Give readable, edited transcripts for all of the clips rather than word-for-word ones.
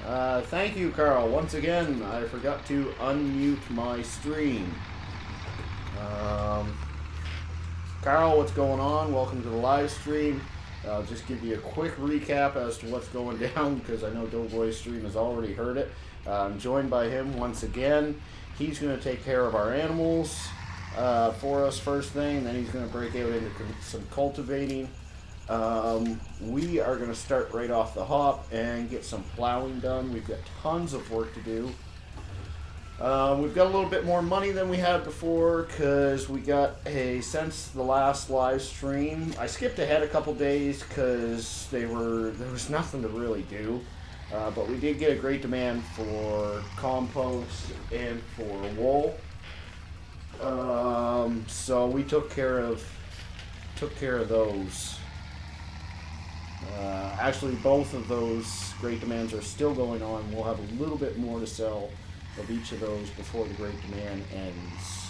Thank you, Carl. Once again, I forgot to unmute my stream. Carl, what's going on? Welcome to the live stream. I'll just give you a quick recap as to what's going down because I know Doughboy's stream has already heard it. I'm joined by him once again. He's going to take care of our animals for us first thing, then he's going to break out into some cultivating. We are going to start right off the hop and get some plowing done. We've got tons of work to do. We've got a little bit more money than we had before because we got since the last live stream. I skipped ahead a couple days because there was nothing to really do. But we did get a great demand for compost and for wool. So we took care of those. Actually, both of those great demands are still going on. We'll have a little bit more to sell of each of those before the great demand ends.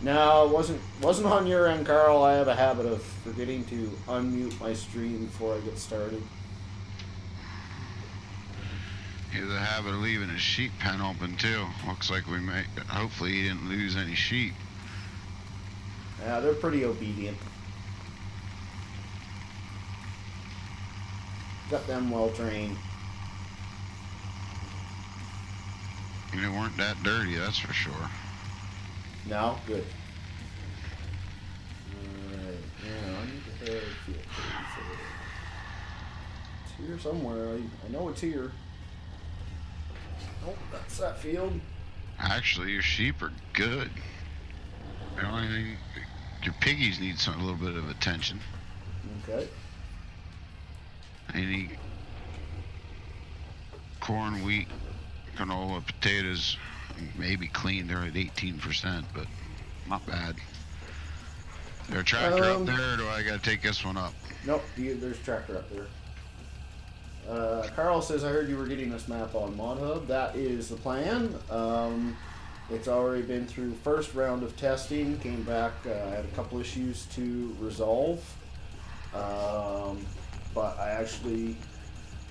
No, it wasn't on your end, Carl. I have a habit of forgetting to unmute my stream before I get started. He has a habit of leaving his sheep pen open too. Looks like we may. Hopefully, he didn't lose any sheep. Yeah, they're pretty obedient. Got them well trained. And they weren't that dirty, that's for sure. No? Good. Alright, yeah, I need to have field for it. It's here somewhere. I know it's here. Oh, that's that field. Actually, your sheep are good. The only thing, your piggies need a little bit of attention. Okay. Any corn, wheat, canola, potatoes, maybe clean. They're at 18%, but not bad. Is there a tractor up there, or do I gotta take this one up? Nope, there's a tractor up there. Carl says, I heard you were getting this map on ModHub. That is the plan. It's already been through the first round of testing, came back, had a couple issues to resolve. But I actually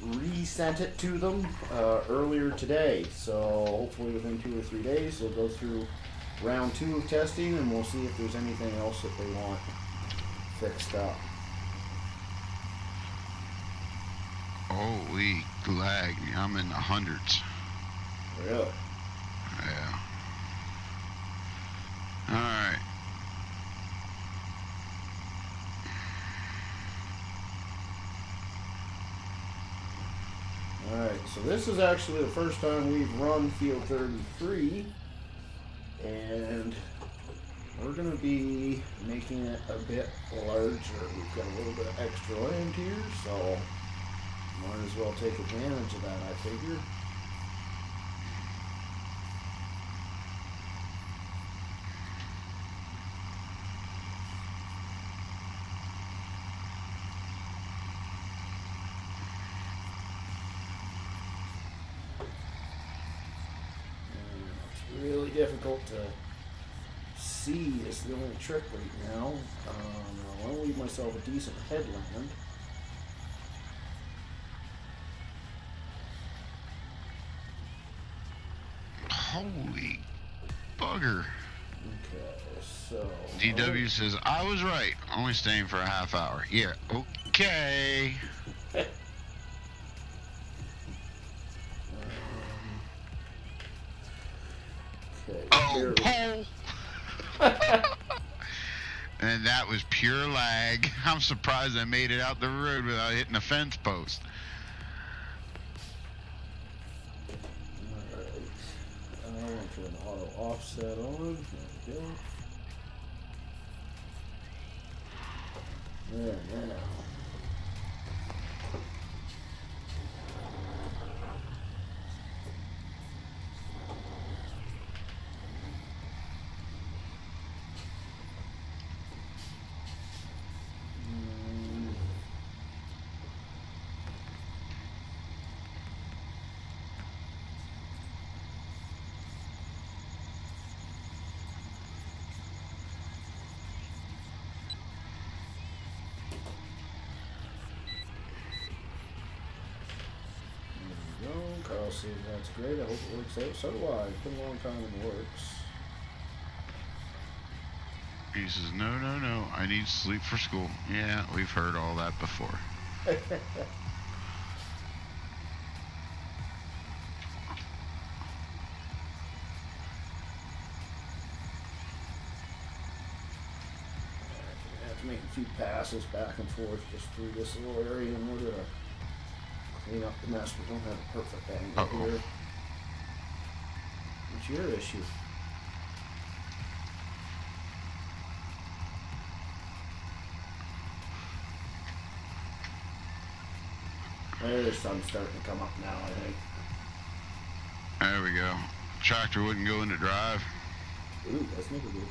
resent it to them earlier today. So hopefully within 2 or 3 days they'll go through round 2 of testing and we'll see if there's anything else that they want fixed up. Holy lag, I'm in the hundreds. Really? Yeah. Alright. Alright, so this is actually the first time we've run Field 33, and we're going to be making it a bit larger. We've got a little bit of extra land here, so might as well take advantage of that, I figure. Really difficult to see is the only trick right now. I want to leave myself a decent headland. Holy bugger. Okay, so... DW says, I was right. Only staying for a half hour. Yeah, okay. Okay, oh, pole! And that was pure lag. I'm surprised I made it out the road without hitting a fence post. Alright. I want to put an auto offset on. There we go. There now. Carl says that's great. I hope it works out. So do I. It's been a long time in the works. He says, no, no, no. I need sleep for school. Yeah, we've heard all that before. Make a few passes back and forth just through this little area in order to clean up the mess. We don't have a perfect angle here. What's your issue? There's some starting to come up now, I think. There we go. Tractor wouldn't go into drive. Ooh, that's never good.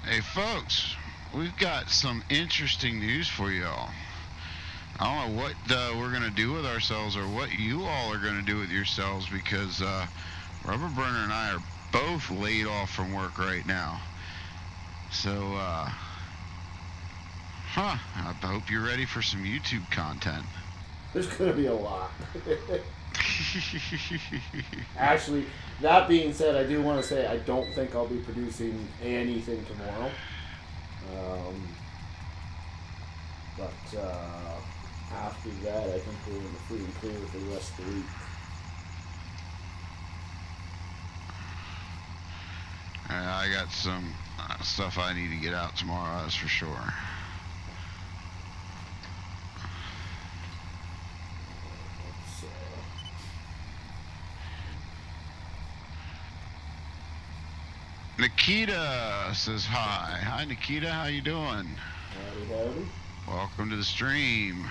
Hey folks, we've got some interesting news for y'all. I don't know what we're going to do with ourselves or what you all are going to do with yourselves, because Rubber Burner and I are both laid off from work right now. So, I hope you're ready for some YouTube content. There's going to be a lot. Actually, that being said, I do want to say I don't think I'll be producing anything tomorrow. But after that, I think we're in the free and clear for the rest of the week. I got some stuff I need to get out tomorrow, that's for sure. Nikita says hi. Hi Nikita, how you doing? Howdy, howdy. Welcome to the stream.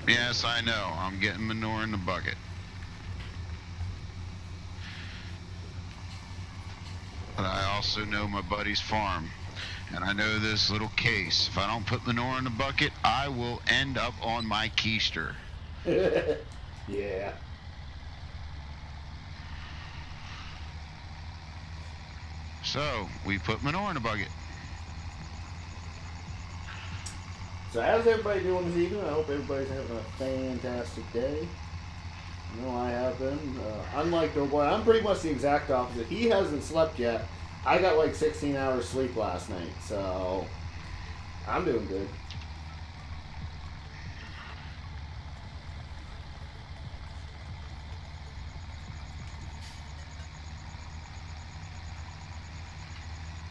Yes, I know. I'm getting manure in the bucket. But I also know my buddy's farm. And I know this little case. If I don't put manure in the bucket, I will end up on my keister. Yeah. So, we put manure in the bucket. So how's everybody doing this evening? I hope everybody's having a fantastic day. I know I have been. Unlike Doughboy, I'm pretty much the exact opposite. He hasn't slept yet. I got like 16 hours sleep last night, so I'm doing good.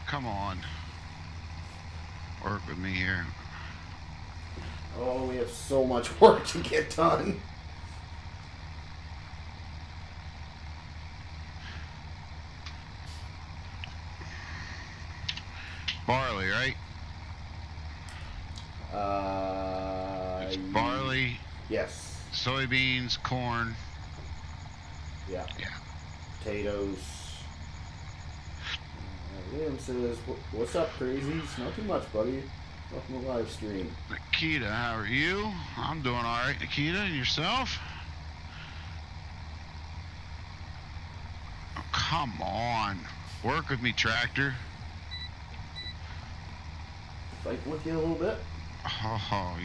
Come on. Work with me here. Oh, we have so much work to get done. Barley, right? It's barley. Yes. Soybeans, corn. Yeah. Yeah. Potatoes. Liam says, "What's up, crazies? Not too much, buddy. Welcome to the live stream." Nikita, how are you? I'm doing all right, Nikita. And yourself? Oh, come on. Work with me, tractor. Fight with you a little bit. Oh,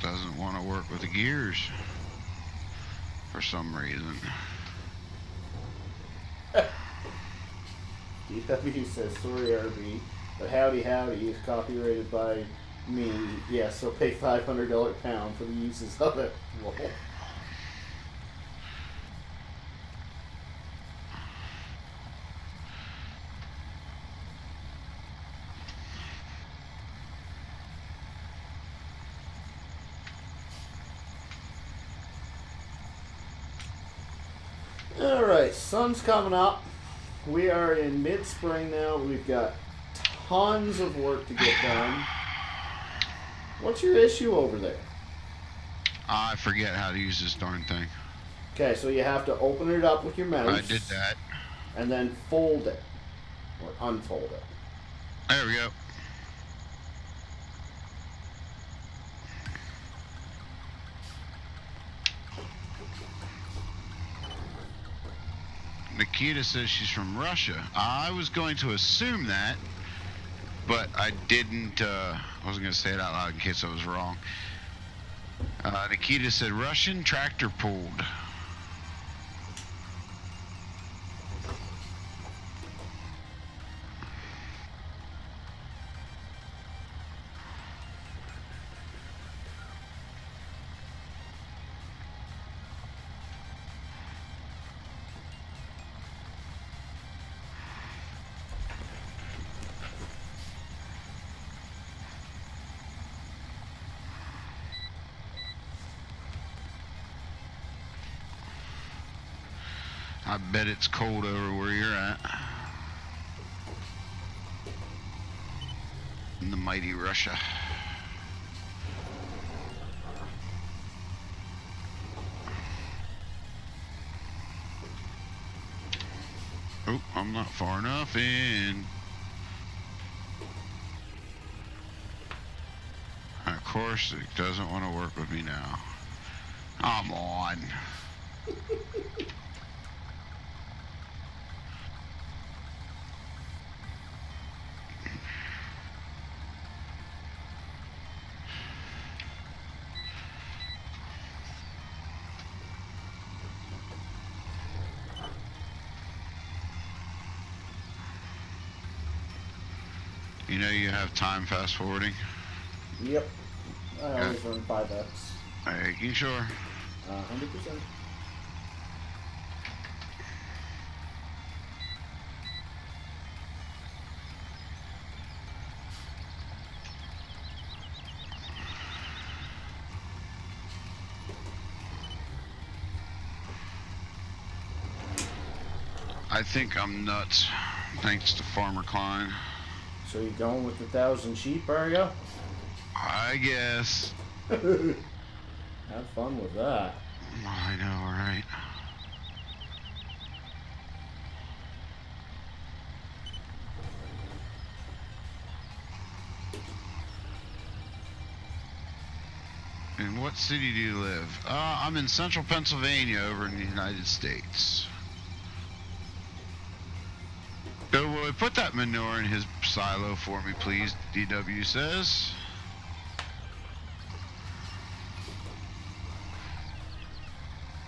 doesn't want to work with the gears. for some reason. DW says, sorry RB, but howdy howdy is copyrighted by me. Yeah, so pay $500 pound for the uses of it. Lol. Alright, sun's coming up. We are in mid-spring now. We've got tons of work to get done. What's your issue over there? I forget how to use this darn thing. Okay, so you have to open it up with your mouse. I did that. And then fold it. Or unfold it. There we go. Nikita says she's from Russia. I was going to assume that, but I didn't. I wasn't going to say it out loud in case I was wrong. Nikita said Russian tractor pulled. I bet it's cold over where you're at. In the mighty Russia. Oh, I'm not far enough in. Of course, it doesn't want to work with me now. Come on. You know you have time fast forwarding? Yep. I always run 5x. Making sure. 100%. I think I'm nuts, thanks to Farmer Klein. So you going with the 1,000 sheep, are you? I guess. Have fun with that. I know, right? In what city do you live? I'm in central Pennsylvania over in the United States. So will you put that manure in his silo for me, please? DW says.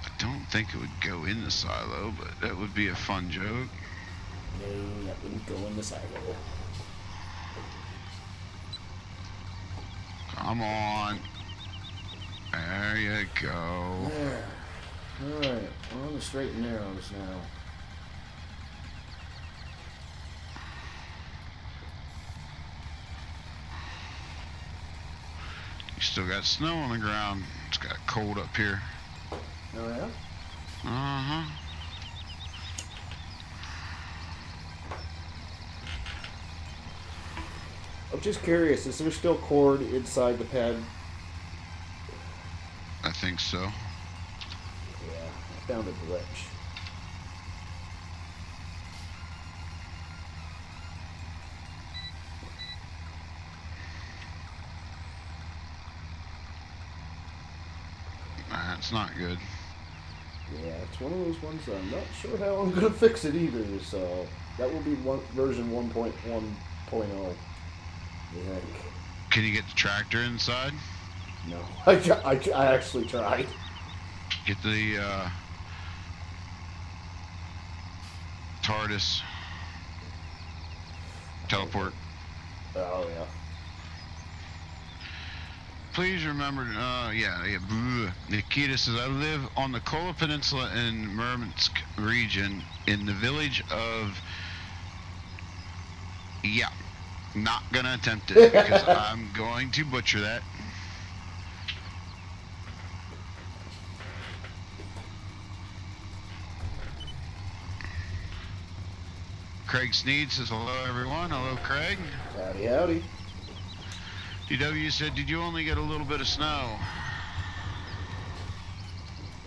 I don't think it would go in the silo, but that would be a fun joke. No, that wouldn't go in the silo. Come on. There you go. There. Alright, we're on the straight and narrows now. You still got snow on the ground. It's got cold up here. Oh yeah? Uh-huh. I'm just curious, is there still cord inside the pen? I think so. Yeah, I found a glitch. That's not good. Yeah, it's one of those ones that I'm not sure how I'm going to fix it either, so that will be version 1.1.0, I think. Can you get the tractor inside? No, I actually tried. Get the TARDIS. Teleport. Oh, yeah. Please remember, Nikita says, I live on the Kola Peninsula in Murmansk region in the village of... Yeah, not gonna attempt it because I'm going to butcher that. Craig Sneed says, hello everyone. Hello, Craig. Howdy, howdy. DW said, did you only get a little bit of snow?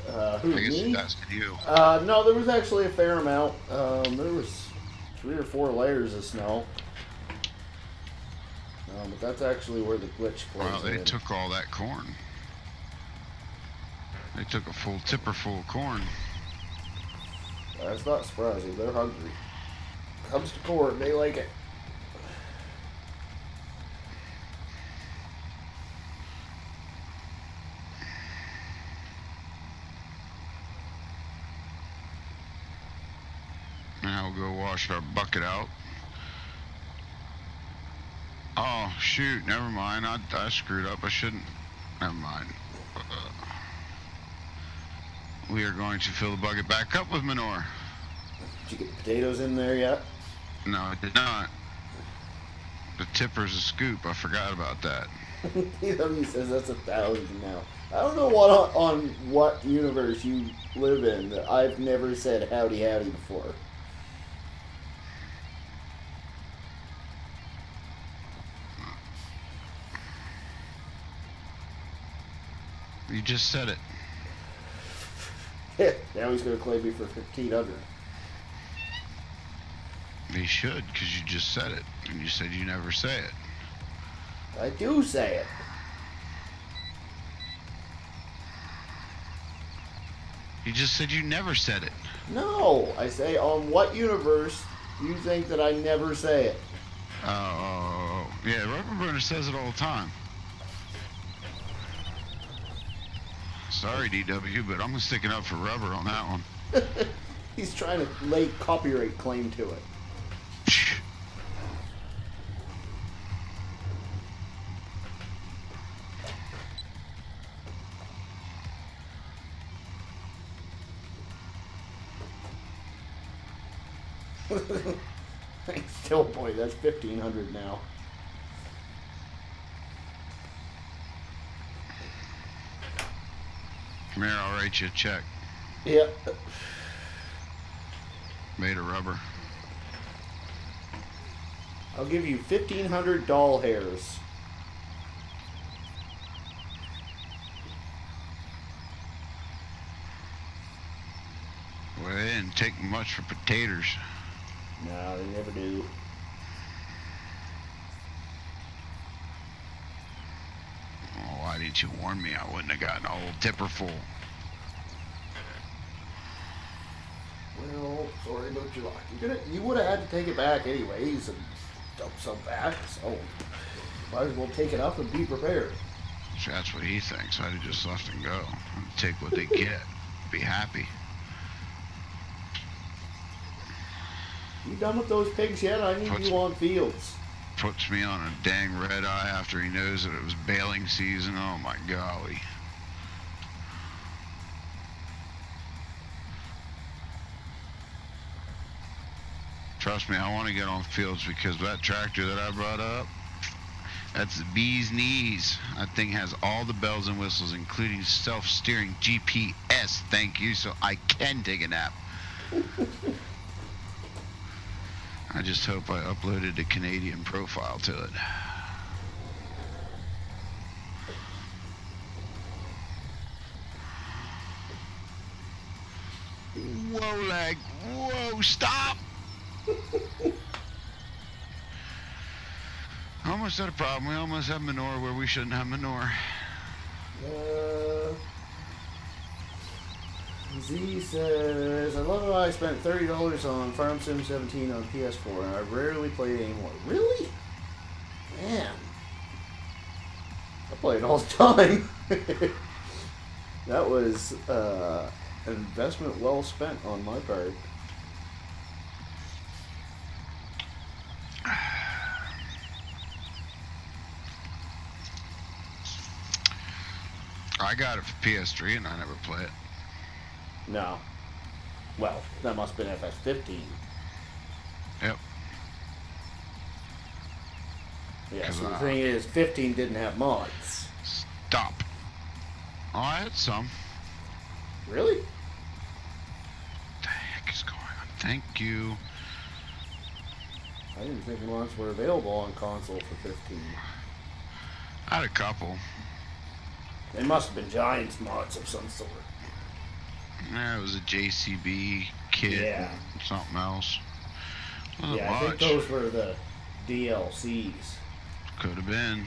Who, I guess me? he's asking you. No, there was actually a fair amount. There was 3 or 4 layers of snow. But that's actually where the glitch plays Wow, they in. took all that corn. They took a full tipper full of corn. That's not surprising. They're hungry. Comes to corn, they like it. Now we'll go wash our bucket out. Oh, shoot, never mind. I screwed up. I shouldn't. Never mind. We are going to fill the bucket back up with manure. Did you get the potatoes in there yet? No, I did not. The tipper's a scoop. I forgot about that. PW says that's 1,000 now. I don't know on what universe you live in that I've never said howdy howdy before. You just said it. Now he's going to claim me for 1,500. He should, because you just said it. And you said you never say it. I do say it. You just said you never said it. No, I say on what universe you think that I never say it. Oh. Yeah, Rubber Burner says it all the time. Sorry, DW, but I'm sticking up for Rubber on that one. He's trying to lay copyright claim to it. Still, boy, that's 1,500 now. Come here, I'll write you a check. Yep. Made of rubber. I'll give you 1,500 doll hairs. Well, they didn't take much for potatoes. No, they never do. Oh, why didn't you warn me? I wouldn't have gotten a whole tipper full. Well, sorry about your luck. You would have had to take it back anyways and dump some back, so might as well take it up and be prepared. So that's what he thinks. I'd have just left and go. And take what they get. Be happy. You done with those pigs yet? I need you on fields. Puts me on a dang red eye after he knows that it was baling season. Oh my golly. Trust me, I want to get on fields because that tractor that I brought up, that's the bee's knees. That thing has all the bells and whistles, including self-steering GPS. Thank you, so I can take a nap. I just hope I uploaded a Canadian profile to it. Whoa, leg. Whoa, stop! Almost had a problem. We almost have manure where we shouldn't have manure. Z says, I love how I spent $30 on Farm Sim 17 on PS4 and I rarely play it anymore. Really? Man. I play it all the time. That was an investment well spent on my part. I got it for PS3 and I never play it. No. Well, that must have been FS15. Yep. Yeah, so the thing is, 15 didn't have mods. Stop. Oh, I had some. Really? What the heck is going on? Thank you. I didn't think mods were available on console for 15. I had a couple. They must have been Giants mods of some sort. Yeah, it was a JCB kit Yeah. and something else. Wasn't Yeah, I think much. those were the DLCs. Could have been.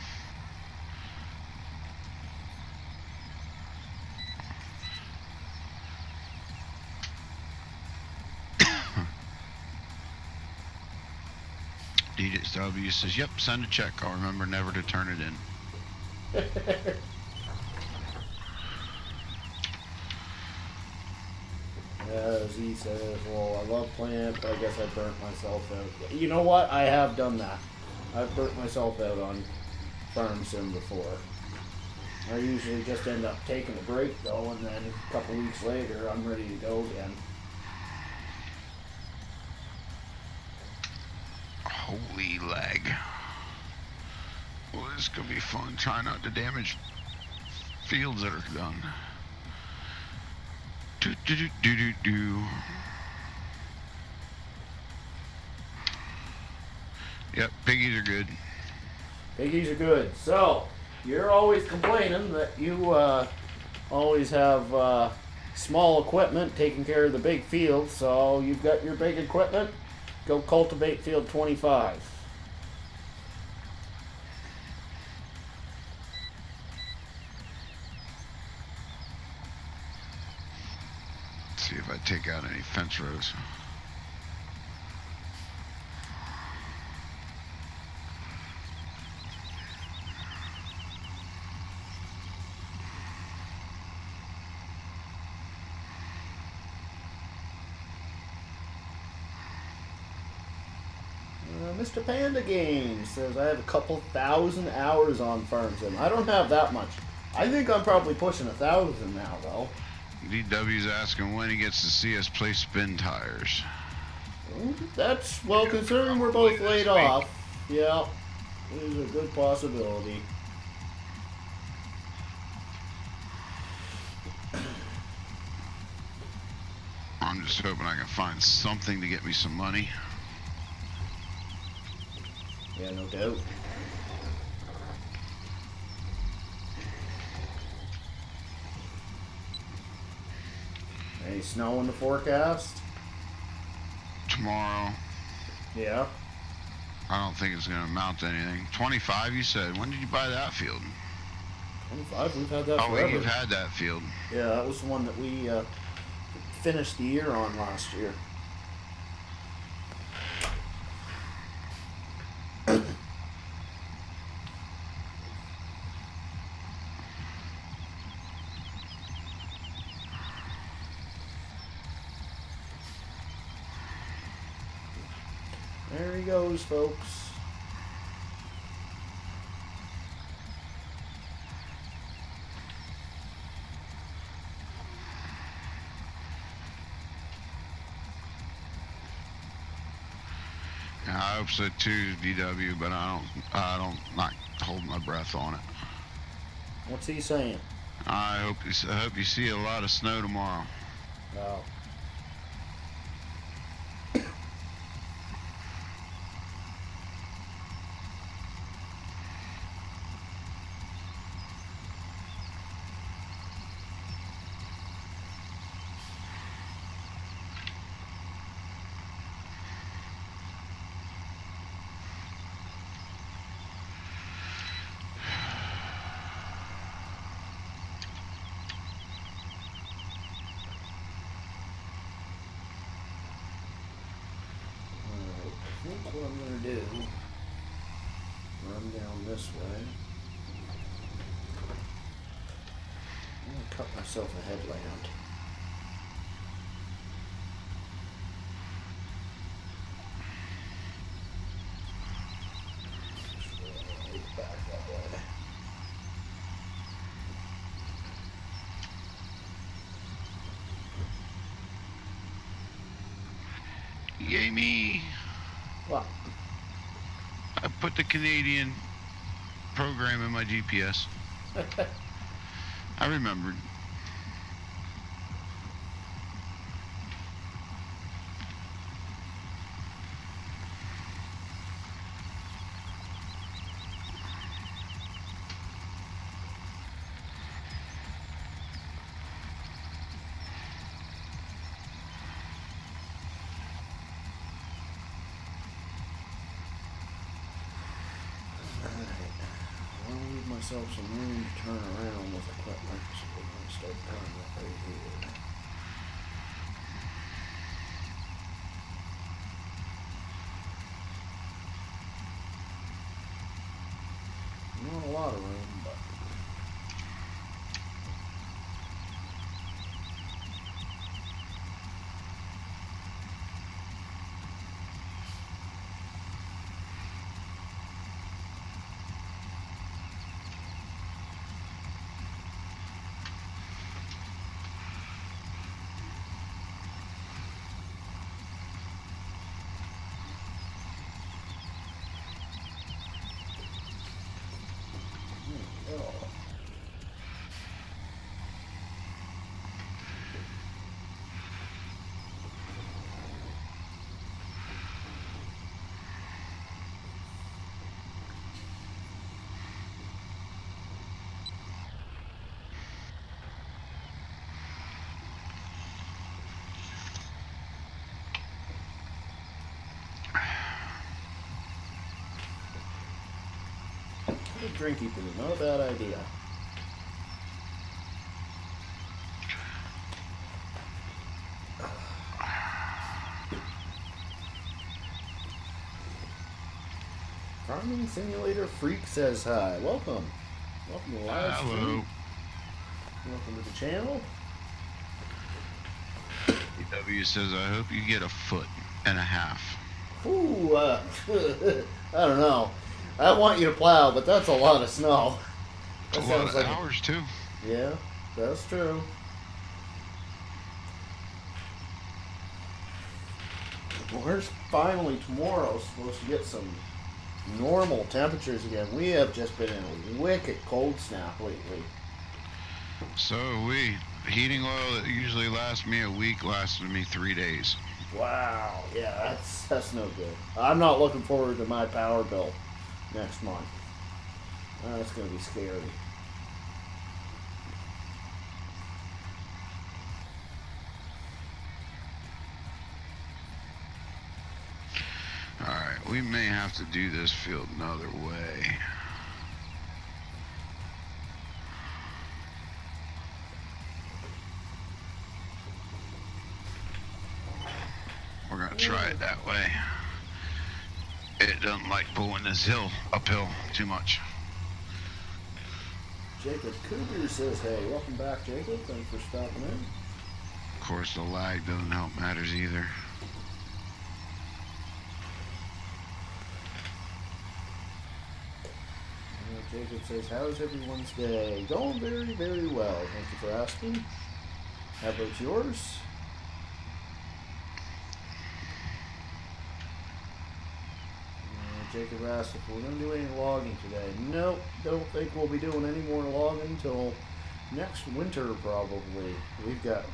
DW says, yep, send a check. I'll remember never to turn it in. As he says, well, I love playing it, but I guess I burnt myself out. You know what? I have done that. I've burnt myself out on Farm Sim before. I usually just end up taking a break, though, and then a couple weeks later, I'm ready to go again. Holy lag. Well, this is going to be fun. Try not to damage fields that are done. Do, do, do, do, do, do. Yep, piggies are good. Piggies are good. So, you're always complaining that you always have small equipment taking care of the big field, so you've got your big equipment. Go cultivate field 25. See if I take out any fence rows. Mr. Panda Games says I have a couple thousand hours on Farm Sim. I don't have that much. I think I'm probably pushing 1,000 now, though. DW's asking when he gets to see us play spin tires. That's, well, considering we're both laid off, yeah, there's a good possibility. I'm just hoping I can find something to get me some money. Yeah, no doubt. Any snow in the forecast? Tomorrow. Yeah. I don't think it's going to amount to anything. 25, you said. When did you buy that field? 25, we've had that Oh, forever. you've had that field. Yeah, that was the one that we finished the year on last year. There he goes, folks. Yeah, I hope so too, DW, but I don't not hold my breath on it. What's he saying? I hope you see a lot of snow tomorrow. Oh. I think what I'm going to do, run down this way. cut myself a headlamp. Back that way. Yay me! What? I put the Canadian program in my GPS. I remembered. Myself some room to turn around with equipment, so we're going to start turning it right here. Not a lot of room, but good drinky food, not a bad idea. Farming Simulator Freak says hi. Welcome. Welcome to the live Hello. stream. Welcome to the channel. DW says, I hope you get a foot and a half. Ooh, I don't know. I want you to plow, but that's a lot of snow. That A lot sounds of like hours, too. Yeah, that's true. We're finally tomorrow supposed to get some normal temperatures again. We have just been in a wicked cold snap lately. So heating oil that usually lasts me a week lasted me 3 days. Wow, yeah, that's no good. I'm not looking forward to my power bill next month. That's going to be scary. Alright, we may have to do this field another way. We're gonna try it that way. It doesn't like pulling this hill uphill too much. Jacob Cougar says, hey, welcome back, Jacob. Thanks for stopping in. Of course, the lag doesn't help matters either. Jacob says, how's everyone's day? Going very, very well. Thank you for asking. How about yours? Jacob asked if we're going to do any logging today. Nope, don't think we'll be doing any more logging until next winter probably. We've got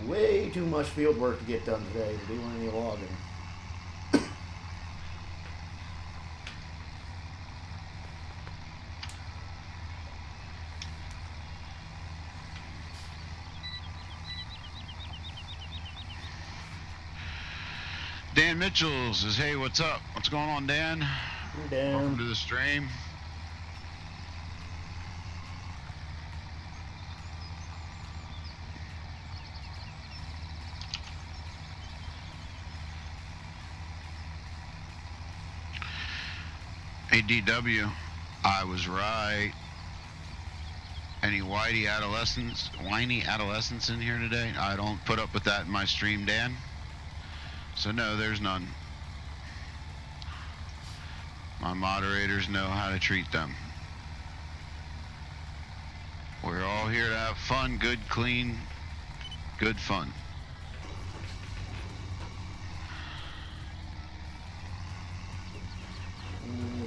way too much field work to get done today to do any logging. Dan Mitchell says, hey, what's up? What's going on, Dan? Hey, Dan. Welcome to the stream. Hey, DW, I was right. Any whiny adolescents in here today? I don't put up with that in my stream, Dan. So no, there's none. My moderators know how to treat them. We're all here to have fun, good, clean, good fun.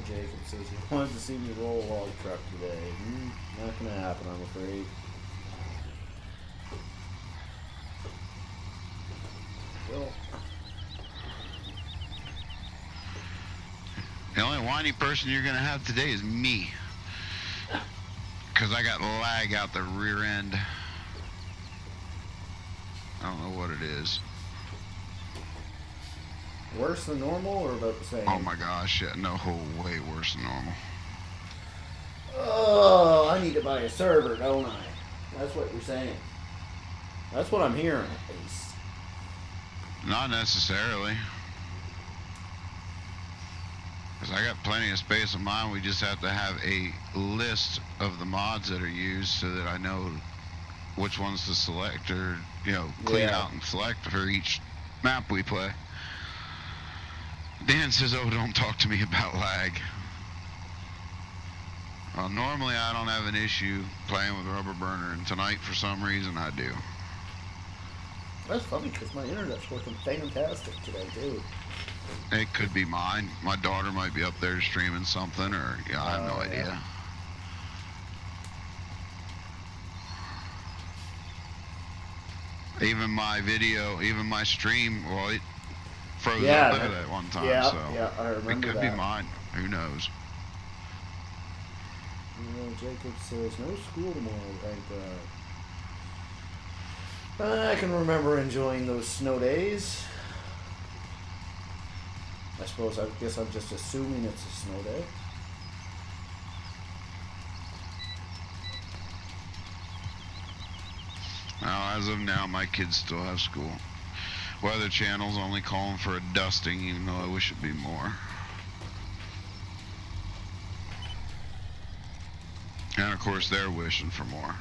Jacob says he wanted to see me roll a log truck today. Not gonna happen, I'm afraid. Well, the only whiny person you're gonna have today is me. Because I got lag out the rear end. I don't know what it is. worse than normal or about the same? Oh my gosh, yeah, no, way worse than normal. Oh, I need to buy a server, don't I? That's what you're saying. That's what I'm hearing, at least. Not necessarily. Because I got plenty of space on mine. We just have to have a list of the mods that are used so that I know which ones to select or, you know, clean out and select for each map we play. Dan says, oh, don't talk to me about lag. Well, normally I don't have an issue playing with Rubber Burner, and tonight for some reason I do. That's funny because my internet's working fantastic today, too. It could be mine. My daughter might be up there streaming something, or yeah, I have no idea. Even my video, even my stream, well, it froze up there that one time. Yeah, so yeah, I remember it could be mine. Who knows? You know, Jacob says no school tomorrow. I can remember enjoying those snow days. I guess I'm just assuming it's a snow day. Now, as of now, my kids still have school. Weather Channel's only calling for a dusting, even though I wish it'd be more. And of course, they're wishing for more.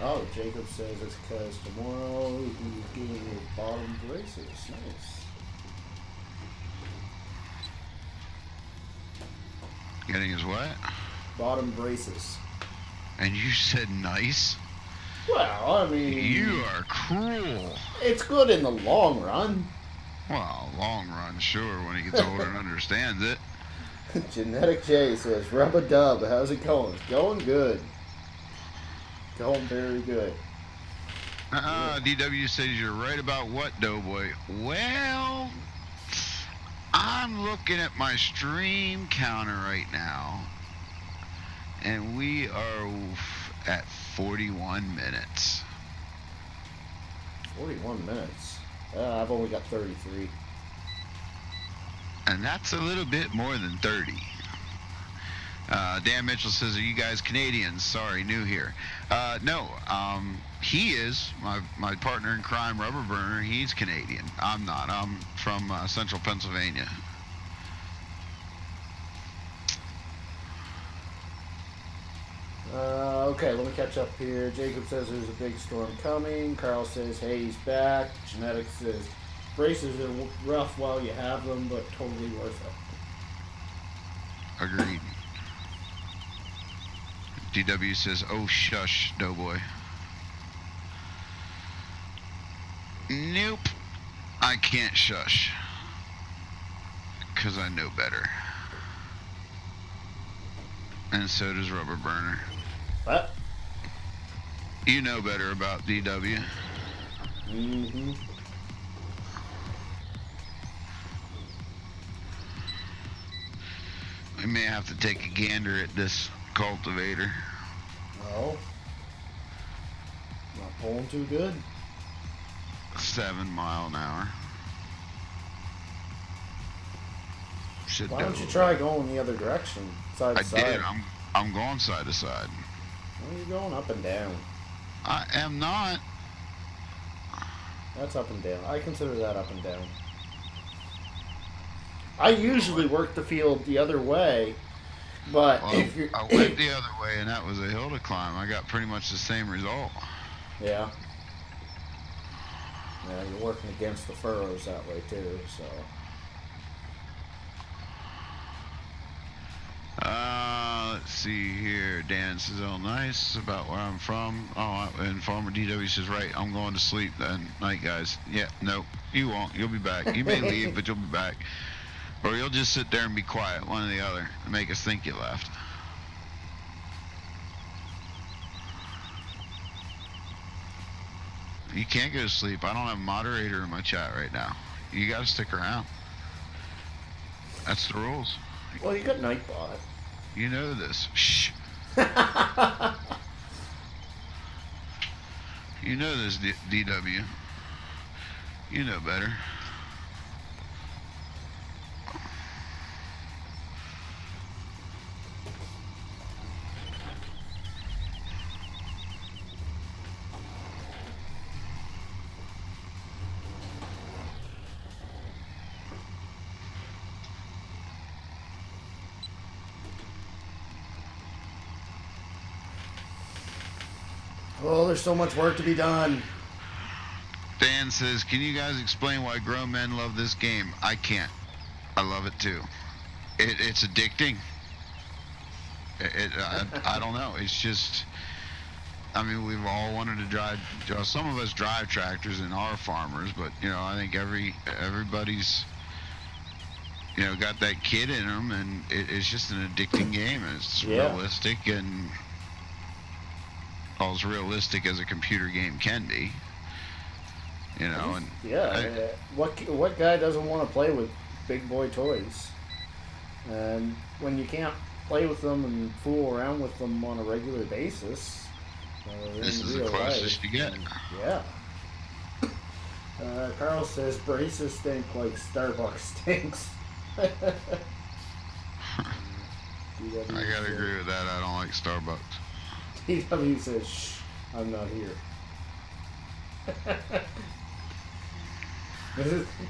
Oh, Jacob says it's because tomorrow he's getting his bottom braces. Nice. Getting his what? Bottom braces. And you said nice? Well, I mean... You are cruel. It's good in the long run. Well, long run, sure, when he gets older and understands it. Genetic J says, Rub-a-dub, how's it going? It's going good. Going very good. DW says you're right about what, Doughboy? Well, I'm looking at my stream counter right now, and we are at 41 minutes. 41 minutes? I've only got 33. And that's a little bit more than 30. Dan Mitchell says, are you guys Canadians? Sorry, new here. No, he is, my partner in crime, Rubber Burner, he's Canadian. I'm not. I'm from central Pennsylvania. Okay, let me catch up here. Jacob says there's a big storm coming. Carl says, hey, he's back. Genetic says, braces are rough while you have them, but totally worth it. Agreed. DW says, oh, shush, Doughboy. Nope. I can't shush. Because I know better. And so does Rubber Burner. What? You know better about DW. Mm-hmm. We may have to take a gander at this cultivator. No. Not pulling too good. 7 mile an hour. Should Why don't you try going the other direction, side to side? I did. I'm going side to side. Well, you're going up and down. I am not. That's up and down. I consider that up and down. I usually work the field the other way But Well, if you, I went the other way, and that was a hill to climb. I got pretty much the same result. yeah, yeah, you're working against the furrows that way too. So. Let's see here. Dan says, "Oh, nice about where I'm from." Oh, and Farmer DW says, "Right, I'm going to sleep then. Night, guys." Yeah, no, you won't. You'll be back. You may leave, but you'll be back, or you'll just sit there and be quiet, one or the other, and make us think you left. You can't go to sleep. I don't have a moderator in my chat right now. You got to stick around. That's the rules. Well, you got Nightbot. You know this. Shh. You know this, DW. You know better. Oh, there's so much work to be done. Dan says, "Can you guys explain why grown men love this game?" I can't. I love it too. It's addicting. I don't know. It's just, I mean, we've all wanted to drive. Some of us drive tractors and are farmers, but I think everybody's got that kid in them, and it's just an addicting game. And it's realistic, and as realistic as a computer game can be. And what guy doesn't want to play with big boy toys? And when you can't play with them and fool around with them on a regular basis, this is the closest you get. Yeah. Carl says braces stink like Starbucks stinks. I gotta agree with that. I don't like Starbucks. DW says, "Shh, I'm not here."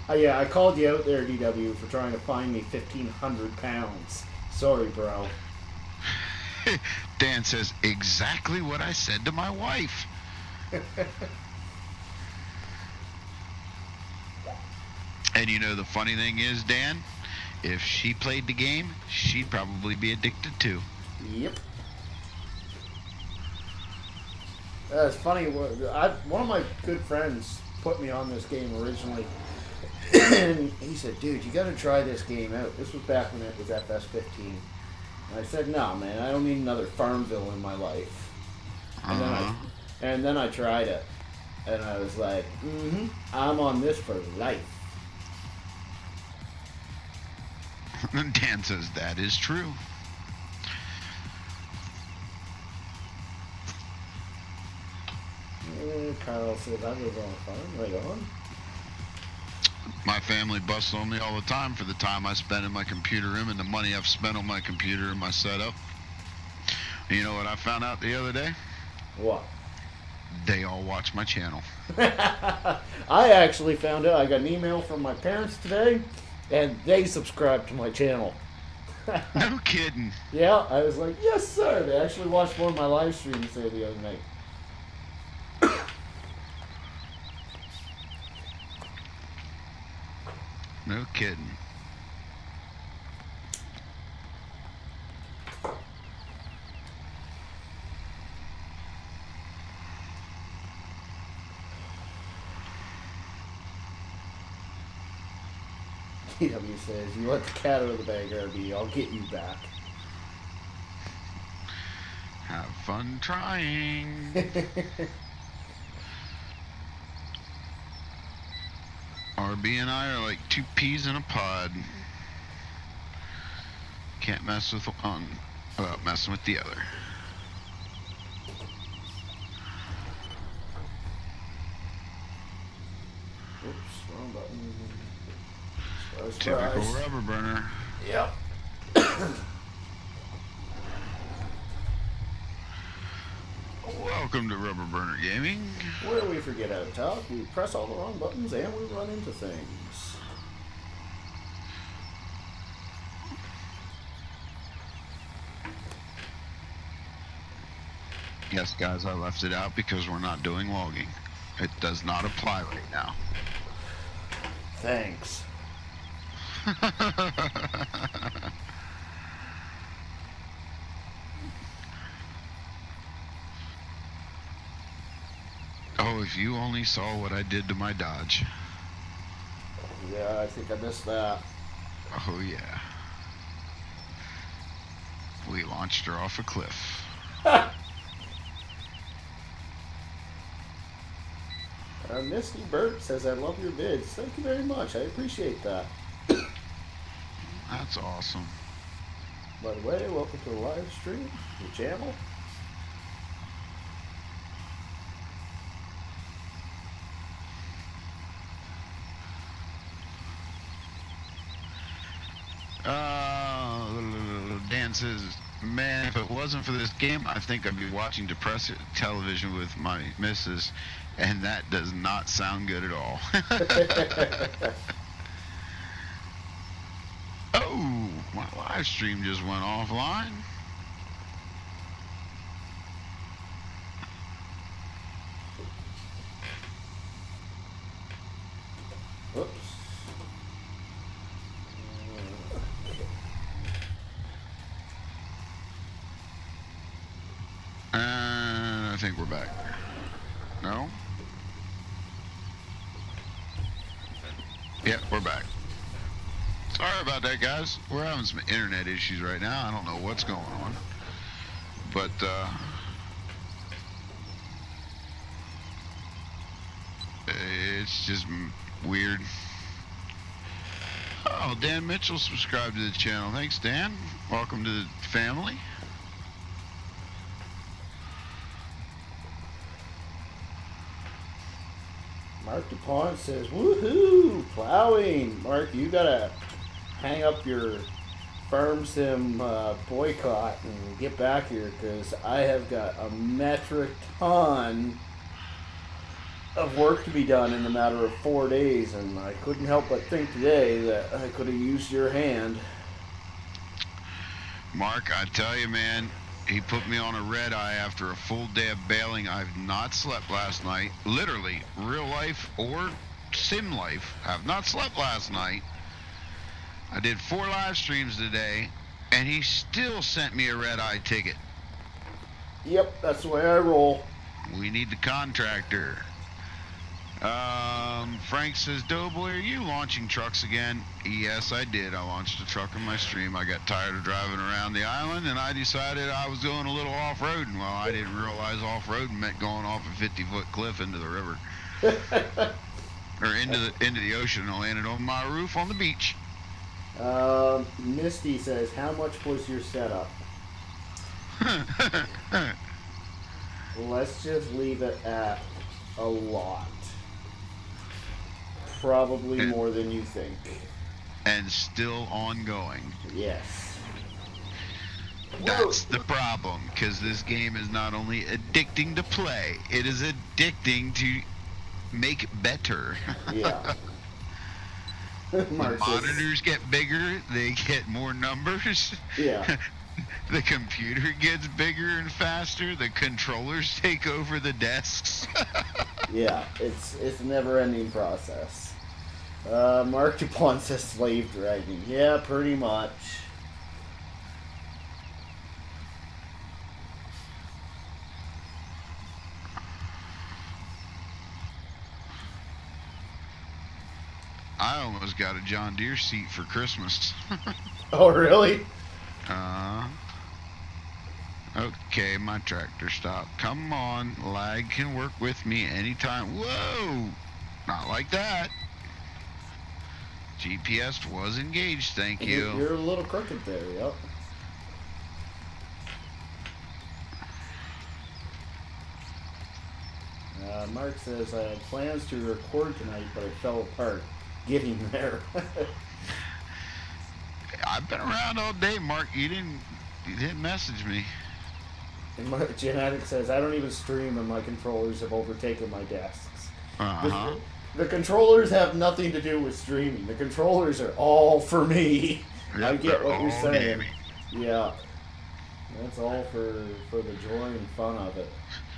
I called you out there, DW, for trying to find me 1,500 pounds. Sorry, bro. Dan says, "Exactly what I said to my wife." And the funny thing is, Dan, if she played the game, she'd probably be addicted too. Yep. It's funny. One of my good friends put me on this game originally, and he said, "Dude, you got to try this game out." This was back when it was FS15. And I said, "No, man, I don't need another Farmville in my life." And then I tried it, and I was like, "I'm on this for life." Dan says that is true. Carl says, "I live on a farm." Right on. My family busts on me all the time for the time I spend in my computer room and the money I've spent on my computer and my setup. You know what I found out the other day? What? They all watch my channel. I actually found out. I got an email from my parents today, and they subscribed to my channel. No kidding. Yeah, I was like, "Yes, sir." They actually watched one of my live streams there the other night. No kidding. TW says, "You let the cat out of the bag, RB. I'll get you back." Have fun trying. RB and I are like two peas in a pod. Can't mess with one without messing with the other. Oops, wrong button. Surprise, Typical surprise. rubber burner. Yep. Welcome to Rubber Burner Gaming. Where we forget how to talk, we press all the wrong buttons and we run into things. Yes, guys, I left it out because we're not doing logging. It does not apply right now. Thanks. Oh, if you only saw what I did to my Dodge. Yeah, I think I missed that. Oh, yeah. We launched her off a cliff. Misty Burt says, I love your vids. Thank you very much. I appreciate that. That's awesome. By the way, welcome to the live stream, the channel. Dan says, man, if it wasn't for this game, I think I'd be watching depressing television with my missus, and that does not sound good at all. Oh, my live stream just went offline. Whoops. I think we're back. No? Yeah, we're back. Sorry about that, guys. We're having some internet issues right now. I don't know what's going on. But, it's just weird. Oh, Dan Mitchell subscribed to the channel. Thanks, Dan. Welcome to the family. Mark DuPont says, woohoo, plowing. Mark, you gotta hang up your farm sim boycott and get back here, because I have got a metric ton of work to be done in a matter of 4 days, and I couldn't help but think today that I could have used your hand. Mark, I tell you, man, he put me on a red eye after a full day of bailing. I've not slept last night. Literally, real life or sim life. Have not slept last night. I did 4 live streams today, and he still sent me a red eye ticket. Yep, that's the way I roll. We need the contractor. Frank says, Doughboy, are you launching trucks again? Yes, I did. I launched a truck in my stream. I got tired of driving around the island, and I decided I was going a little off-roading. Well, I didn't realize off-roading meant going off a 50-foot cliff into the river. Or into the ocean, and I landed on my roof on the beach. Misty says, how much was your setup? Let's just leave it at a lot. Probably more than you think. And still ongoing. Yes. That's the problem, because this game is not only addicting to play, it is addicting to make better. Yeah. The monitors get bigger, they get more numbers. Yeah. The computer gets bigger and faster, the controllers take over the desks. Yeah, it's a never-ending process. Mark DuPont says slave driving. Yeah, pretty much. I almost got a John Deere seat for Christmas. Oh, really? Okay, my tractor stopped. Come on, lag can work with me anytime. Whoa! Not like that. GPS was engaged, thank you. You're a little crooked there, yep. Mark says, I had plans to record tonight, but it fell apart getting there. I've been around all day, Mark. You didn't message me. And Mark Genetic says, I don't even stream and my controllers have overtaken my desks. Uh-huh. The controllers have nothing to do with streaming. The controllers are all for me. Yep, I get what you're saying. Gaming. Yeah. That's all for the joy and fun of it.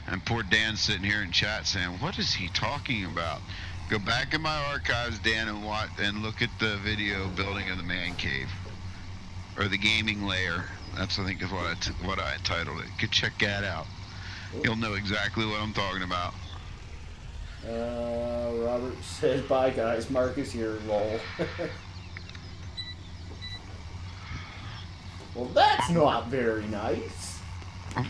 And poor Dan's sitting here in chat saying, "What is he talking about?" Go back in my archives, Dan, and watch and look at the video building of the man cave or the gaming lair. That's I think is what I entitled it. You could check that out. You'll know exactly what I'm talking about. Robert says, "Bye guys, Marcus here, lol." Well, that's not very nice.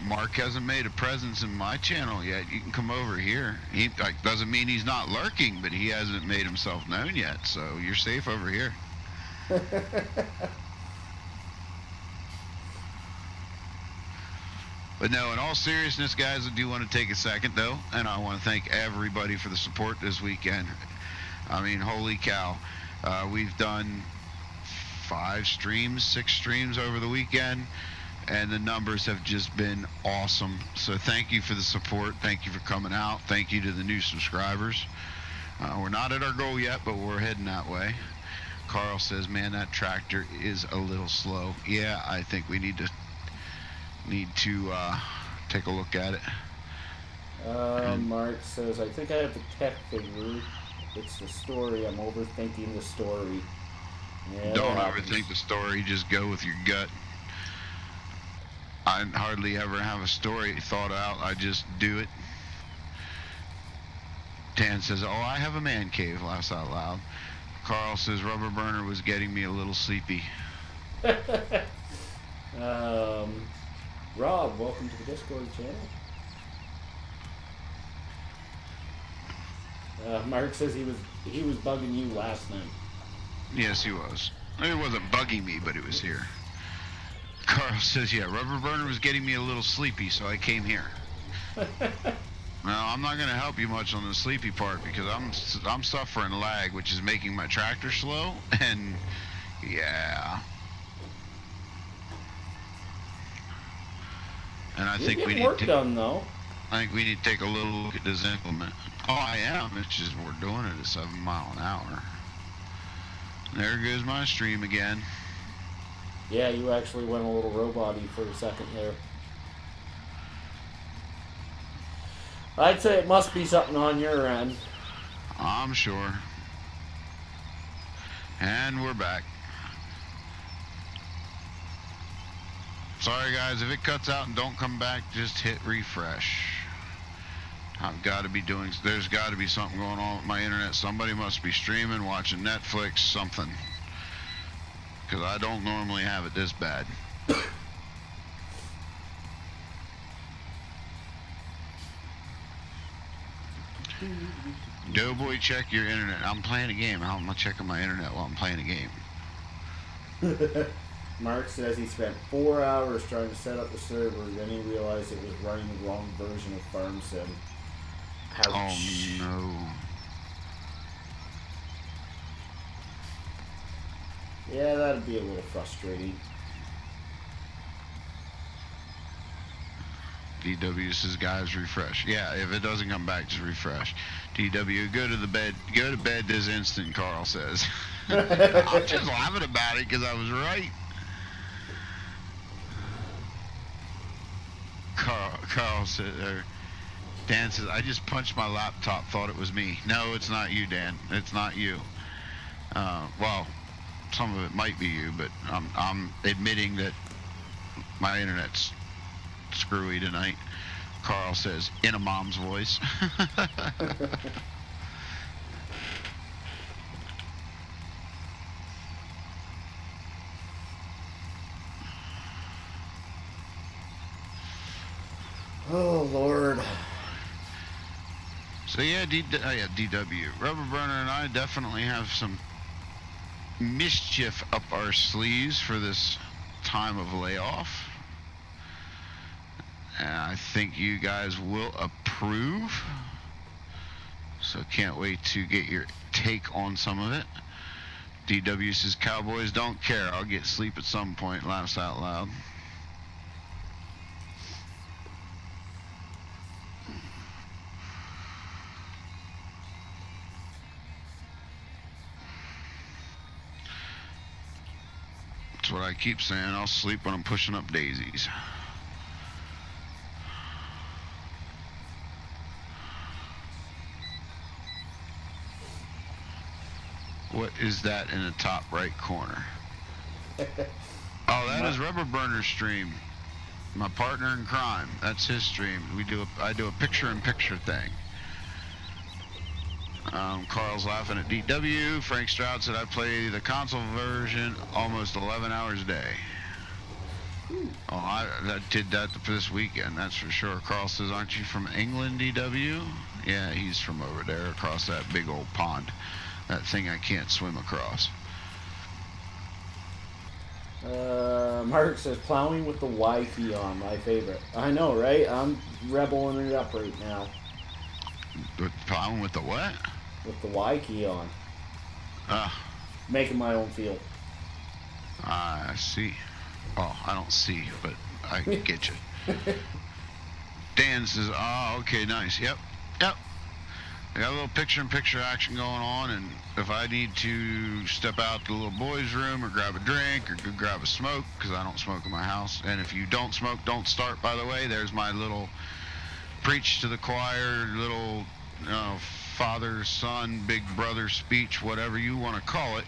Mark hasn't made a presence in my channel yet. You can come over here. He doesn't mean he's not lurking, but he hasn't made himself known yet. So you're safe over here. But no, in all seriousness, guys, I do want to take a second, though, and I want to thank everybody for the support this weekend. I mean, holy cow. We've done 6 streams over the weekend, and the numbers have just been awesome. So thank you for the support. Thank you for coming out. Thank you to the new subscribers. We're not at our goal yet, but we're heading that way. Carl says, "Man, that tractor is a little slow." Yeah, I think we need to take a look at it. Mark says, "I think I have the tech figure. It's the story. I'm overthinking the story." Yeah, don't overthink the story. Just go with your gut. I hardly ever have a story thought out. I just do it. Dan says, "Oh, I have a man cave." Laughs out loud. Carl says, "Rubber burner was getting me a little sleepy." Rob, welcome to the Discord channel. Mark says he was bugging you last night. Yes, he was. It wasn't bugging me, but it was here. Carl says, "Yeah, rubber burner was getting me a little sleepy, so I came here." Well, I'm not going to help you much on the sleepy part because I'm suffering lag, which is making my tractor slow, and yeah. And I think we need work done though. I think we need to take a little look at this implement. Oh, I am. It's just we're doing it at 7 miles an hour. There goes my stream again. Yeah, you actually went a little robot-y for a second there. I'd say it must be something on your end. I'm sure. And we're back. Sorry guys, if it cuts out and don't come back, just hit refresh. I've got to be doing, there's got to be something going on with my internet. Somebody must be streaming, watching Netflix, something. Because I don't normally have it this bad. Doughboy, check your internet. I'm playing a game. How am I checking my internet while I'm playing a game? Mark says he spent 4 hours trying to set up the server, then he realized it was running the wrong version of Farm Sim. Ouch. Oh no. Yeah, that'd be a little frustrating. DW says, "Guys, refresh." Yeah, if it doesn't come back, just refresh. DW, go to bed this instant, Carl says. I'm just laughing about it because I was right. Carl said, Dan says, "I just punched my laptop, thought it was me." No, it's not you, Dan. It's not you. Well, some of it might be you, but I'm admitting that my internet's screwy tonight. Carl says, in a mom's voice. Oh, Lord. So yeah, DW. Rubber Burner and I definitely have some mischief up our sleeves for this time of layoff. And I think you guys will approve. So can't wait to get your take on some of it. DW says, "Cowboys don't care. I'll get sleep at some point." Laughs out loud. That's what I keep saying. I'll sleep when I'm pushing up daisies. What is that in the top right corner? Oh, that is Rubber Burner's stream. My partner in crime. That's his stream. I do a picture-in-picture thing. Carl's laughing at DW. Frank Stroud said I play the console version almost 11 hours a day. Oh, I did that for this weekend, that's for sure. Carl says, aren't you from England, DW? Yeah, he's from over there across that big old pond. That thing I can't swim across. Mark says, plowing with the Y key on, my favorite. I know, right? I'm rebelling it up right now. Plowing with the what? With the Y key on. Making my own field. I see. Oh, I don't see, but I get you. Dan says, oh, okay, nice. Yep. I got a little picture-in-picture action going on, and if I need to step out to the little boys' room or grab a drink or go grab a smoke, because I don't smoke in my house, and if you don't smoke, don't start, by the way. There's my little preach to the choir, little father, son, big brother speech, whatever you want to call it,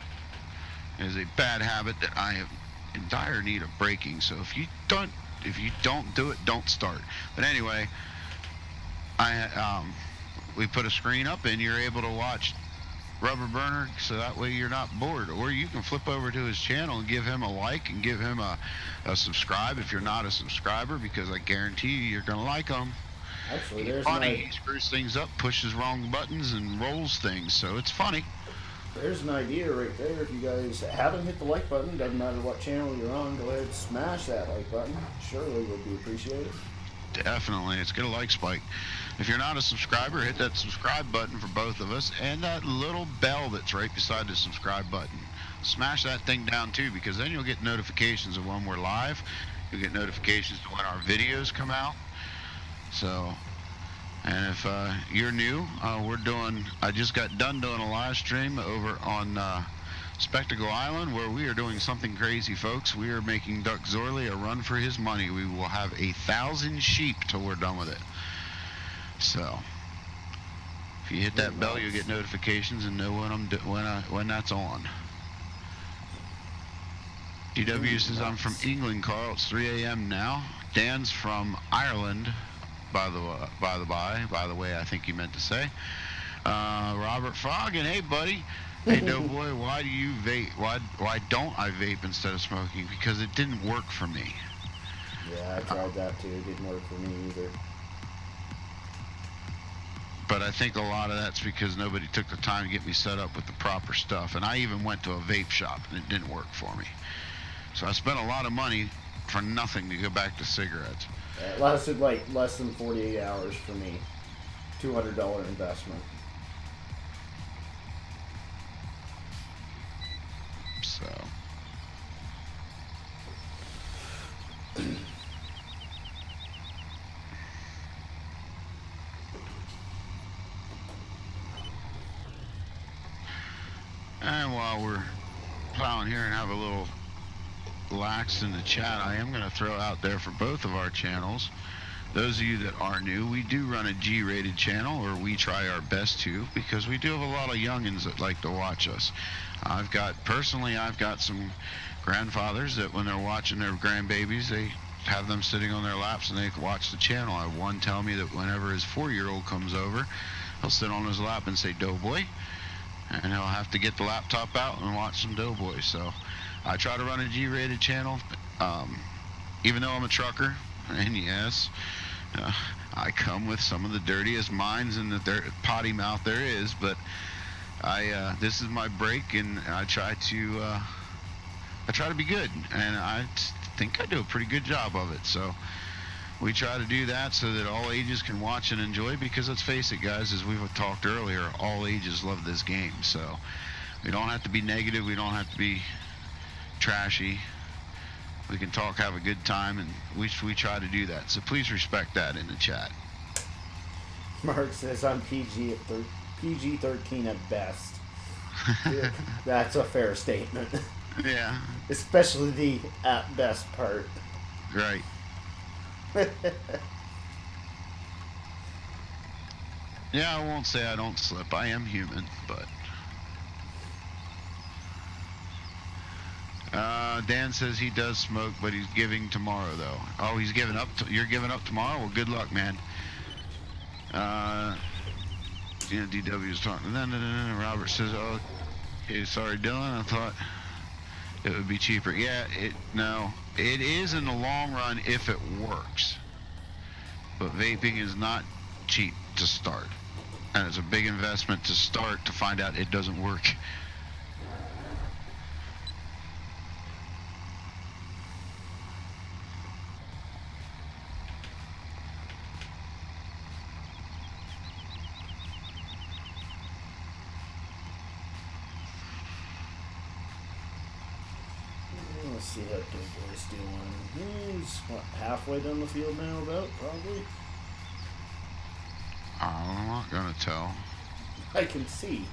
is a bad habit that I am in dire need of breaking. So if you don't do it, don't start. But anyway, we put a screen up and you're able to watch Rubber Burner, so that way you're not bored. Or you can flip over to his channel and give him a like and give him a subscribe if you're not a subscriber, because I guarantee you you're gonna like him. Actually, he's funny. He screws things up, pushes wrong buttons, and rolls things, so it's funny. There's an idea right there. If you guys haven't hit the like button, doesn't matter what channel you're on, go ahead and smash that like button. Surely would be appreciated. Definitely. It's get a like spike. If you're not a subscriber, hit that subscribe button for both of us, and that little bell that's right beside the subscribe button. Smash that thing down too, because then you'll get notifications of when we're live. You'll get notifications of when our videos come out. So, and if you're new, I just got done doing a live stream over on Spectacle Island, where we are doing something crazy, folks. We are making Duck Zorley a run for his money. We will have 1,000 sheep till we're done with it. So, if you hit that bell, you'll get notifications and know when that's on. DW says, I'm from England, Carl. It's 3 a.m. now. Dan's from Ireland, by the way, I think you meant to say. Robert Fogg, and hey, buddy. Hey, Doughboy, why do you vape? Why don't I vape instead of smoking? Because it didn't work for me. Yeah, I tried that too. It didn't work for me either. But I think a lot of that's because nobody took the time to get me set up with the proper stuff. And I even went to a vape shop, and it didn't work for me. So I spent a lot of money for nothing to go back to cigarettes. It lasted like less than 48 hours for me. $200 investment. So. And while we're plowing here and have a little lax in the chat, I am going to throw out there for both of our channels, those of you that are new, we do run a G-rated channel, or we try our best to, because we do have a lot of youngins that like to watch us. I've got some grandfathers that when they're watching their grandbabies, they have them sitting on their laps and they can watch the channel. I have one tell me that whenever his 4-year-old comes over, he'll sit on his lap and say, Doughboy, and he'll have to get the laptop out and watch some Doughboy. So I try to run a G-rated channel, even though I'm a trucker, and yes, I come with some of the dirtiest minds and the potty mouth there is, but this is my break, and I try to be good, and I think I do a pretty good job of it. So we try to do that so that all ages can watch and enjoy, because let's face it, guys, as we've talked earlier, all ages love this game. So we don't have to be negative, we don't have to be trashy. We can talk, have a good time, and we try to do that. So please respect that in the chat. Mark says I'm PG-13 at best. That's a fair statement. Yeah. Especially the at best part. Right. Yeah, I won't say I don't slip. I am human, but Dan says he does smoke, but he's giving tomorrow, though. Oh, he's giving up. You're giving up tomorrow? Well, good luck, man. Yeah, DW's talking. Robert says, oh, okay, sorry, Dylan. I thought it would be cheaper. Yeah, no. It is in the long run if it works. But vaping is not cheap to start. And it's a big investment to start to find out it doesn't work. Let's see how Doughboy's doing. He's what, halfway down the field now, about probably. I'm not gonna tell. I can see.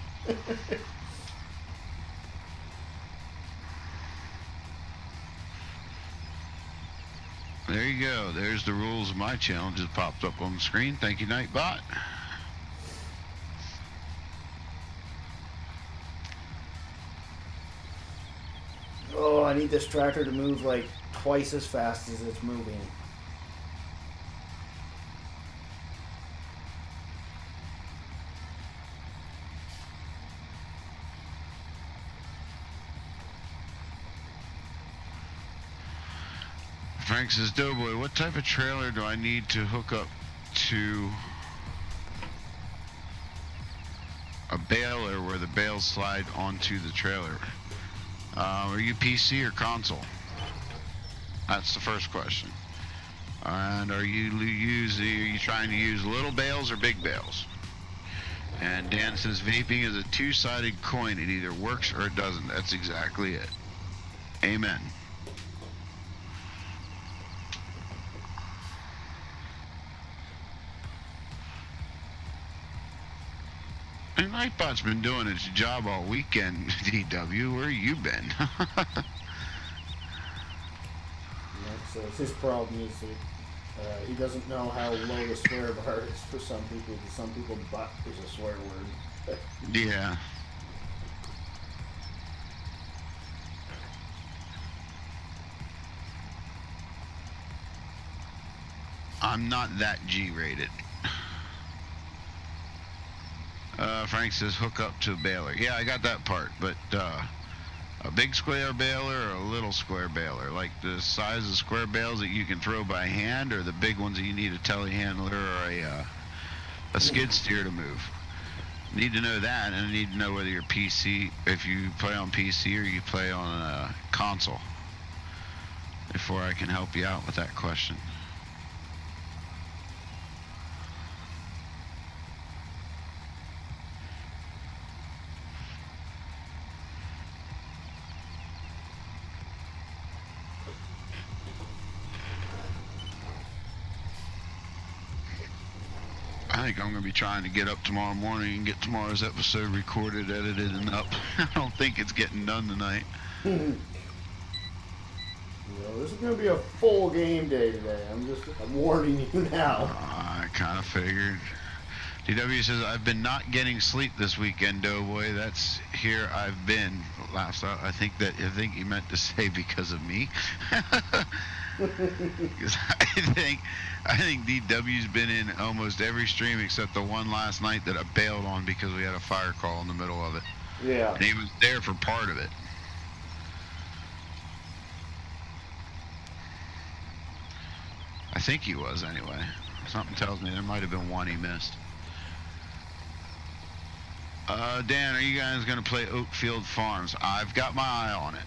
There you go. There's the rules of my challenge. Just popped up on the screen. Thank you, Nightbot. Oh, I need this tractor to move like twice as fast as it's moving. Frank says, Doughboy, what type of trailer do I need to hook up to a baler where the bales slide onto the trailer? Are you PC or console? That's the first question. And are you trying to use little bales or big bales? And Dan says, vaping is a two-sided coin. It either works or it doesn't. That's exactly it. Amen. And Nightbot's been doing its job all weekend, DW. Where you been? So his problem is that he doesn't know how low the swear bar is for some people. For some people, butt is a swear word. Yeah. I'm not that G-rated. Frank says hook up to a baler. Yeah, I got that part, but a big square baler or a little square baler, like the size of square bales that you can throw by hand, or the big ones that you need a telehandler or a skid steer to move. Need to know that, and I need to know whether you're PC, if you play on PC or you play on a console, before I can help you out with that question. I think I'm going to be trying to get up tomorrow morning and get tomorrow's episode recorded, edited, and up. I don't think it's getting done tonight. Well, this is going to be a full game day today. I'm warning you now. I kind of figured. DW says, I've been not getting sleep this weekend, Doughboy. That's here I've been. Last I think he meant to say because of me. Because I think DW's been in almost every stream except the one last night that I bailed on because we had a fire call in the middle of it. Yeah. And he was there for part of it. I think he was anyway. Something tells me there might have been one he missed. Dan, are you guys going to play Oakfield Farms? I've got my eye on it.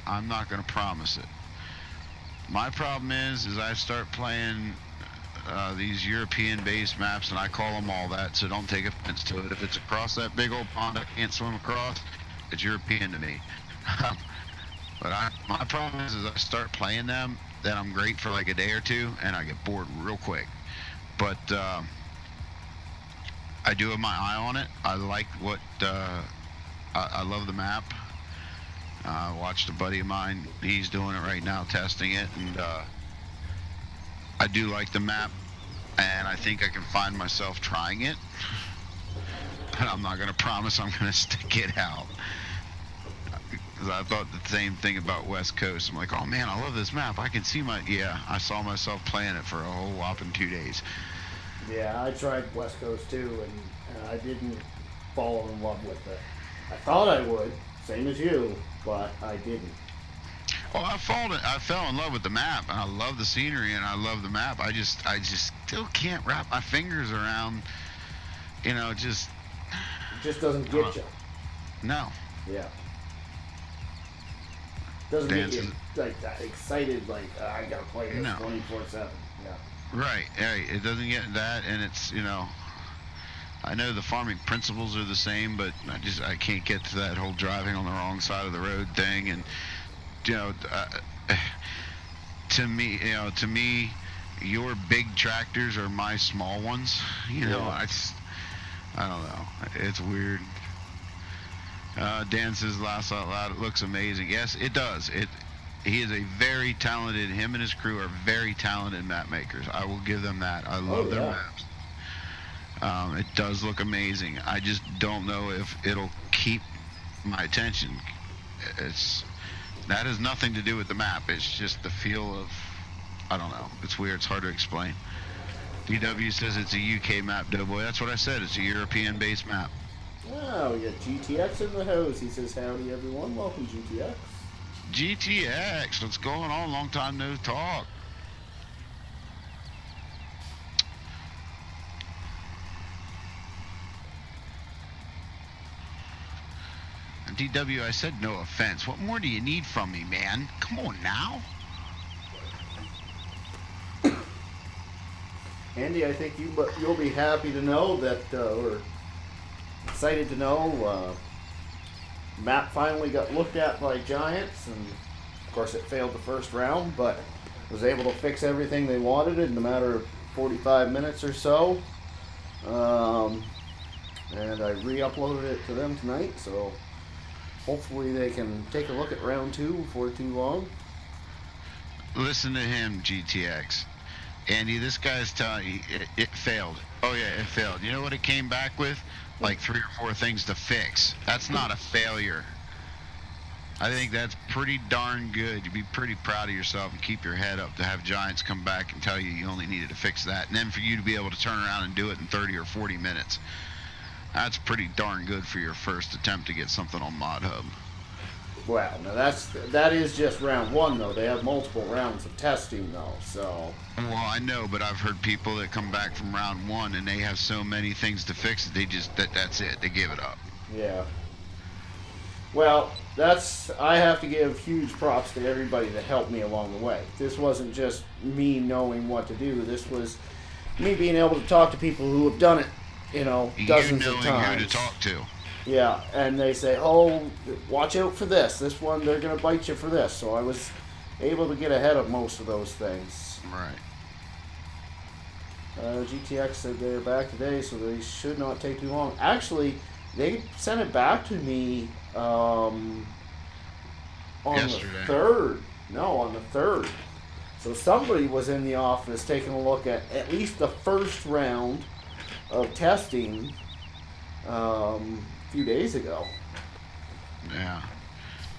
I'm not going to promise it. My problem is I start playing these European-based maps, and I call them all that, so don't take offense to it. If it's across that big old pond I can't swim across, it's European to me. But my problem is I start playing them, then I'm great for like a day or two, and I get bored real quick. But I do have my eye on it. I like what I love the map. I watched a buddy of mine, he's doing it right now, testing it, and I do like the map, and I think I can find myself trying it, but I'm not going to promise I'm going to stick it out. Because I thought the same thing about West Coast. I'm like, oh man, I love this map. I can see yeah, I saw myself playing it for a whole whopping 2 days. Yeah, I tried West Coast too, and I didn't fall in love with it. I thought I would, same as you, but I didn't. Well, I fell in love with the map, and I love the scenery, and I love the map. I just still can't wrap my fingers around, just. It just doesn't get you. No. Yeah. Doesn't get you like that excited, like I gotta play this 24/7. Yeah. Right. It doesn't get that, and it's I know the farming principles are the same, but I can't get to that whole driving on the wrong side of the road thing, and to me, your big tractors are my small ones. I don't know. It's weird. Dan says, "Laugh out loud. It looks amazing." Yes, it does. He is a very talented. Him and his crew are very talented map makers. I will give them that. I love their maps. It does look amazing. I just don't know if it'll keep my attention. That has nothing to do with the map. It's just the feel of, I don't know. It's weird. It's hard to explain. DW says it's a UK map, Doughboy. That's what I said. It's a European-based map. Oh, we got GTX in the house. He says, howdy, everyone. Welcome, GTX. GTX, what's going on? Long time no talk. DW, I said no offense. What more do you need from me, man? Come on now. Andy, I think you'll be happy to know that, or excited to know, map finally got looked at by Giants, and of course it failed the first round, but was able to fix everything they wanted in a matter of 45 minutes or so. And I re-uploaded it to them tonight, so hopefully they can take a look at round 2 before too long. Listen to him, GTX. Andy, this guy's telling you it failed. Oh yeah, it failed. You know what it came back with? Like 3 or 4 things to fix. That's not a failure. I think that's pretty darn good. You'd be pretty proud of yourself and keep your head up to have Giants come back and tell you only needed to fix that, and then for you to be able to turn around and do it in 30 or 40 minutes. That's pretty darn good for your first attempt to get something on Mod Hub. Wow, now that is just round 1 though. They have multiple rounds of testing though, so. Well, I know, but I've heard people that come back from round 1 and they have so many things to fix that that's it. They give it up. Yeah. Well, I have to give huge props to everybody that helped me along the way. This wasn't just me knowing what to do. This was me being able to talk to people who have done it, dozens of times. You knowing who to talk to. Yeah, and they say, oh, watch out for this. This one, they're going to bite you for this. So I was able to get ahead of most of those things. Right. GTX said they're back today, so they should not take too long. Actually, they sent it back to me on yesterday. The 3rd. No, on the 3rd. So somebody was in the office taking a look at least the first round of testing a few days ago. Yeah.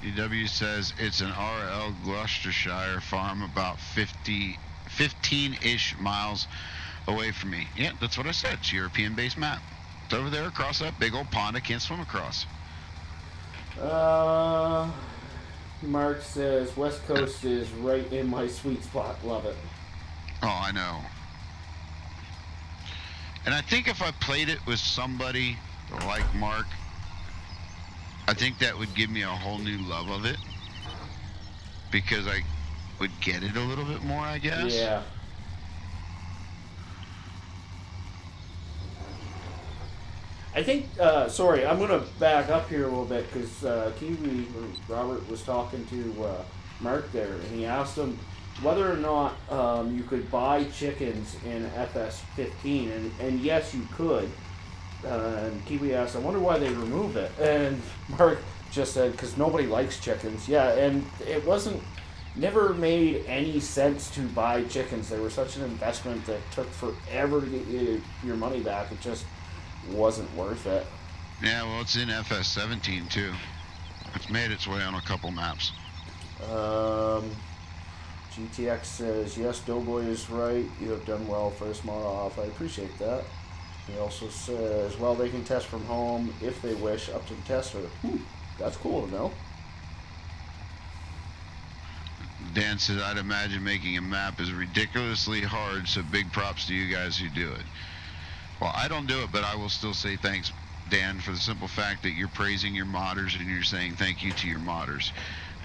EW says it's an RL Gloucestershire farm about 15-ish miles away from me. Yeah, that's what I said. It's a European-based map. It's over there across that big old pond I can't swim across. Mark says West Coast is right in my sweet spot. Love it. Oh, I know. And I think if I played it with somebody like Mark, I think that would give me a whole new love of it, because I would get it a little bit more, I guess. Yeah. I think, sorry, I'm going to back up here a little bit, because Robert was talking to Mark there, and he asked him whether or not you could buy chickens in FS15, and yes, you could. And Kiwi asked, I wonder why they remove it. And Mark just said, because nobody likes chickens. Yeah, and it never made any sense to buy chickens. They were such an investment that took forever to get your money back. It just wasn't worth it. Yeah, well, it's in FS17 too. It's made its way on a couple maps. GTX says, yes, Doughboy is right. You have done well first mod off. I appreciate that. He also says, well, they can test from home if they wish, up to the tester. That's cool to know. Dan says, I'd imagine making a map is ridiculously hard, so big props to you guys who do it. Well, I don't do it, but I will still say thanks, Dan, for the simple fact that you're praising your modders and you're saying thank you to your modders.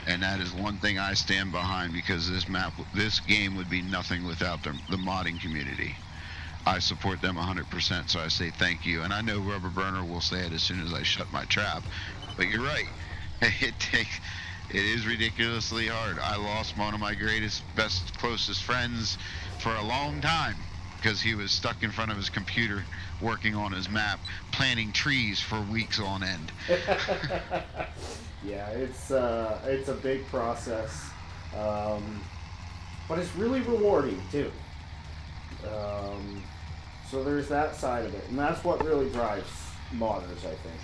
And that is one thing I stand behind, because this game would be nothing without the modding community. I support them 100%, so I say thank you. And I know Rubber Burner will say it as soon as I shut my trap. But you're right. It is ridiculously hard. I lost one of my closest friends for a long time because he was stuck in front of his computer working on his map, planting trees for weeks on end. Yeah, it's a big process, but it's really rewarding too. So there's that side of it, and that's what really drives modders, I think.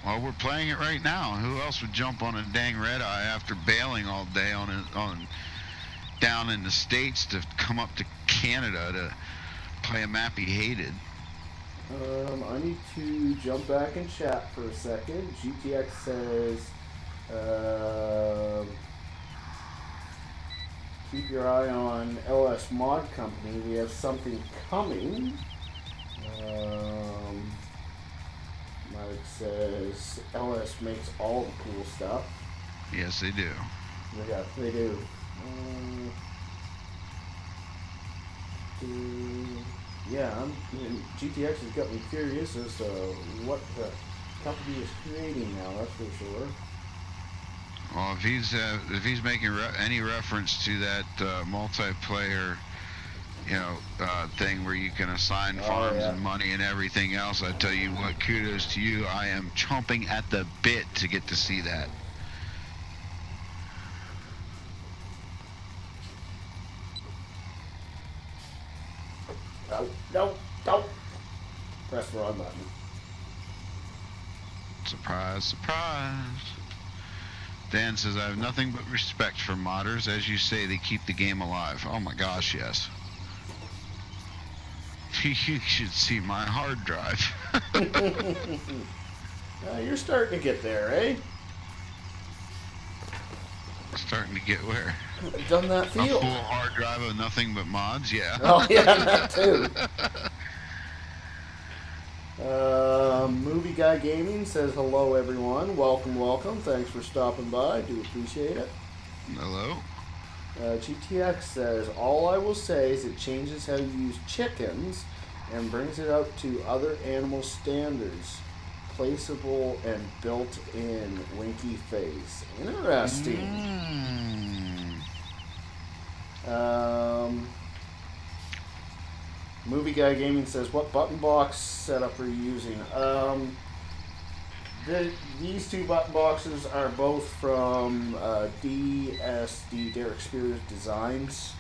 Well, we're playing it right now. Who else would jump on a dang red eye after bailing all day on down in the States to come up to Canada to play a map he hated? I need to jump back and chat for a second. GTX says, keep your eye on LS Mod Company. We have something coming. Mike says LS makes all the cool stuff. Yes, they do. Yeah, they do. Yeah, GTX has got me curious as to what the company is creating now. That's for sure. Well, if he's making any reference to that multiplayer, thing where you can assign farms and money and everything else, I tell you what, kudos to you. I am chomping at the bit to get to see that. No. Press the wrong button. Surprise, surprise. Dan says, I have nothing but respect for modders. As you say, they keep the game alive. Oh my gosh, yes. You should see my hard drive. You're starting to get there, eh? Starting to get where? Done that field. A full hard drive of nothing but mods, yeah. Oh yeah, that too. Movie Guy Gaming says hello everyone. Welcome. Thanks for stopping by. I do appreciate it. Hello. GTX says, all I will say is it changes how you use chickens and brings it up to other animal standards. Placeable and built-in winky face. Interesting. Movie Guy Gaming says, what button box setup are you using? These two button boxes are both from DSD, Derek Spears Designs.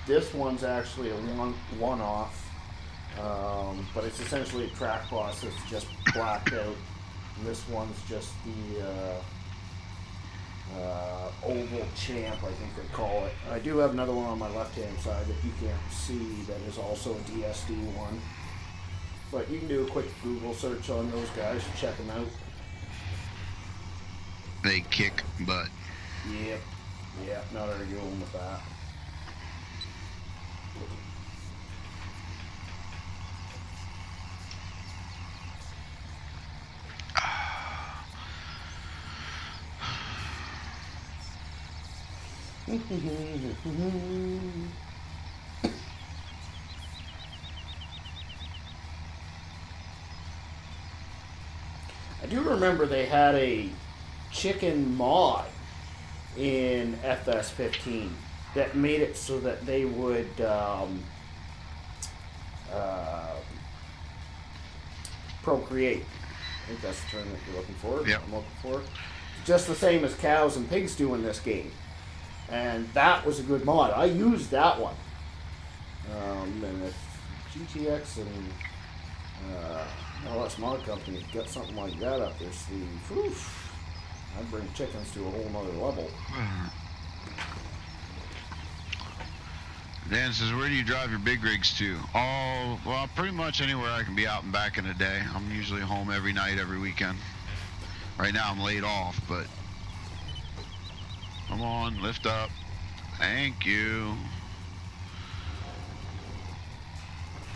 This one's actually a one-off, but it's essentially a track box that's just blacked out. This one's just the oval champ, I think they call it. I do have another one on my left-hand side that you can't see that is also a DSD one. But you can do a quick Google search on those guys and check them out. They kick butt. Yep, not arguing with that. I do remember they had a chicken mod in FS15 that made it so that they would procreate. I think that's the term that you're looking for. Yep. I'm looking for. Just the same as cows and pigs do in this game. And that was a good mod. I used that one. And if GTX and LS Mod Company's got something like that up their sleeve. Oof. I'd bring chickens to a whole nother level. Dan says, where do you drive your big rigs to? Oh, well, pretty much anywhere I can be out and back in a day. I'm usually home every night, every weekend. Right now I'm laid off, but come on, lift up. Thank you.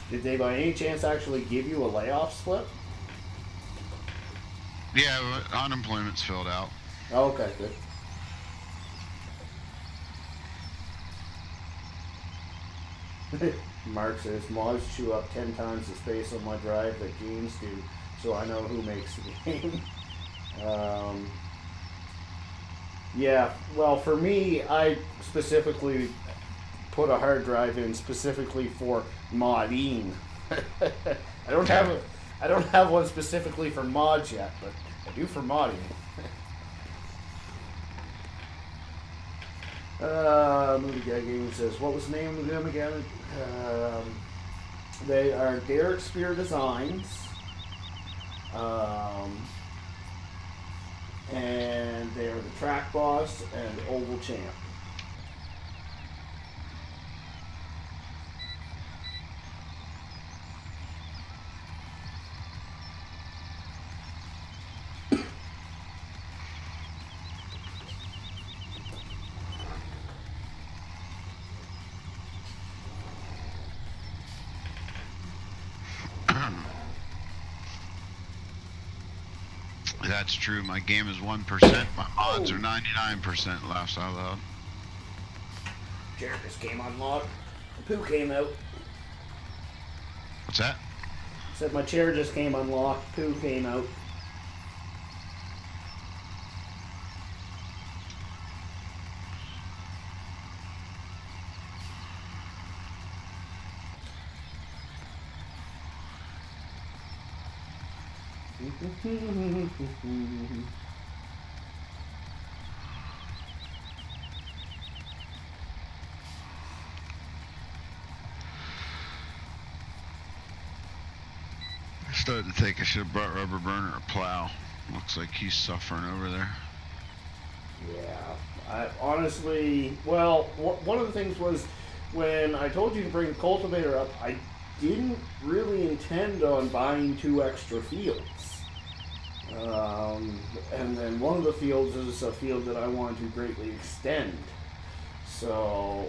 Did they by any chance actually give you a layoff slip? Yeah, unemployment's filled out. Oh, okay, good. Mark says, mods chew up 10 times the space on my drive that games do, so I know who makes the game. Yeah, well, for me, I specifically put a hard drive in specifically for modding. I don't have one specifically for mods yet, but I do for modding. Movie Guy Game says, what was the name of them again? They are Derek Spear Designs. And they are the Track Boss and Oval Champ. That's true. My game is 1%. My mods are 99%. Laughs out loud. Jared just came unlocked. The poo came out. What's that? Said my chair just came unlocked. Poo came out. I started to think I should have brought Rubber Burner a plow. Looks like he's suffering over there. Yeah, I honestly, well, one of the things was when I told you to bring the cultivator up, I didn't really intend on buying 2 extra fields. And then one of the fields is a field that I wanted to greatly extend. So,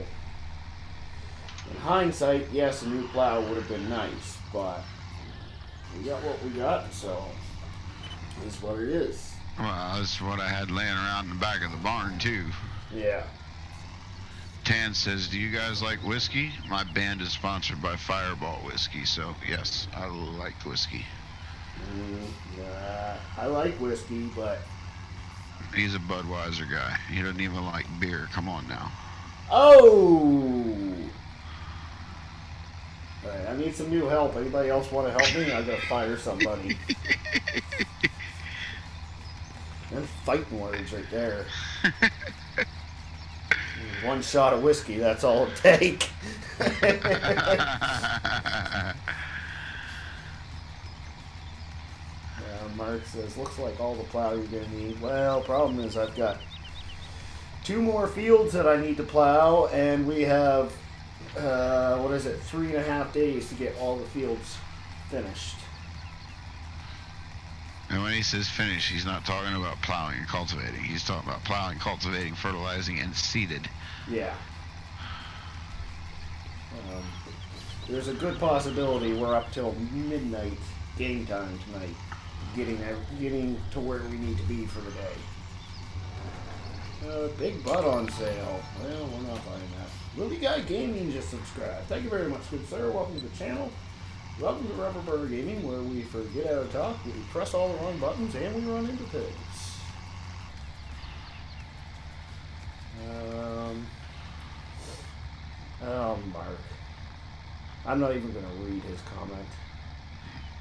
in hindsight, yes, a new plow would have been nice, but we got what we got, so it's what it is. Well, that's what I had laying around in the back of the barn, too. Yeah. Tan says, do you guys like whiskey? My band is sponsored by Fireball Whiskey, so yes, I like whiskey. I like whiskey, but... He's a Budweiser guy. He doesn't even like beer. Come on now. Oh! Alright, I need some new help. Anybody else want to help me? I gotta fire somebody. Them fighting words right there. One shot of whiskey, that's all it'll take. Mark says, looks like all the plow you're going to need. Well, problem is I've got 2 more fields that I need to plow, and we have, 3.5 days to get all the fields finished. And when he says finish, he's not talking about plowing and cultivating. He's talking about plowing, cultivating, fertilizing, and seeded. Yeah. There's a good possibility we're up till midnight game time tonight, getting to where we need to be for the day. Big butt on sale. Well, we're not buying that. Movie Guy Gaming just subscribed. Thank you very much, good sir. Welcome to the channel. Welcome to Rubber Burner Gaming, where we forget how to talk, we press all the wrong buttons, and we run into things. Mark. I'm not even going to read his comment.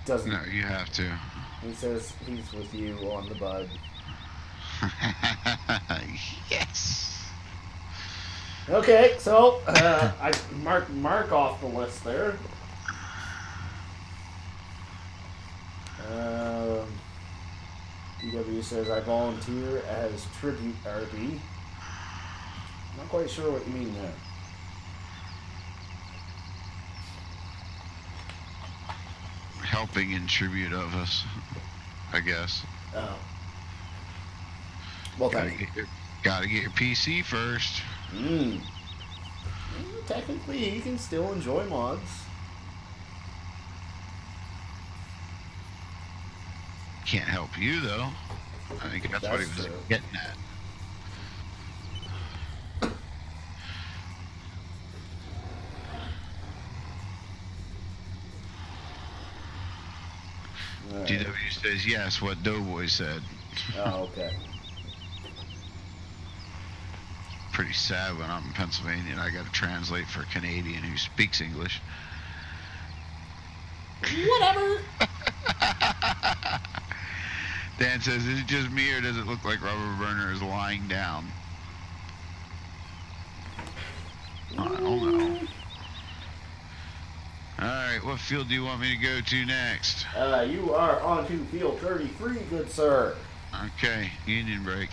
Doesn't. No, you have to. He says he's with you on the bud. Yes. Okay, so I mark off the list there. DW says, I volunteer as tribute RB. Not quite sure what you mean there. Helping in tribute of us, I guess. Oh. Well, gotta get your PC first. Technically, you can still enjoy mods. Can't help you, though. I think that's what he was getting at. Right. DW says yes, what Doughboy said. Oh, okay. Pretty sad when I'm in Pennsylvania and I got to translate for a Canadian who speaks English. Whatever. Dan says, is it just me or does it look like Robert Burner is lying down? I don't know. Alright, what field do you want me to go to next? You are on to field 33, good sir. Okay, Union break.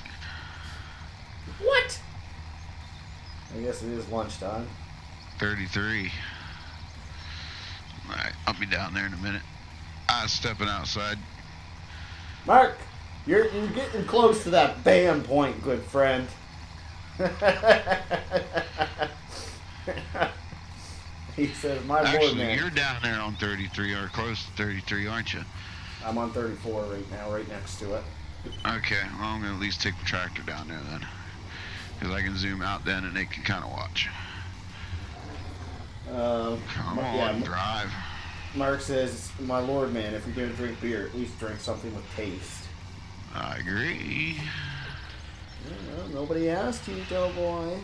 What? I guess it is lunchtime. 33. Alright, I'll be down there in a minute. I'm stepping outside. Mark, you're getting close to that bam point, good friend. He says, my lord, man. You're down there on 33 or close to 33, aren't you? I'm on 34 right now, right next to it. Okay, well, I'm going to at least take the tractor down there then. Because I can zoom out then and they can kind of watch. Come on, drive. Mark says, my lord, man, if you're going to drink beer, at least drink something with taste. I agree. Well, nobody asked you, doughboy.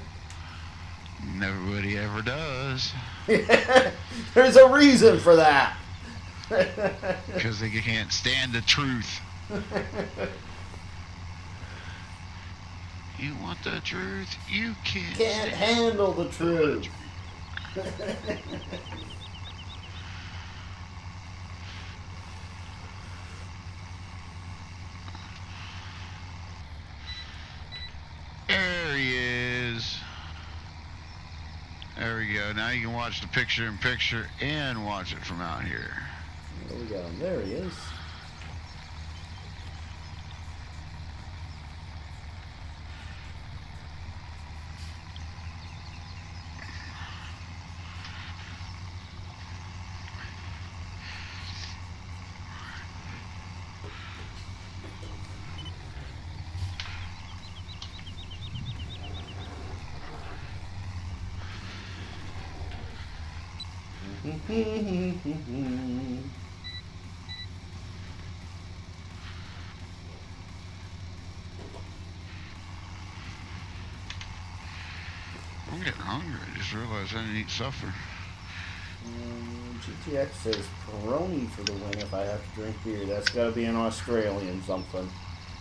Nobody ever does. There's a reason for that. Because they can't stand the truth. You want the truth? You can't handle the truth. There he is. There we go. Now you can watch the picture-in-picture and watch it from out here. There we go. There he is. I'm getting hungry. I just realized I didn't eat supper. GTX says Peroni for the win if I have to drink beer. That's got to be an Australian something.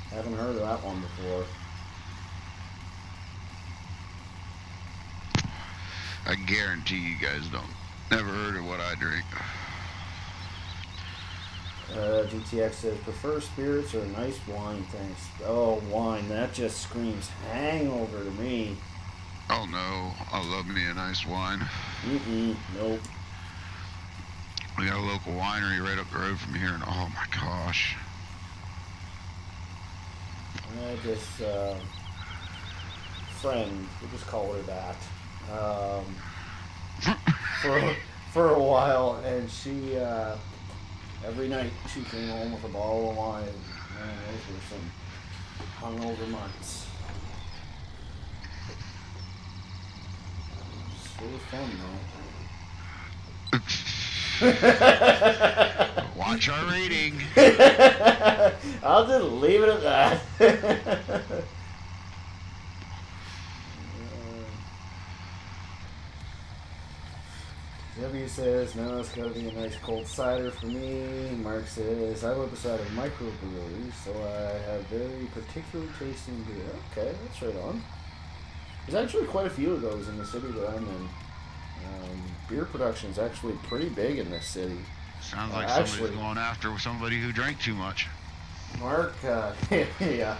Haven't heard of that one before. I guarantee you guys don't. Never heard of what I drink. GTX says, prefer spirits or nice wine, thanks. Oh, wine, that just screams hangover to me. Oh no, I love me a nice wine. Nope. We got a local winery right up the road from here, and oh my gosh. Friend, we'll just call her that. For a while, and she, every night she came home with a bottle of wine. Man, those were some hungover months. It was fun, though. Watch our rating. I'll just leave it at that. W says, no, it's got to be a nice cold cider for me. Mark says, I live beside a microbrewery, so I have very particular taste in beer. Okay, that's right on. There's actually quite a few of those in the city that I'm in. Beer production is actually pretty big in this city. Sounds like Actually, somebody's going after somebody who drank too much. Mark, yeah,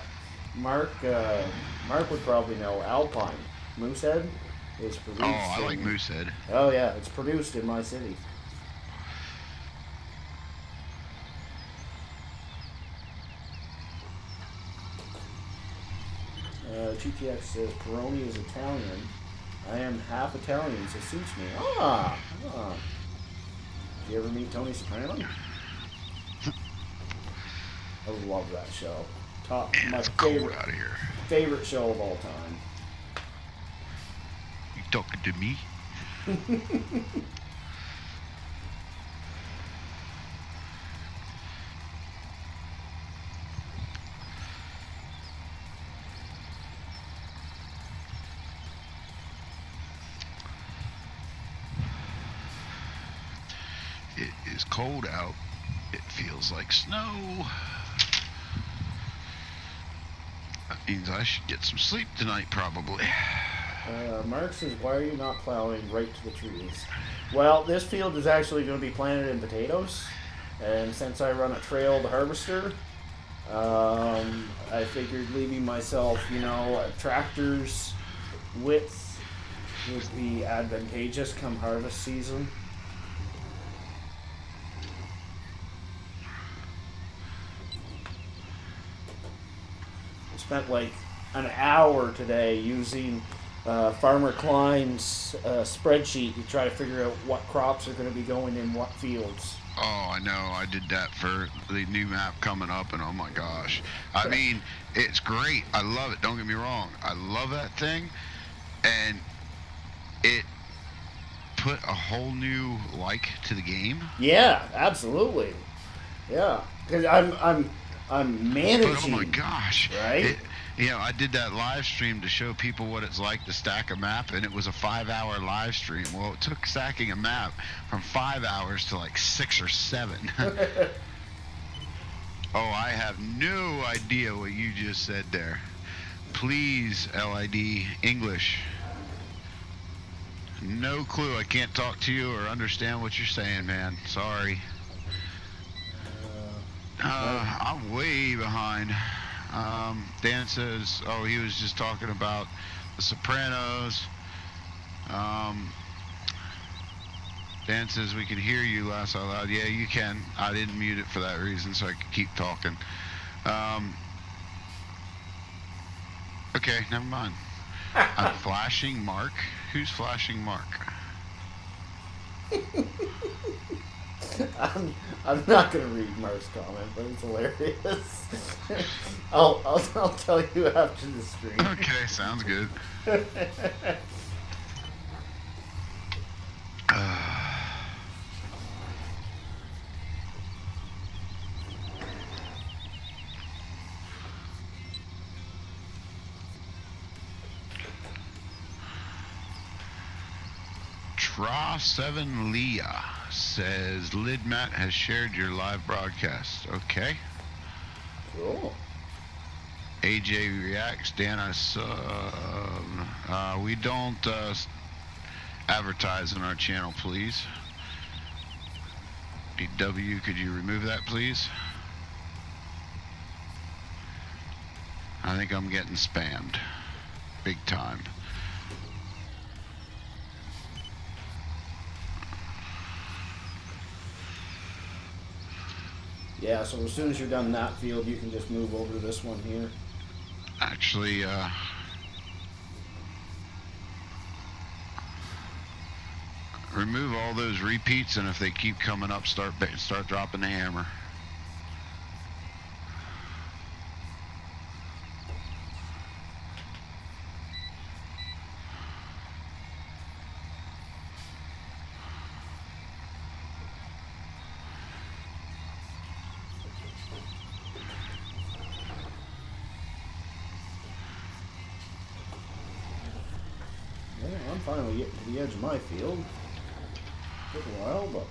Mark, Mark would probably know. Alpine Moosehead is Oh, produced I like in. Moosehead. Oh yeah, it's produced in my city. GTX says Peroni is Italian. I am half Italian, so suits me. Ah. Did you ever meet Tony Soprano? I love that show. Man, My it's cold out here. favorite show of all time. You talking to me? It is cold out. It feels like snow. That means I should get some sleep tonight, probably. Mark says, why are you not plowing right to the trees? Well, this field is actually going to be planted in potatoes. And since I run a trailed harvester, I figured leaving myself, a tractor's width would be advantageous come harvest season. Spent like an hour today using Farmer Klein's spreadsheet to try to figure out what crops are going to be going in what fields. Oh, I know. I did that for the new map coming up, and oh my gosh. I mean, it's great. I love it. Don't get me wrong. I love that thing, and it put a whole new like to the game. Yeah, absolutely. Yeah, because I'm managing. But oh my gosh, right? I did that live stream to show people what it's like to stack a map, and it was a 5-hour live stream. Well, it took stacking a map from 5 hours to like 6 or 7. Oh, I have no idea what you just said there. Please, LID English. No clue. I can't talk to you or understand what you're saying, man. Sorry. I'm way behind. Dan says, oh, he was just talking about The Sopranos. Dan says, we can hear you, laugh out loud. Yeah, you can. I didn't mute it for that reason, so I could keep talking. Okay, never mind. I'm flashing Mark. Who's flashing Mark? I'm not gonna read Mark's comment, but it's hilarious. I'll tell you after the stream. Okay, sounds good. Tra7 Leah says Lidmat has shared your live broadcast. Okay. Cool. AJ reacts. Dan, I we don't advertise on our channel, please. BW, could you remove that, please? I think I'm getting spammed. Big time. Yeah, so as soon as you're done in that field, you can just move over to this one here. Actually, remove all those repeats, and if they keep coming up, start dropping the hammer. I'm finally getting to the edge of my field. Took a while, but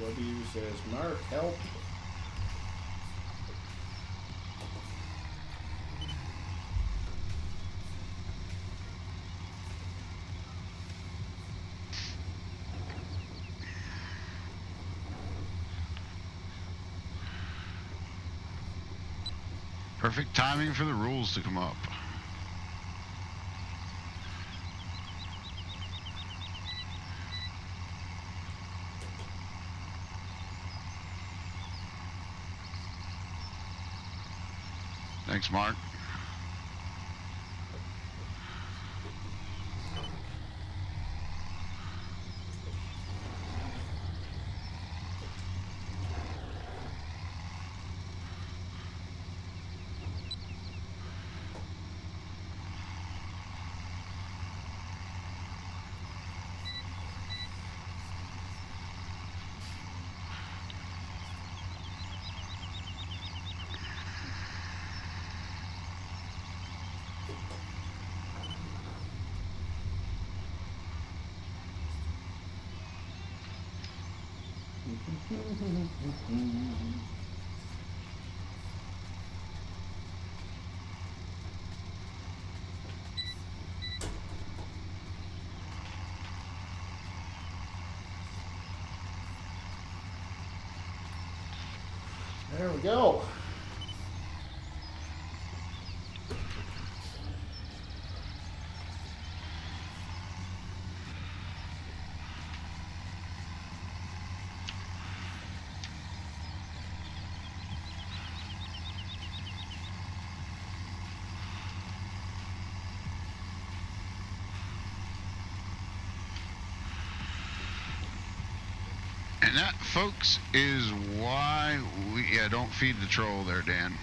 W says, Mark, help. Perfect timing for the rules to come up. Thanks, Mark. There we go. And that, folks, is why we... Yeah, don't feed the troll there, Dan.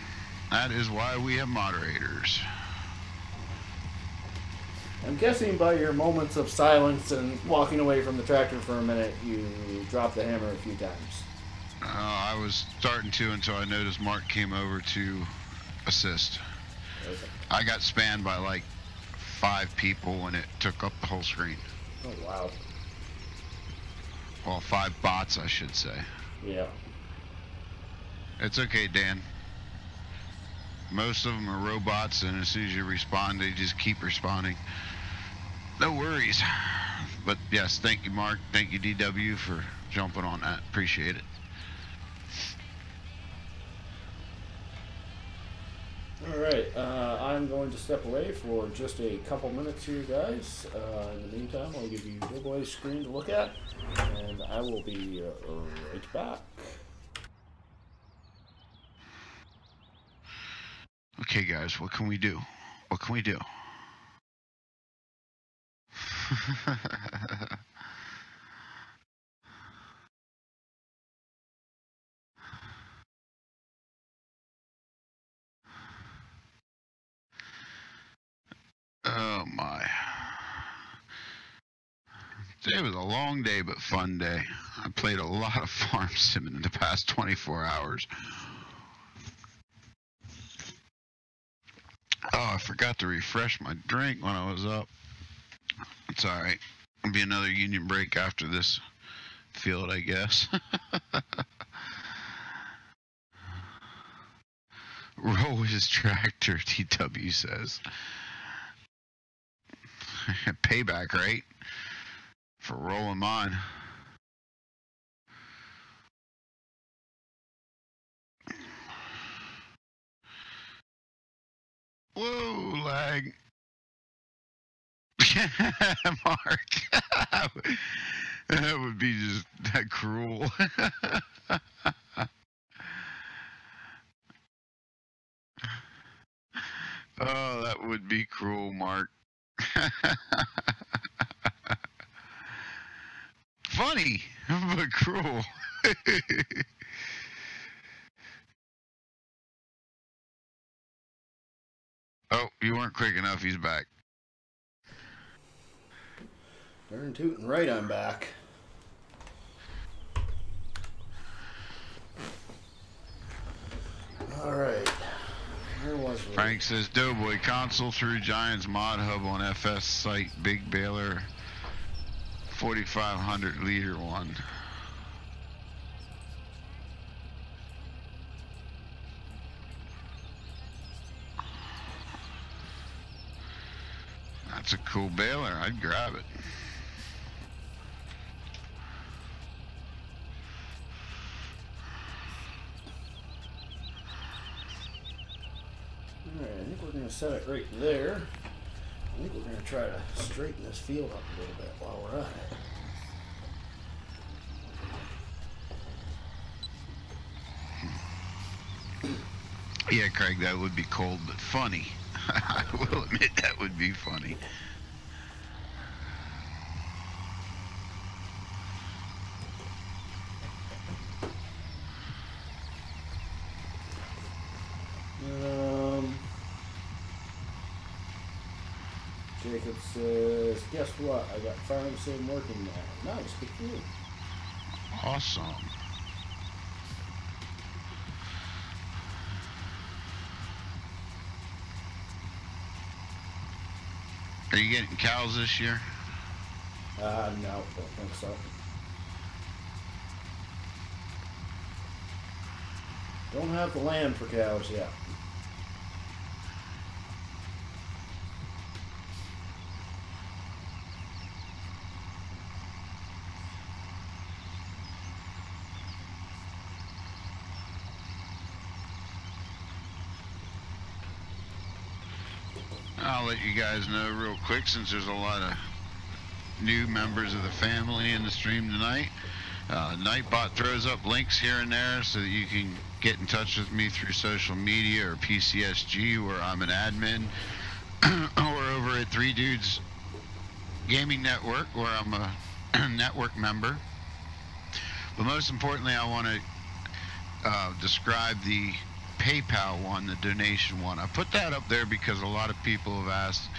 That is why we have moderators. I'm guessing by your moments of silence and walking away from the tractor for a minute, you dropped the hammer a few times. I was starting to until I noticed Mark came over to assist. Okay. I got spammed by like 5 people and it took up the whole screen. Oh, wow. Well, 5 bots, I should say. Yeah. It's okay, Dan. Most of them are robots, and as soon as you respond, they just keep responding. No worries. But yes, thank you, Mark. Thank you, DW, for jumping on that. Appreciate it. All right. I'm going to step away for just a couple minutes here, guys. In the meantime, I'll give you Doughboy's screen to look at, and I will be right back. Okay, guys, what can we do? What can we do? Oh my. Today was a long day, but fun day. I played a lot of Farm Sim in the past 24 hours. Oh, I forgot to refresh my drink when I was up. It's alright. It'll be another union break after this field, I guess. Roll his tractor, TW says. Payback, right? For rolling mine. Whoa, lag. Mark. That would be just that cruel. Oh, that would be cruel, Mark. Funny, but cruel. Oh, you weren't quick enough. He's back. Darn tootin' right, I'm back. All right. Where was we? Frank says Doughboy console through Giants mod hub on FS site big baler 4,500 liter one. That's a cool baler. I'd grab it. Alright, I think we're going to set it right there. I think we're going to try to straighten this field up a little bit while we're at it. Yeah, Craig, that would be cold but funny. I will admit that would be funny. Jacob says, guess what? I got farm sim working now. Nice, good for you. Awesome. Are you getting cows this year? No, don't think so. Don't have the land for cows yet. I'll let you guys know real quick, since there's a lot of new members of the family in the stream tonight. Nightbot throws up links here and there so that you can get in touch with me through social media or PCSG, where I'm an admin, or over at Three Dudes Gaming Network, where I'm a network member. But most importantly, I want to describe the PayPal one, the donation one. I put that up there because a lot of people have asked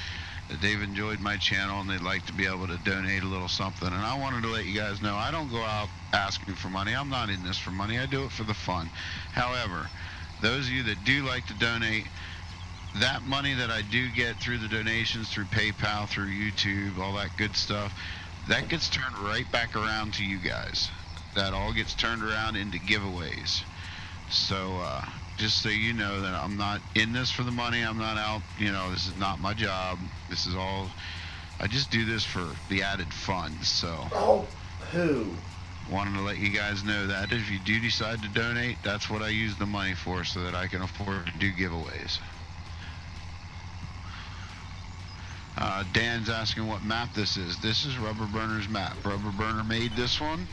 that they've enjoyed my channel and they'd like to be able to donate a little something. And I wanted to let you guys know I don't go out asking for money. I'm not in this for money. I do it for the fun. However, those of you that do like to donate, that money that I do get through the donations, through PayPal, through YouTube, all that good stuff, that gets turned right back around to you guys. That all gets turned around into giveaways. So, just so you know that I'm not in this for the money. I'm not out, this is not my job. This is all, I just do this for the added fun. So, wanted to let you guys know that if you do decide to donate, that's what I use the money for, so that I can afford to do giveaways. Dan's asking what map this is. This is Rubber Burner's map. Rubber Burner made this one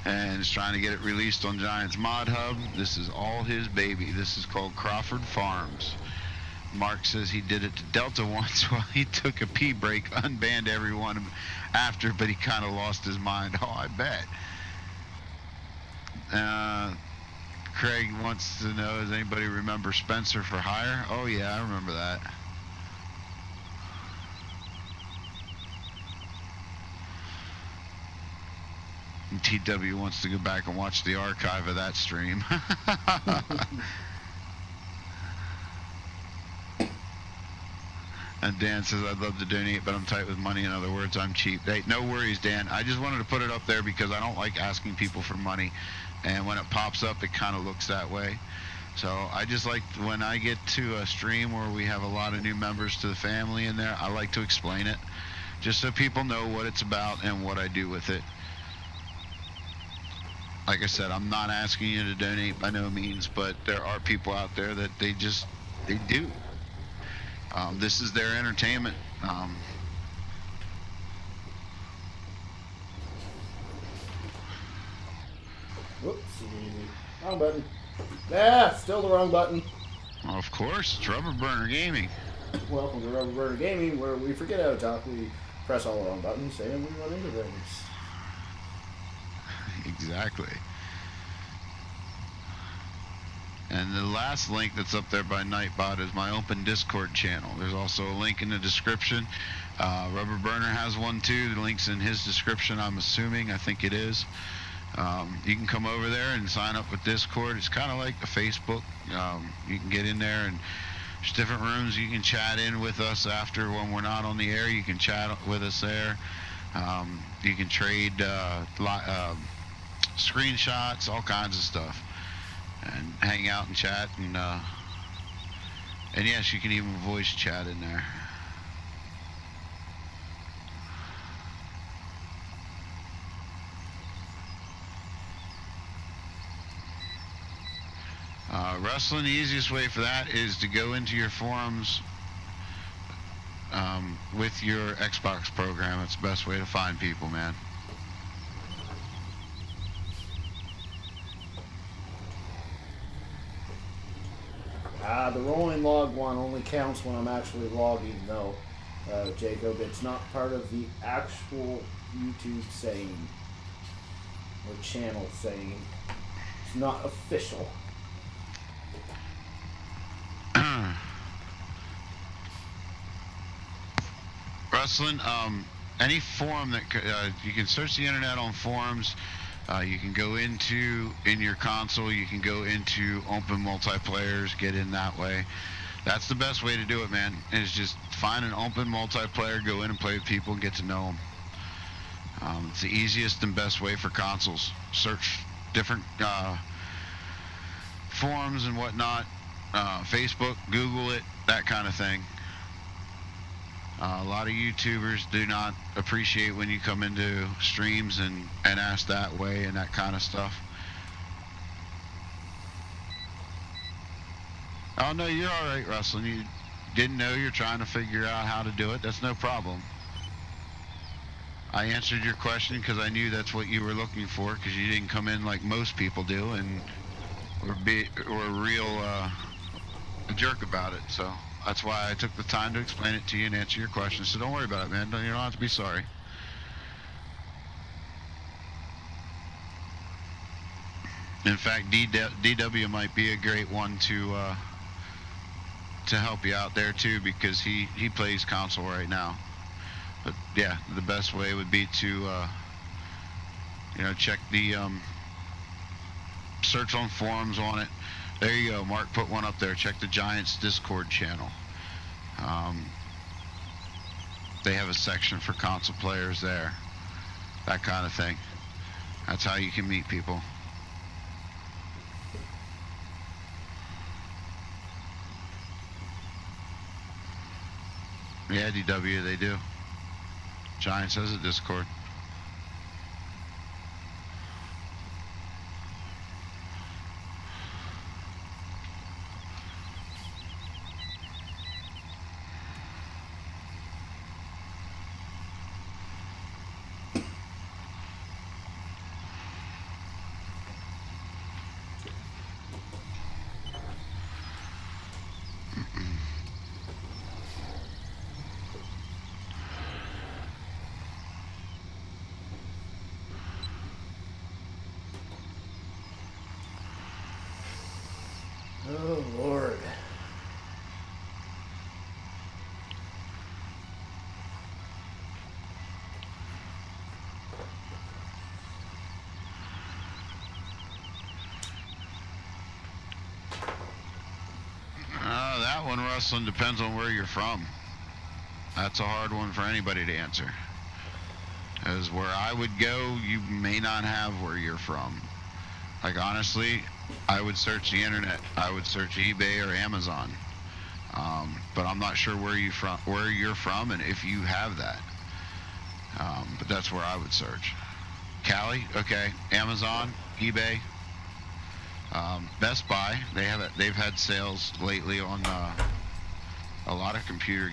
and is trying to get it released on Giants Mod Hub. This is all his baby. This is called Crawford Farms. Mark says he did it to Delta once while he took a pee break, unbanned everyone after, but he kind of lost his mind. Oh, I bet. Craig wants to know, does anybody remember Spencer for Hire? Oh yeah, I remember that. And TW wants to go back and watch the archive of that stream. And Dan says, I'd love to donate, but I'm tight with money. In other words, I'm cheap. Hey, no worries, Dan. I just wanted to put it up there because I don't like asking people for money. And when it pops up, it kind of looks that way. So I just like, when I get to a stream where we have a lot of new members to the family in there, I like to explain it, just so people know what it's about and what I do with it. Like I said, I'm not asking you to donate by no means, but there are people out there that they do. This is their entertainment. Whoopsie. Wrong button. Ah, still the wrong button. Of course, it's Rubber Burner Gaming. Welcome to Rubber Burner Gaming, where we forget how to talk. We press all the wrong buttons and we run into things. Exactly. And the last link that's up there by Nightbot is my open Discord channel. There's also a link in the description. Rubber Burner has one too. The link's in his description, I'm assuming. I think it is. You can come over there and sign up with Discord. It's kind of like a Facebook. You can get in there, and there's different rooms you can chat in with us after when we're not on the air. You can chat with us there. You can trade screenshots, all kinds of stuff, and hang out and chat, and yes, you can even voice chat in there. Wrestling, the easiest way for that is to go into your forums with your Xbox program. It's the best way to find people, man. The rolling log one only counts when I'm actually logging, though, Jacob. It's not part of the actual YouTube saying or channel saying. It's not official. Wrestling, any forum that you can search the internet on forums. You can go in your console, you can go into open multiplayers, get in that way. That's the best way to do it, man, is just find an open multiplayer, go in and play with people and get to know them. It's the easiest and best way for consoles. Search different forums and whatnot, Facebook, Google it, that kind of thing. A lot of YouTubers do not appreciate when you come into streams and ask that way and that kind of stuff. Oh, no, you're all right, Wrestling. You didn't know, you're trying to figure out how to do it. That's no problem. I answered your question because I knew that's what you were looking for, because you didn't come in like most people do and were a real a jerk about it, so... That's why I took the time to explain it to you and answer your questions. So don't worry about it, man. You don't have to be sorry. In fact, DW might be a great one to help you out there too, because he plays console right now. But yeah, the best way would be to check the search on forums on it. There you go. Mark put one up there. Check the Giants Discord channel. They have a section for console players there. That kind of thing. That's how you can meet people. Yeah, DW, they do. Giants has a Discord. Oh, Lord. That one, Wrestling, depends on where you're from. That's a hard one for anybody to answer. As where I would go, you may not have where you're from. Like, honestly, I would search the internet. I would search eBay or Amazon. But I'm not sure where you're from and if you have that. But that's where I would search. Cali, okay. Amazon, eBay, Best Buy. They've had sales lately on a lot of computer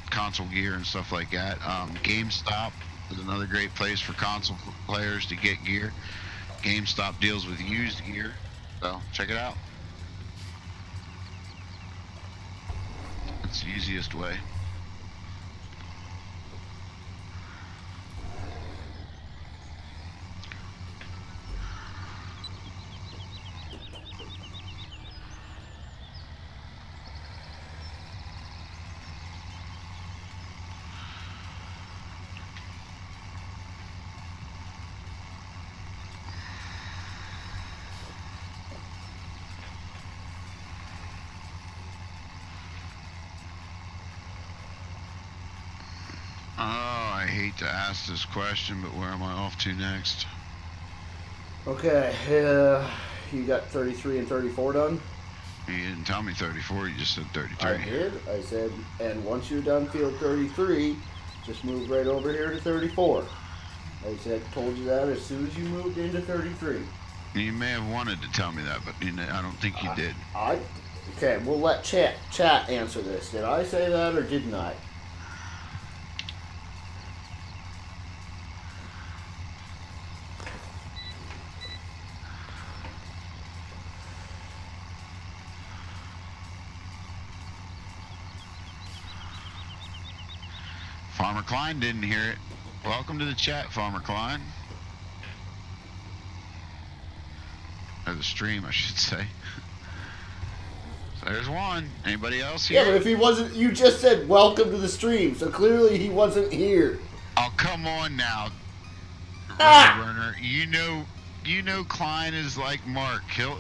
console gear and stuff like that. GameStop is another great place for console players to get gear. GameStop deals with used gear, so check it out. It's the easiest way. To ask this question, but where am I off to next? Okay, you got 33 and 34 done? You didn't tell me 34, you just said 33. I did. I said, and once you're done field 33, just move right over here to 34. I told you that as soon as you moved into 33. You may have wanted to tell me that, but I don't think you did. Okay, we'll let chat answer this. Did I say that or didn't I? Farmer Klein didn't hear it. Welcome to the chat, Farmer Klein. Or the stream, I should say. So there's one. Anybody else here? Yeah, but if he wasn't, you just said welcome to the stream, so clearly he wasn't here. Oh, come on now, Werner. You know Klein is like Mark. He'll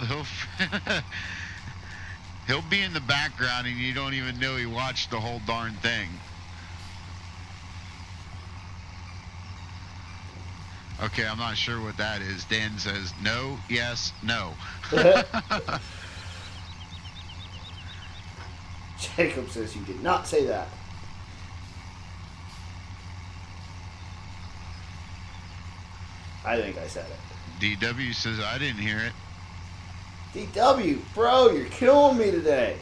he'll be in the background and you don't even know he watched the whole darn thing. Okay, I'm not sure what that is. Dan says no, yes, no. Jacob says you did not say that. I think I said it. DW says I didn't hear it. DW, bro, you're killing me today.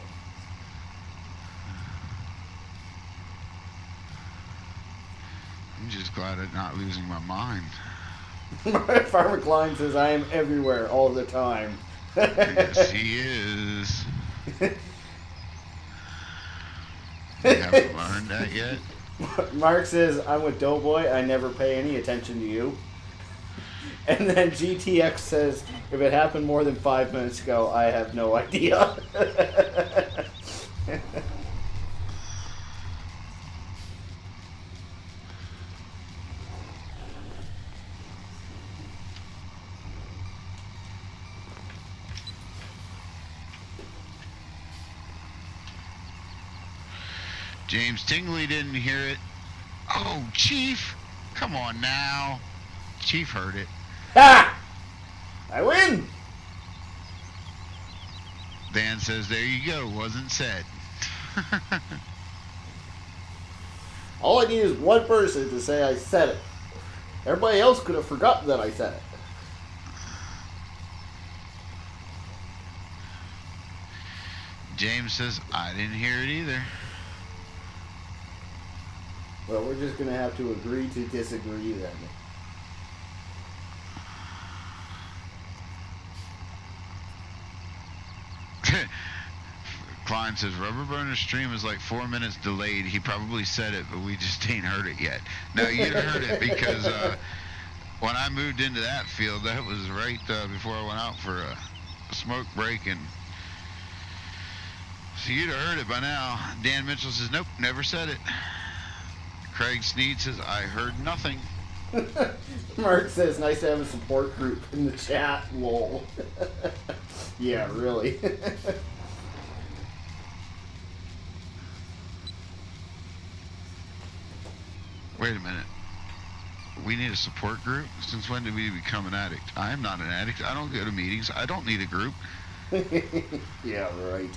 I'm just glad I'm not losing my mind. Farmer Klein says I am everywhere all the time. Yes, he is. You haven't learned that yet? Mark says, I'm with Doughboy. I never pay any attention to you. And then GTX says, if it happened more than 5 minutes ago, I have no idea. James Tingley didn't hear it. Oh, Chief! Come on now. Chief heard it. Ha! I win! Dan says, there you go. Wasn't said. All I need is one person to say I said it. Everybody else could have forgotten that I said it. James says, I didn't hear it either. Well, we're just going to have to agree to disagree then. Klein says, Rubber Burner's stream is like 4 minutes delayed. He probably said it, but we just ain't heard it yet. No, you'd have heard it because when I moved into that field, that was right before I went out for a smoke break. And so you'd have heard it by now. Dan Mitchell says, nope, never said it. Craig Sneed says, I heard nothing. Mark says, nice to have a support group in the chat. Lol. Yeah, really. Wait a minute. We need a support group? Since when did we become an addict? I am not an addict. I don't go to meetings. I don't need a group. Yeah, right.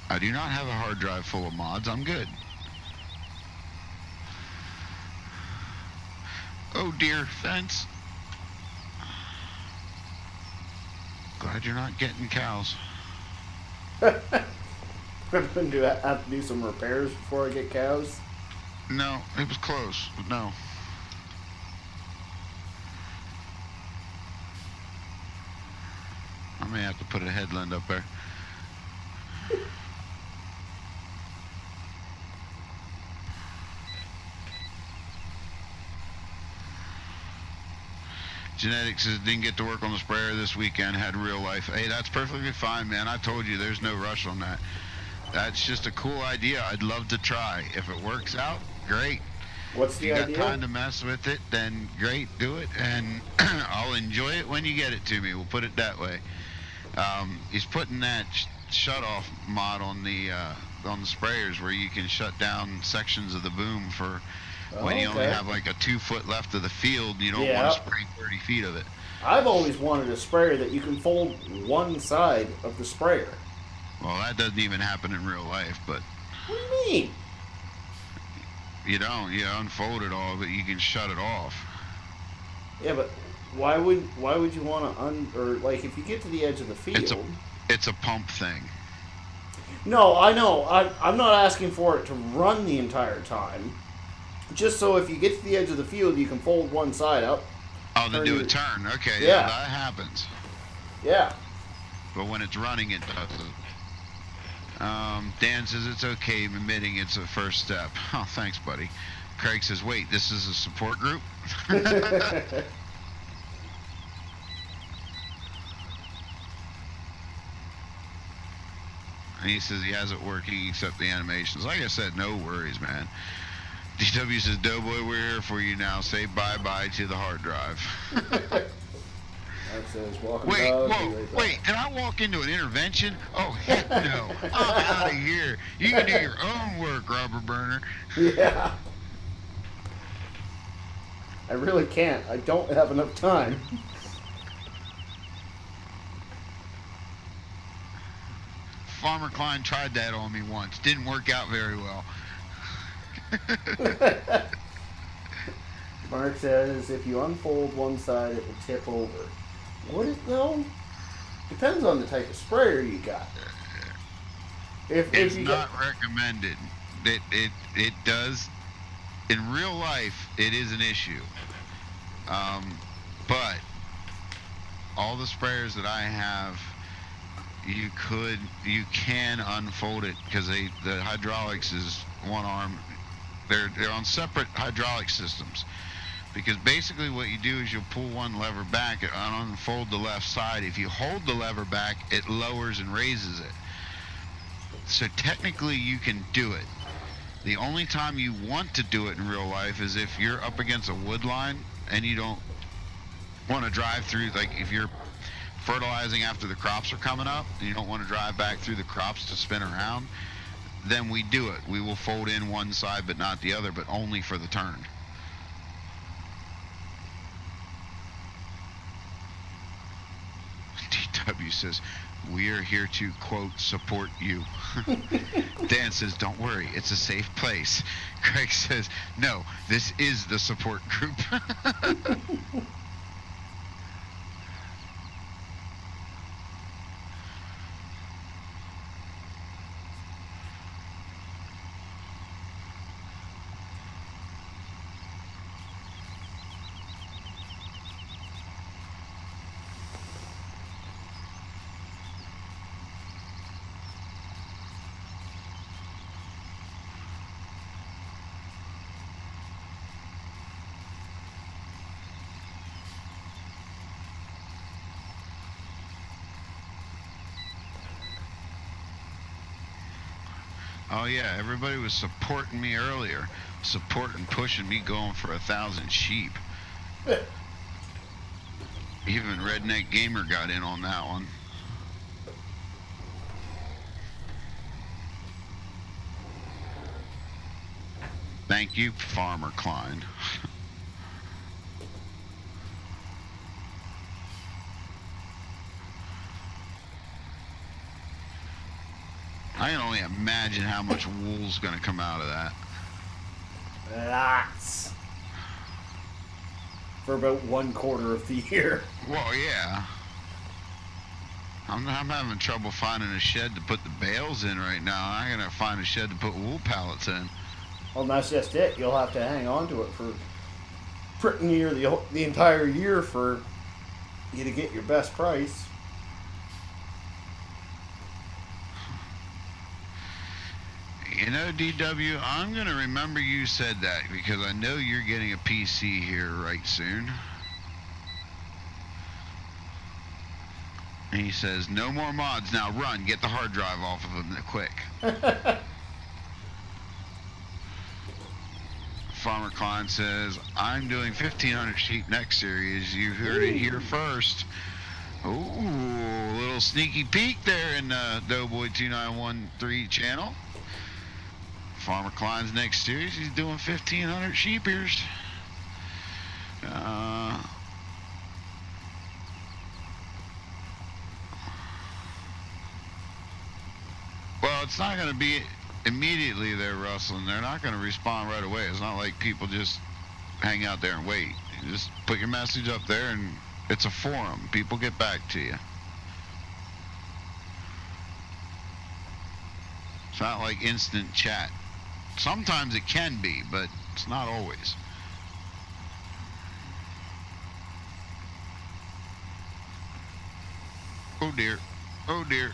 I do not have a hard drive full of mods. I'm good. Oh dear, fence. Glad you're not getting cows. I'm going to have to do some repairs before I get cows. No, it was close, but no. I may have to put a headland up there. Genetics says didn't get to work on the sprayer this weekend, had real life. Hey, that's perfectly fine, man. I told you there's no rush on that. That's just a cool idea. I'd love to try. If it works out, great. What's the idea? If you got time to mess with it, then great, do it, and I'll enjoy it when you get it to me. We'll put it that way. He's putting that shut-off mod on the sprayers where you can shut down sections of the boom for when you only have like a 2 foot left of the field. You don't want to spray 30 feet of it. I've always wanted a sprayer that you can fold one side of the sprayer. Well, that doesn't even happen in real life, but... What do you mean? You don't. You unfold it all, but you can shut it off. Yeah, but Why would you want to or like if you get to the edge of the field? It's a pump thing. No, I know. I'm not asking for it to run the entire time. Just so if you get to the edge of the field, you can fold one side up. Oh, to do a turn. Okay, yeah, that happens. Yeah. But when it's running, it doesn't. Dan says it's okay, admitting it's a first step. Oh, thanks, buddy. Craig says, wait, this is a support group? And he says he has it working except the animations. Like I said, no worries, man. DW says, Doughboy, we're here for you now. Say bye-bye to the hard drive. That says, welcome wait, dog, whoa, wait, did I walk into an intervention? Oh, heck no. I'm out of here. You can do your own work, rubber burner. Yeah. I really can't. I don't have enough time. Farmer Klein tried that on me once. Didn't work out very well. Mark says, if you unfold one side, it will tip over. What is, no? Depends on the type of sprayer you got. It's not recommended. It does. In real life, it is an issue. But all the sprayers that I have, you can unfold it because the hydraulics is one arm. They're on separate hydraulic systems. Because basically what you do is you'll pull one lever back and unfold the left side. If you hold the lever back, it lowers and raises it. So technically you can do it. The only time you want to do it in real life is if you're up against a wood line and you don't want to drive through, like if you're fertilizing after the crops are coming up and you don't want to drive back through the crops to spin around, then we do it. We will fold in one side but not the other, but only for the turn. DW says, we are here to, quote, support you. Dan says, don't worry, it's a safe place. Craig says, no, this is the support group. Oh yeah, everybody was supporting me earlier. Supporting, pushing me going for 1,000 sheep. Even Redneck Gamer got in on that one. Thank you, Farmer Klein. I can only imagine how much wool's going to come out of that. Lots. For about 1/4 of the year. Well, yeah. I'm having trouble finding a shed to put the bales in right now. I'm going to find a shed to put wool pallets in. Well, that's just it. You'll have to hang on to it for pretty near the entire year for you to get your best price. You know, DW, I'm going to remember you said that because I know you're getting a PC here right soon. And he says, no more mods. Now run. Get the hard drive off of them quick. Farmer Klein says, I'm doing 1,500 sheep next series. You heard it here first. Ooh, a little sneaky peek there in Doughboy 2913 channel. Farmer Klein's next series, he's doing 1,500 sheep ears. Well, it's not going to be immediately they're rustling. They're not going to respond right away. It's not like people just hang out there and wait. Just put your message up there, and it's a forum. People get back to you. It's not like instant chat. Sometimes it can be, but it's not always. Oh dear. Oh dear.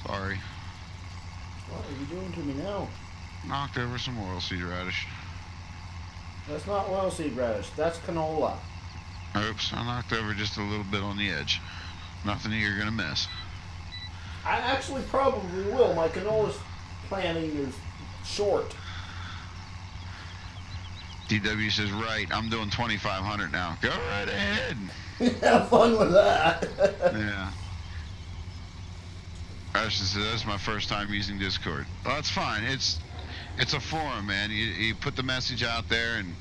Sorry. What are you doing to me now? Knocked over some oilseed radish. That's not oilseed radish. That's canola. Oops, I knocked over just a little bit on the edge. Nothing you're gonna miss. I actually probably will. My canola planting is short. DW says, right, I'm doing 2,500 now. Go right ahead. Have fun with that. Yeah. Ashton says, that's my first time using Discord. Well, that's fine. It's a forum, man. You put the message out there, and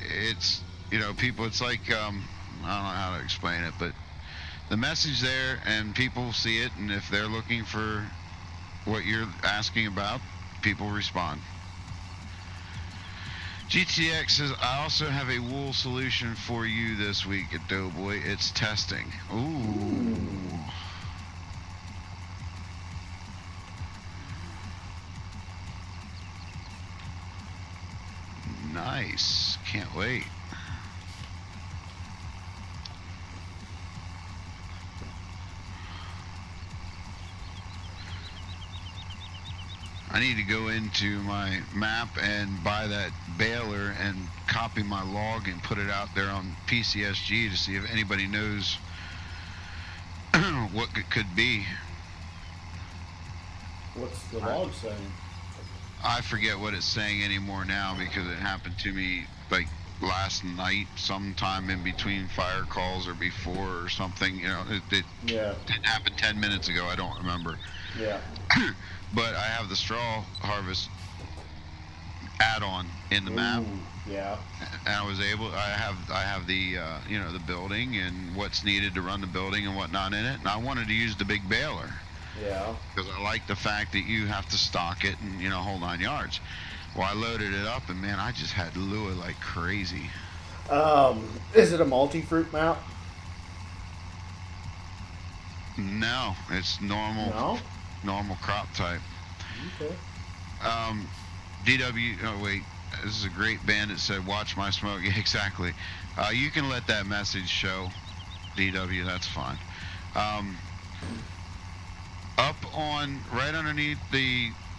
it's, you know, people, it's like, I don't know how to explain it, but the message there, and people see it, and if they're looking for what you're asking about, people respond. GTX says, I also have a wool solution for you this week at Doughboy. It's testing. Ooh. Nice. Can't wait. I need to go into my map and buy that baler and copy my log and put it out there on PCSG to see if anybody knows what it could be. What's the log saying? I forget what it's saying anymore now because it happened to me like last night, sometime in between fire calls or before or something. You know, it happened 10 minutes ago. I don't remember. Yeah. But I have the straw harvest add-on in the map. Yeah. And I was able. I have the you know, the building and what's needed to run the building and whatnot in it. And I wanted to use the big baler. Yeah. Because I like the fact that you have to stock it and, you know, whole 9 yards. Well, I loaded it up and man, I just had Lua like crazy. Is it a multi-fruit mount? No, it's normal. No? Normal crop type. Okay. DW, oh wait, this is a great band that said, watch my smoke. Yeah, exactly. You can let that message show, DW, that's fine. Up on, right underneath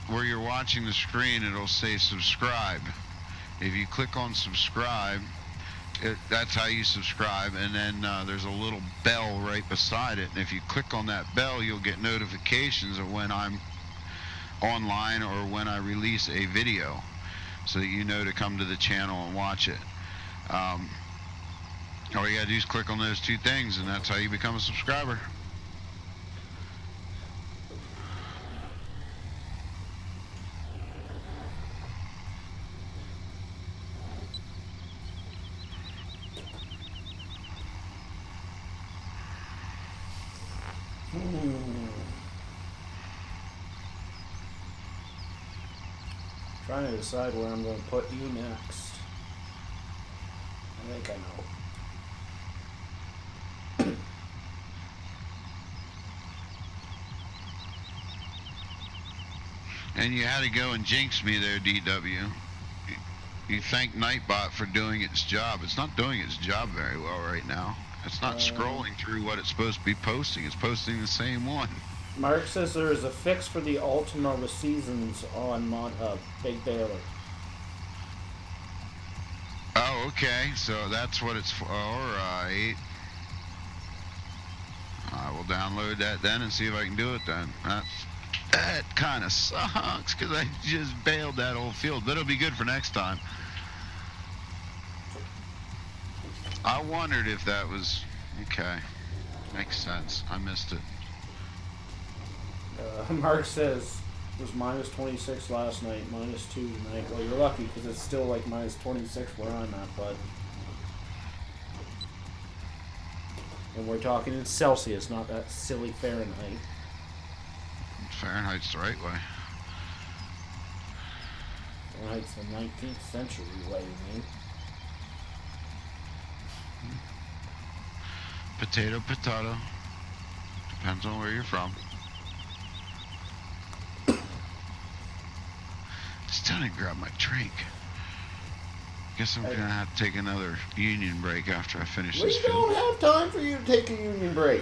where you're watching the screen, it'll say subscribe. If you click on subscribe, that's how you subscribe, and then there's a little bell right beside it, and if you click on that bell, you'll get notifications of when I'm online or when I release a video, so that you know to come to the channel and watch it. All you gotta do is click on those two things, and that's how you become a subscriber. Trying to decide where I'm going to put you next. I think I know. And you had to go and jinx me there, DW. You thank Nightbot for doing its job. It's not doing its job very well right now. It's not scrolling through what it's supposed to be posting. It's posting the same one. Mark says there is a fix for the Ultima with seasons on Big Baler. Oh, okay. So that's what it's for. All right. I will download that then and see if I can do it then. That kind of sucks because I just bailed that whole field, but it'll be good for next time. I wondered if that was okay. Makes sense. I missed it. Mark says it was minus 26 last night, minus 2 tonight. Well, you're lucky because it's still like minus 26 where I'm at, bud. And we're talking in Celsius, not that silly Fahrenheit. Fahrenheit's the right way. Fahrenheit's the 19th century way, man. Potato, potato. Depends on where you're from. Still didn't grab my drink. Guess I'm gonna have to take another union break after I finish this We film. don't have time for you to take a union break.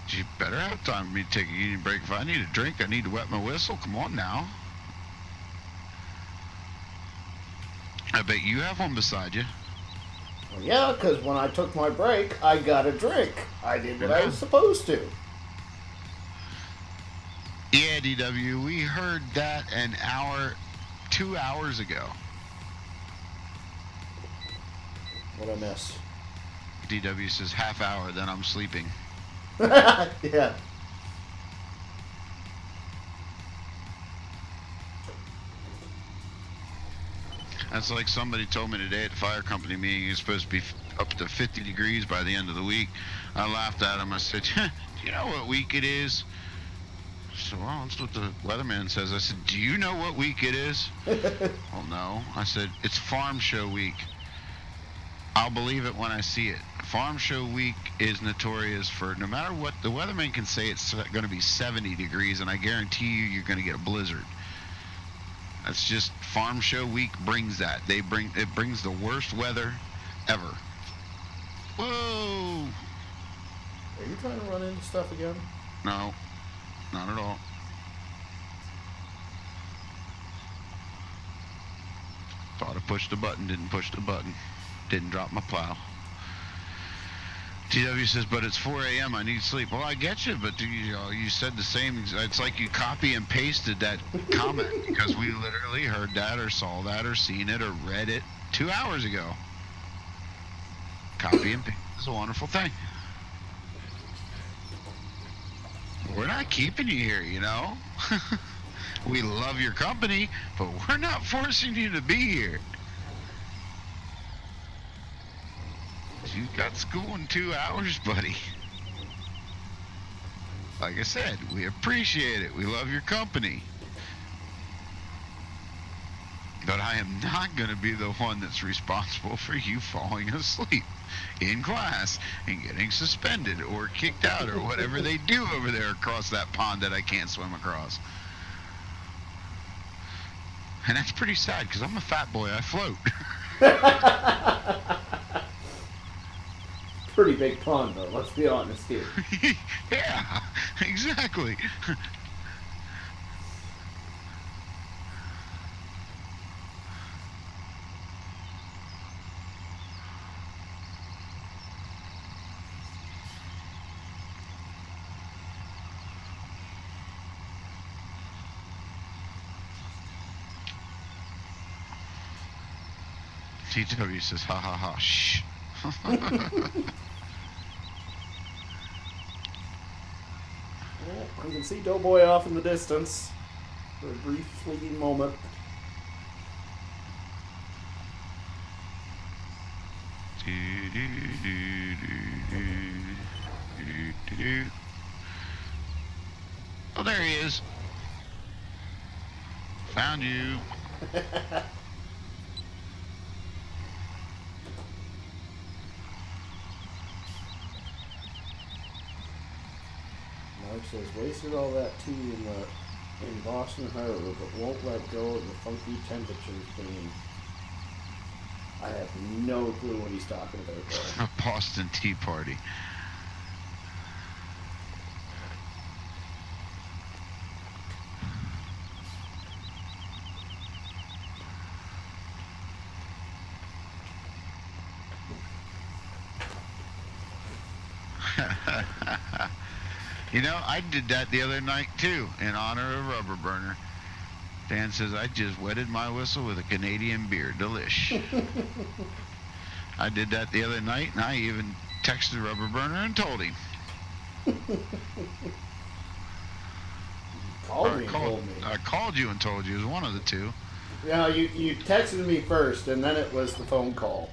You better have time for me to take a union break. If I need a drink, I need to wet my whistle. Come on now. I bet you have one beside you. Well, yeah, because when I took my break, I got a drink. I did what I was supposed to. Yeah, DW, we heard that 2 hours ago. What I miss? DW says half hour, then I'm sleeping. Yeah. That's like somebody told me today at the fire company meeting it's supposed to be up to 50 degrees by the end of the week. I laughed at him. I said, do you know what week it is? So, well, that's what the weatherman says. I said, do you know what week it is? Well, no. I said, it's farm show week. I'll believe it when I see it. Farm show week is notorious for no matter what the weatherman can say it's going to be 70 degrees, and I guarantee you're going to get a blizzard. That's just farm show week brings that. It brings the worst weather ever. Whoa! Are you trying to run into stuff again? No, not at all. Thought I pushed the button, didn't push the button. Didn't drop my plow. TW says, but it's 4 a.m. I need sleep. Well, I get you, but you said the same. It's like you copy and pasted that comment because we literally heard that or saw that or seen it or read it 2 hours ago. Copy and paste is a wonderful thing. We're not keeping you here, you know. We love your company, but we're not forcing you to be here. You got school in 2 hours, buddy. Like I said, we appreciate it. We love your company. But I am not going to be the one that's responsible for you falling asleep in class and getting suspended or kicked out or whatever they do over there across that pond that I can't swim across. And that's pretty sad because I'm a fat boy. I float. Pretty big pond, though, let's be honest here. Yeah, exactly. TW says, ha ha ha, shh. Well, I can see Doughboy off in the distance for a brief fleeting moment. Oh, there he is. Found you. Mark says, wasted all that tea in Boston Harbor, but won't let go of the funky temperatures being. I have no clue what he's talking about there. A Boston Tea Party. You know, I did that the other night too, in honor of Rubber Burner. Dan says, I just wetted my whistle with a Canadian beer. Delish. I did that the other night, and I even texted Rubber Burner and told him. I called you and told you. It was one of the two. Yeah, you texted me first, and then it was the phone call.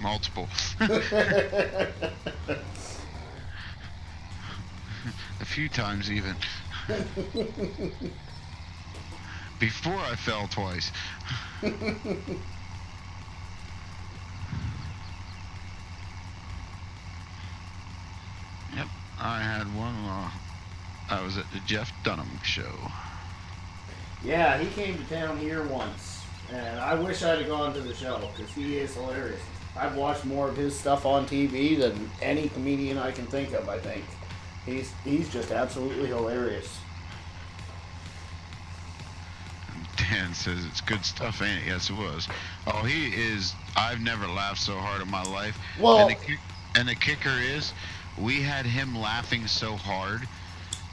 Multiple. A few times even. Before I fell twice. had one. I was at the Jeff Dunham show. Yeah, he came to town here once, and I wish I'd have gone to the show because he is hilarious. I've watched more of his stuff on TV than any comedian I can think of. I think he's just absolutely hilarious. Dan says it's good stuff, ain't it? Yes, it was. Oh, he is. I've never laughed so hard in my life. Well, and the kicker is, we had him laughing so hard.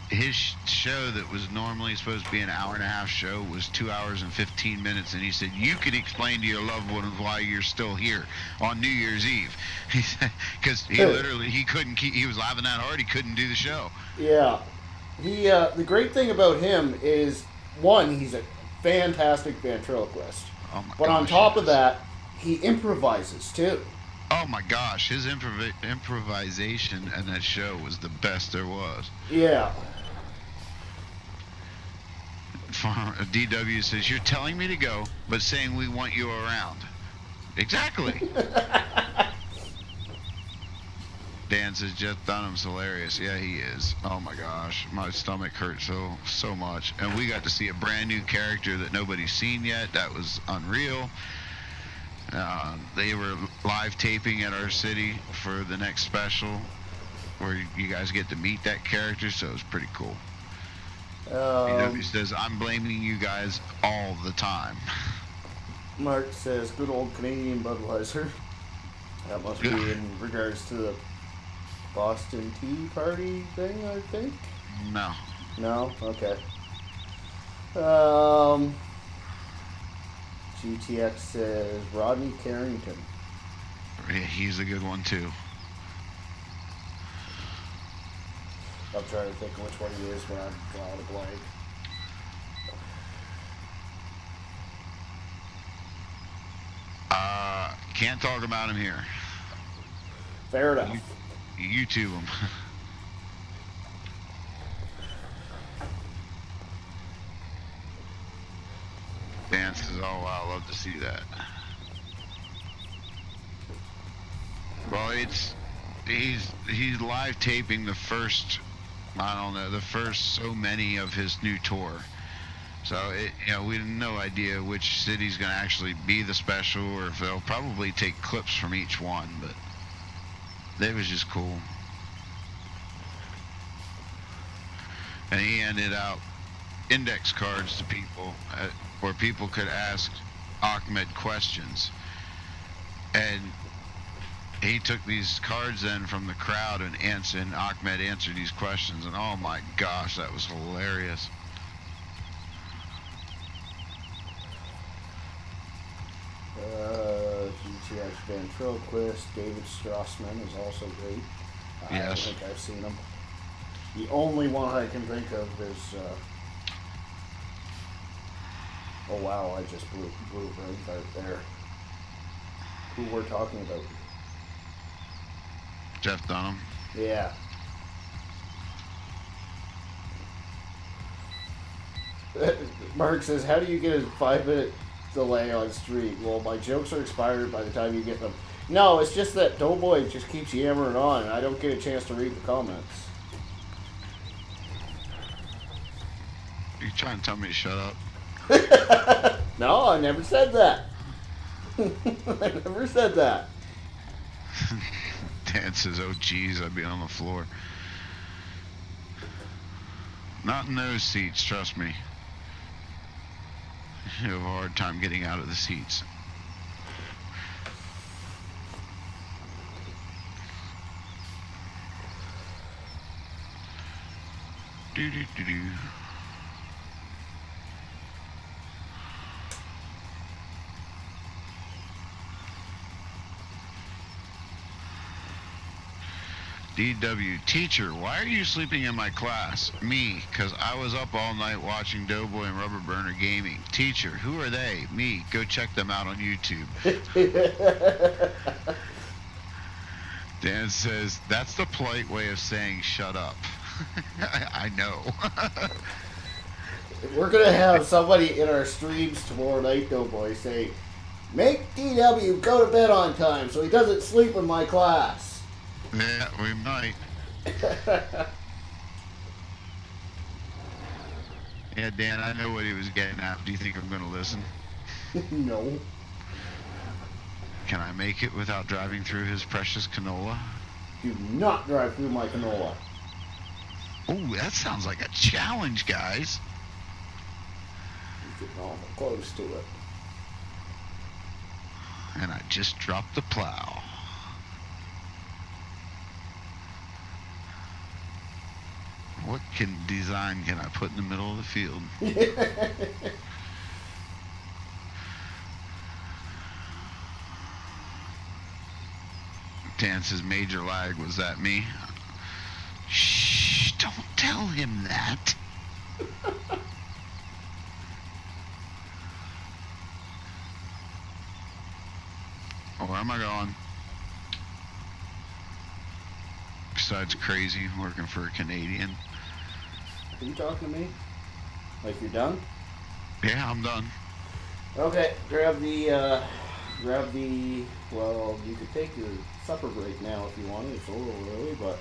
His show that was normally supposed to be an hour and a half show was 2 hours and 15 minutes, and he said, you could explain to your loved ones why you're still here on New Year's Eve. He said, because he literally, he was laughing that hard, he couldn't do the show. Yeah. The great thing about him is, one, he's a fantastic ventriloquist. Oh my but gosh, on top of that, he improvises too. Oh my gosh, his improvisation in that show was the best there was. Yeah. DW says, you're telling me to go, but saying we want you around. Exactly. Dan says, Jeff Dunham's hilarious. Yeah, he is. Oh my gosh, my stomach hurts so much. And we got to see a brand new character that nobody's seen yet. That was unreal. They were live taping at our city for the next special where you guys get to meet that character, so it was pretty cool. DW says, I'm blaming you guys all the time. Mark says, good old Canadian Budweiser. That must be in regards to the Boston Tea Party thing, I think? No. No? Okay. GTX says, Rodney Carrington. Yeah, he's a good one, too. I'm trying to think of which one he is when I'm drawing a blank. Can't talk about him here. Fair enough. YouTube him. Dan says, oh wow, I love to see that. Well, he's live taping the first, I don't know, the first so many of his new tour. So we have no idea which city's going to actually be the special, or if they'll probably take clips from each one. But it was just cool. And he handed out index cards to people where people could ask Ahmed questions. And he took these cards in from the crowd and Ahmed answered these questions. And oh my gosh, that was hilarious. GTX ventriloquist, David Strassman is also great. Yes. I don't think I've seen him. The only one I can think of is, oh wow, I just blew right out there. Who we're talking about? Jeff Dunham. Yeah. Mark says, how do you get a 5-minute delay on stream? Well, my jokes are expired by the time you get them. No, it's just that Doughboy just keeps yammering on, and I don't get a chance to read the comments. You trying to tell me to shut up? No, I never said that. I never said that. Dan says, oh geez, I'd be on the floor. Not in those seats, trust me. You have a hard time getting out of the seats. Do. DW, teacher, why are you sleeping in my class? Me, because I was up all night watching Doughboy and Rubber Burner Gaming. Teacher, who are they? Me, go check them out on YouTube. Dan says, that's the polite way of saying shut up. I know. We're going to have somebody in our streams tomorrow night, Doughboy, say, make DW go to bed on time so he doesn't sleep in my class. Yeah, we might. Yeah, Dan, I know what he was getting at. Do you think I'm going to listen? No. Can I make it without driving through his precious canola? Do not drive through my canola. Oh, that sounds like a challenge, guys. He's getting awful close to it. And I just dropped the plow. What design can I put in the middle of the field? Dan says major lag. Was that me? Shh, don't tell him that. Oh, where am I going? Besides crazy, working for a Canadian. Are you talking to me? Like you're done? Yeah, I'm done. Okay, grab the, well, you could take your supper break now if you wanted. It's a little early, but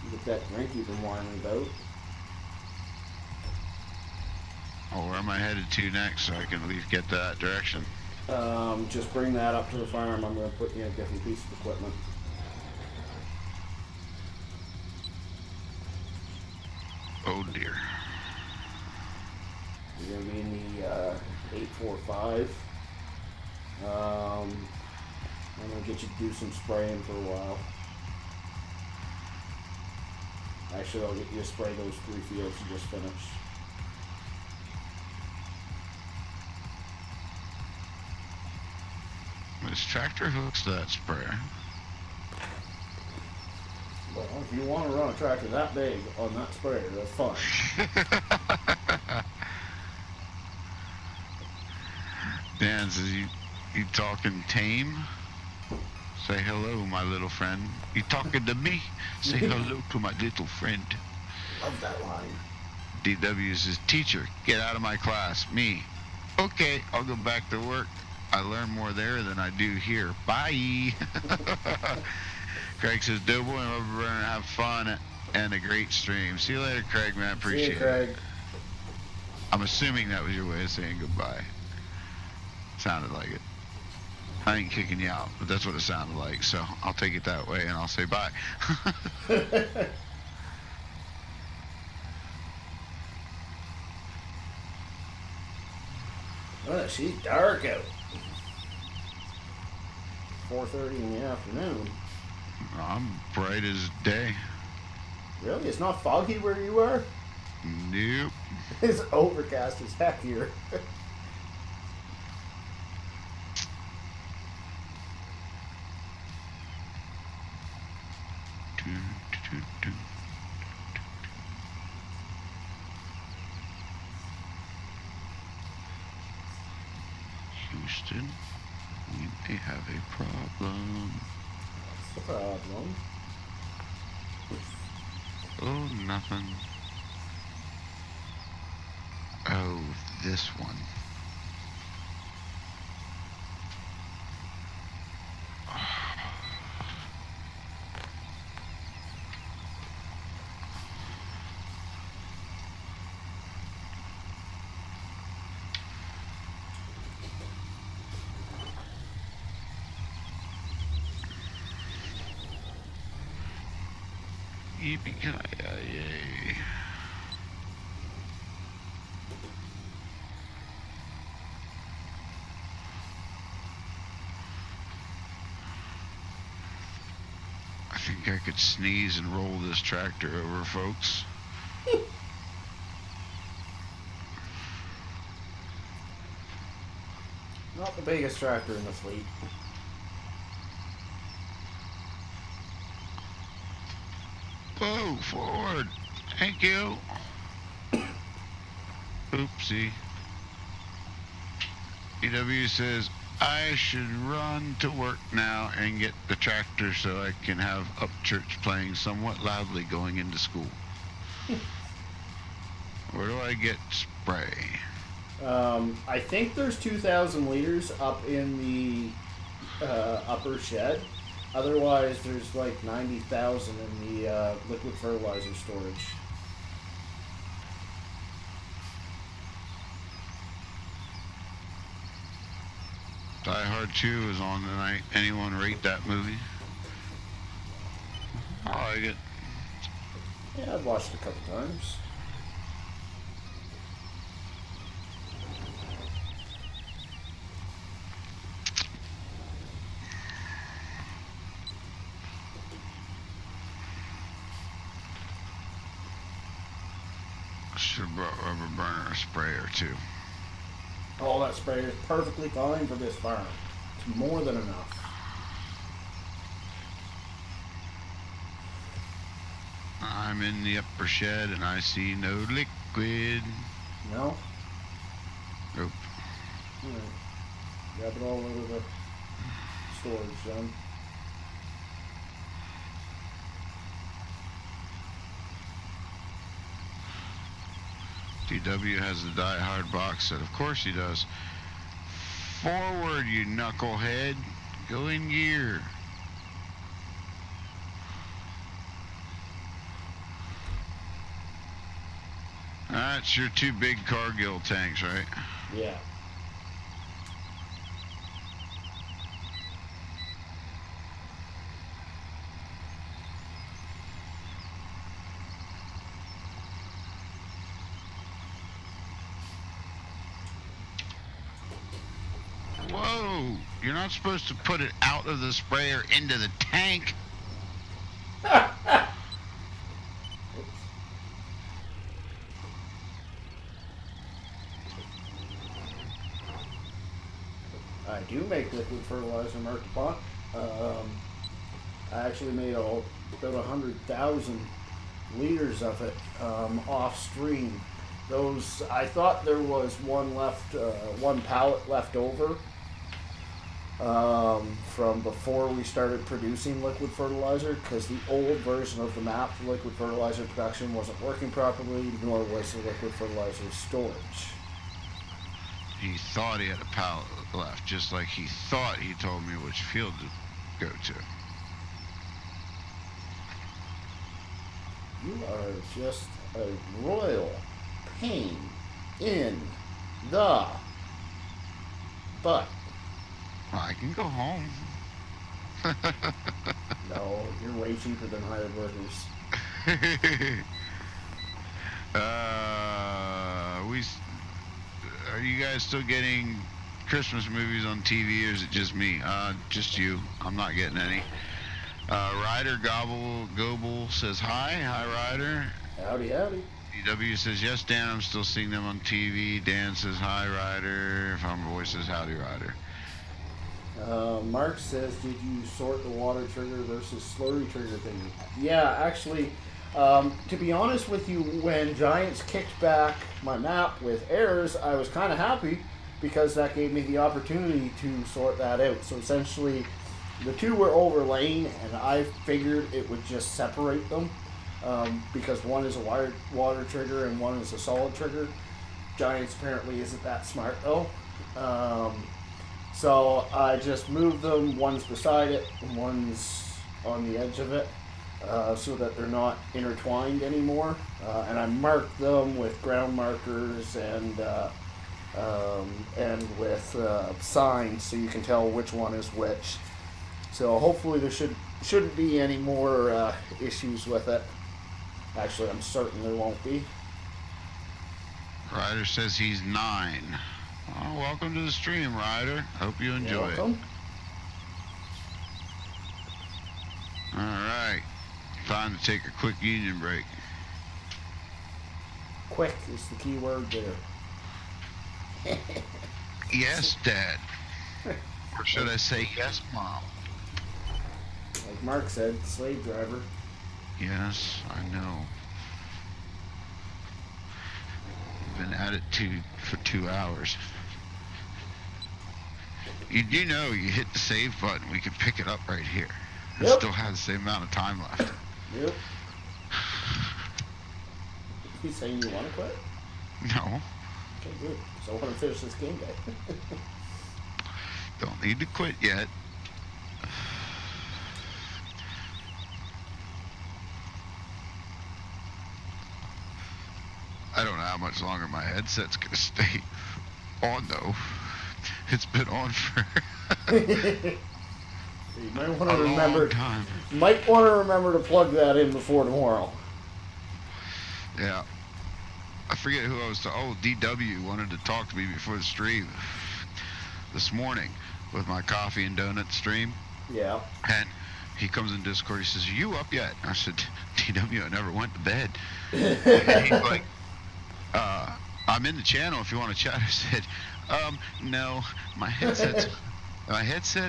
you get that drink you've been whining about. Oh, where am I headed to next so I can at least get that direction? Just bring that up to the farm. I'm going to put you in a different piece of equipment. Oh dear. You're going to be in the 845. I'm going to get you to do some spraying for a while. Actually, I'll get you to spray those 3 fields you just finished. This tractor hooks to that sprayer. Well, if you want to run a tractor that big on that sprayer, that's fine. Dan says, you talking tame? Say hello, my little friend. You talking to me? Say hello to my little friend. Love that line. DW says, teacher, get out of my class. Me. Okay, I'll go back to work. I learn more there than I do here. Bye. Craig says, Doughboy and Rubber Burner, have fun and a great stream. See you later, Craig, man. Appreciate See you, Craig. it. I'm assuming that was your way of saying goodbye. Sounded like it. I ain't kicking you out, but that's what it sounded like. So I'll take it that way and I'll say bye. Well, she's dark out. 4:30 in the afternoon. I'm bright as day. Really? It's not foggy where you are? Nope. It's overcast as heck here. Houston, we may have a problem. What's the problem? Oh, nothing. Oh, this one. Yippee-ki-yay. I think I could sneeze and roll this tractor over, folks. Not the biggest tractor in the fleet. Whoa, forward. Thank you. Oopsie. EW says, I should run to work now and get the tractor so I can have Upchurch playing somewhat loudly going into school. Where do I get spray? I think there's 2,000 liters up in the upper shed. Otherwise, there's like 90,000 in the liquid fertilizer storage. Die Hard 2 is on tonight. Anyone rate that movie? I like it. Yeah, I've watched it a couple times. Should have brought rubber burner sprayer too. Oh, that spray is perfectly fine for this farm. It's more than enough. I'm in the upper shed and I see no liquid. No? Nope. Alright. Grab it all over the storage then. DW has the Die Hard box set. Of course he does. Forward, you knucklehead. Go in gear. That's your 2 big Cargill tanks, right? Yeah. Whoa! You're not supposed to put it out of the sprayer into the tank. I do make liquid fertilizer, Mark DuPont. I actually made about 100,000 liters of it off stream. Those, I thought there was one left, one pallet left over from before we started producing liquid fertilizer, because the old version of the map for liquid fertilizer production wasn't working properly, nor was the liquid fertilizer storage. He thought he had a pallet left, just like he thought he told me which field to go to. You are just a royal pain in the butt. Well, I can go home. No, you're way cheaper than hired workers. Are you guys still getting Christmas movies on TV, or is it just me? Just you. I'm not getting any. Ryder Goble says hi. Hi, Ryder. Howdy, howdy. DW says yes, Dan. I'm still seeing them on TV. Dan says hi, Ryder. Farmer Boy says howdy, Ryder. Mark says, did you sort the water trigger versus slurry trigger thing? Yeah, actually, to be honest with you, when Giants kicked back my map with errors, I was kind of happy because that gave me the opportunity to sort that out. So essentially, the two were overlaying, and I figured it would just separate them because one is a water trigger and one is a solid trigger. Giants apparently isn't that smart though. So I just moved them, one's beside it and one's on the edge of it, so that they're not intertwined anymore. And I marked them with ground markers and with signs so you can tell which one is which. So hopefully there shouldn't be any more issues with it. Actually, I'm certain there won't be. Ryder says he's 9. Oh, welcome to the stream, Ryder. Hope you enjoy it. All right. Time to take a quick union break. Quick is the key word there. Yes, Dad. Or should I say yes, Mom? Like Mark said, slave driver. Yes, I know. Been at it for 2 hours. You do know you hit the save button, we can pick it up right here. It still has the same amount of time left. Yep. You saying you want to quit? No. Okay, good. So I want to finish this game day. Don't need to quit yet. I don't know how much longer my headset's gonna stay on though. It's been on for You might want A to long remember. time. Might want to remember to plug that in before tomorrow. Yeah. I forget who I was oh, DW wanted to talk to me before the stream this morning with my coffee and donut stream. Yeah. And he comes in Discord, he says, "Are you up yet?" I said, "DW, I never went to bed." And he's like, "I'm in the channel if you want to chat." I said, "No, my headset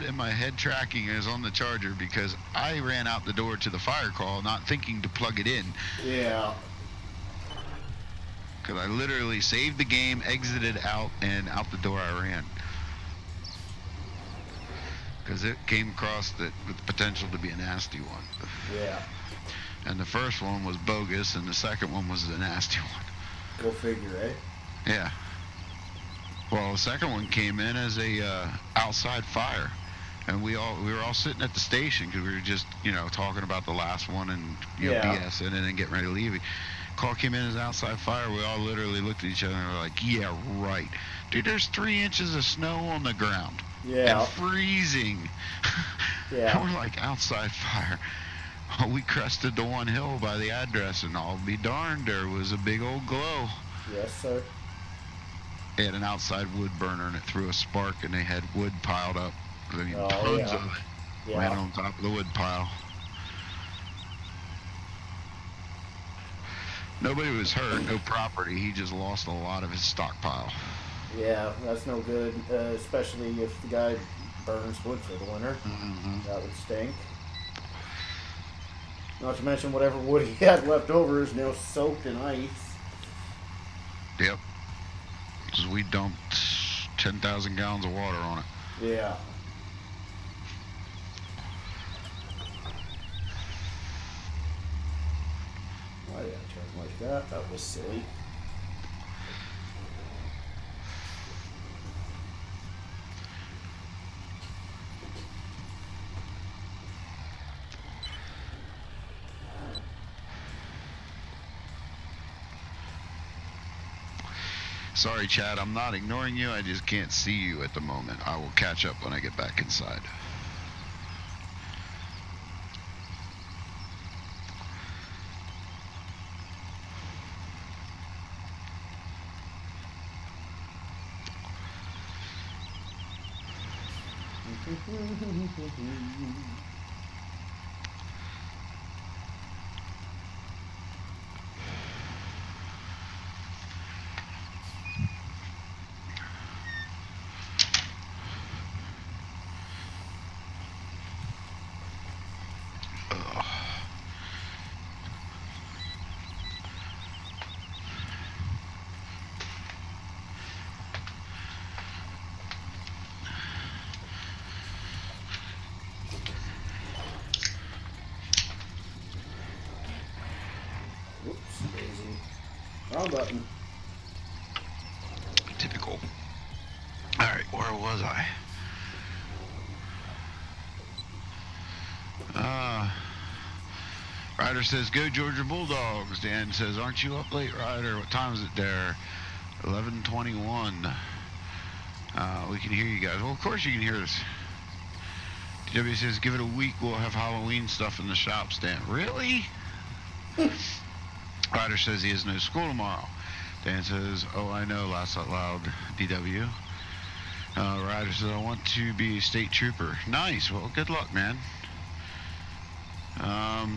and my head tracking is on the charger because I ran out the door to the fire call not thinking to plug it in." Yeah. Because I literally saved the game, exited out, and out the door I ran. Because it came across that with the potential to be a nasty one. Yeah. And the first one was bogus, and the second one was the nasty one. Go figure, eh? Yeah. Well, the second one came in as a outside fire, and we were all sitting at the station because we were just talking about the last one and BSing and then getting ready to leave. Call came in as outside fire. We all literally looked at each other and were like, "Yeah, right, dude. There's 3 inches of snow on the ground and freezing." Yeah. And we're like, outside fire. We crested the one hill by the address, and I'll be darned, there was a big old glow. Yes, sir. They had an outside wood burner, and it threw a spark, and they had wood piled up. I mean, tons of it. Yeah. Right on top of the wood pile. Nobody was hurt, no property. He just lost a lot of his stockpile. Yeah, that's no good, especially if the guy burns wood for the winter. Mm-hmm. That would stink. Not to mention whatever wood he had left over is now soaked in ice. Yep. Because we dumped 10,000 gallons of water on it. Yeah. Why did I turn like that? That was silly. Sorry, Chad, I'm not ignoring you. I just can't see you at the moment. I will catch up when I get back inside. Whoops, daisy. Wrong button. Typical. Alright, where was I? Ryder says, "Go Georgia Bulldogs." Dan says, "Aren't you up late, Ryder? What time is it there?" 11:21. We can hear you guys. Well, of course you can hear us. DW says, "Give it a week, we'll have Halloween stuff in the shops." Dan, really? Ryder says he has no school tomorrow. Dan says, "Oh, I know, laughs out loud, DW." Ryder says, "I want to be a state trooper." Nice. Well, good luck, man.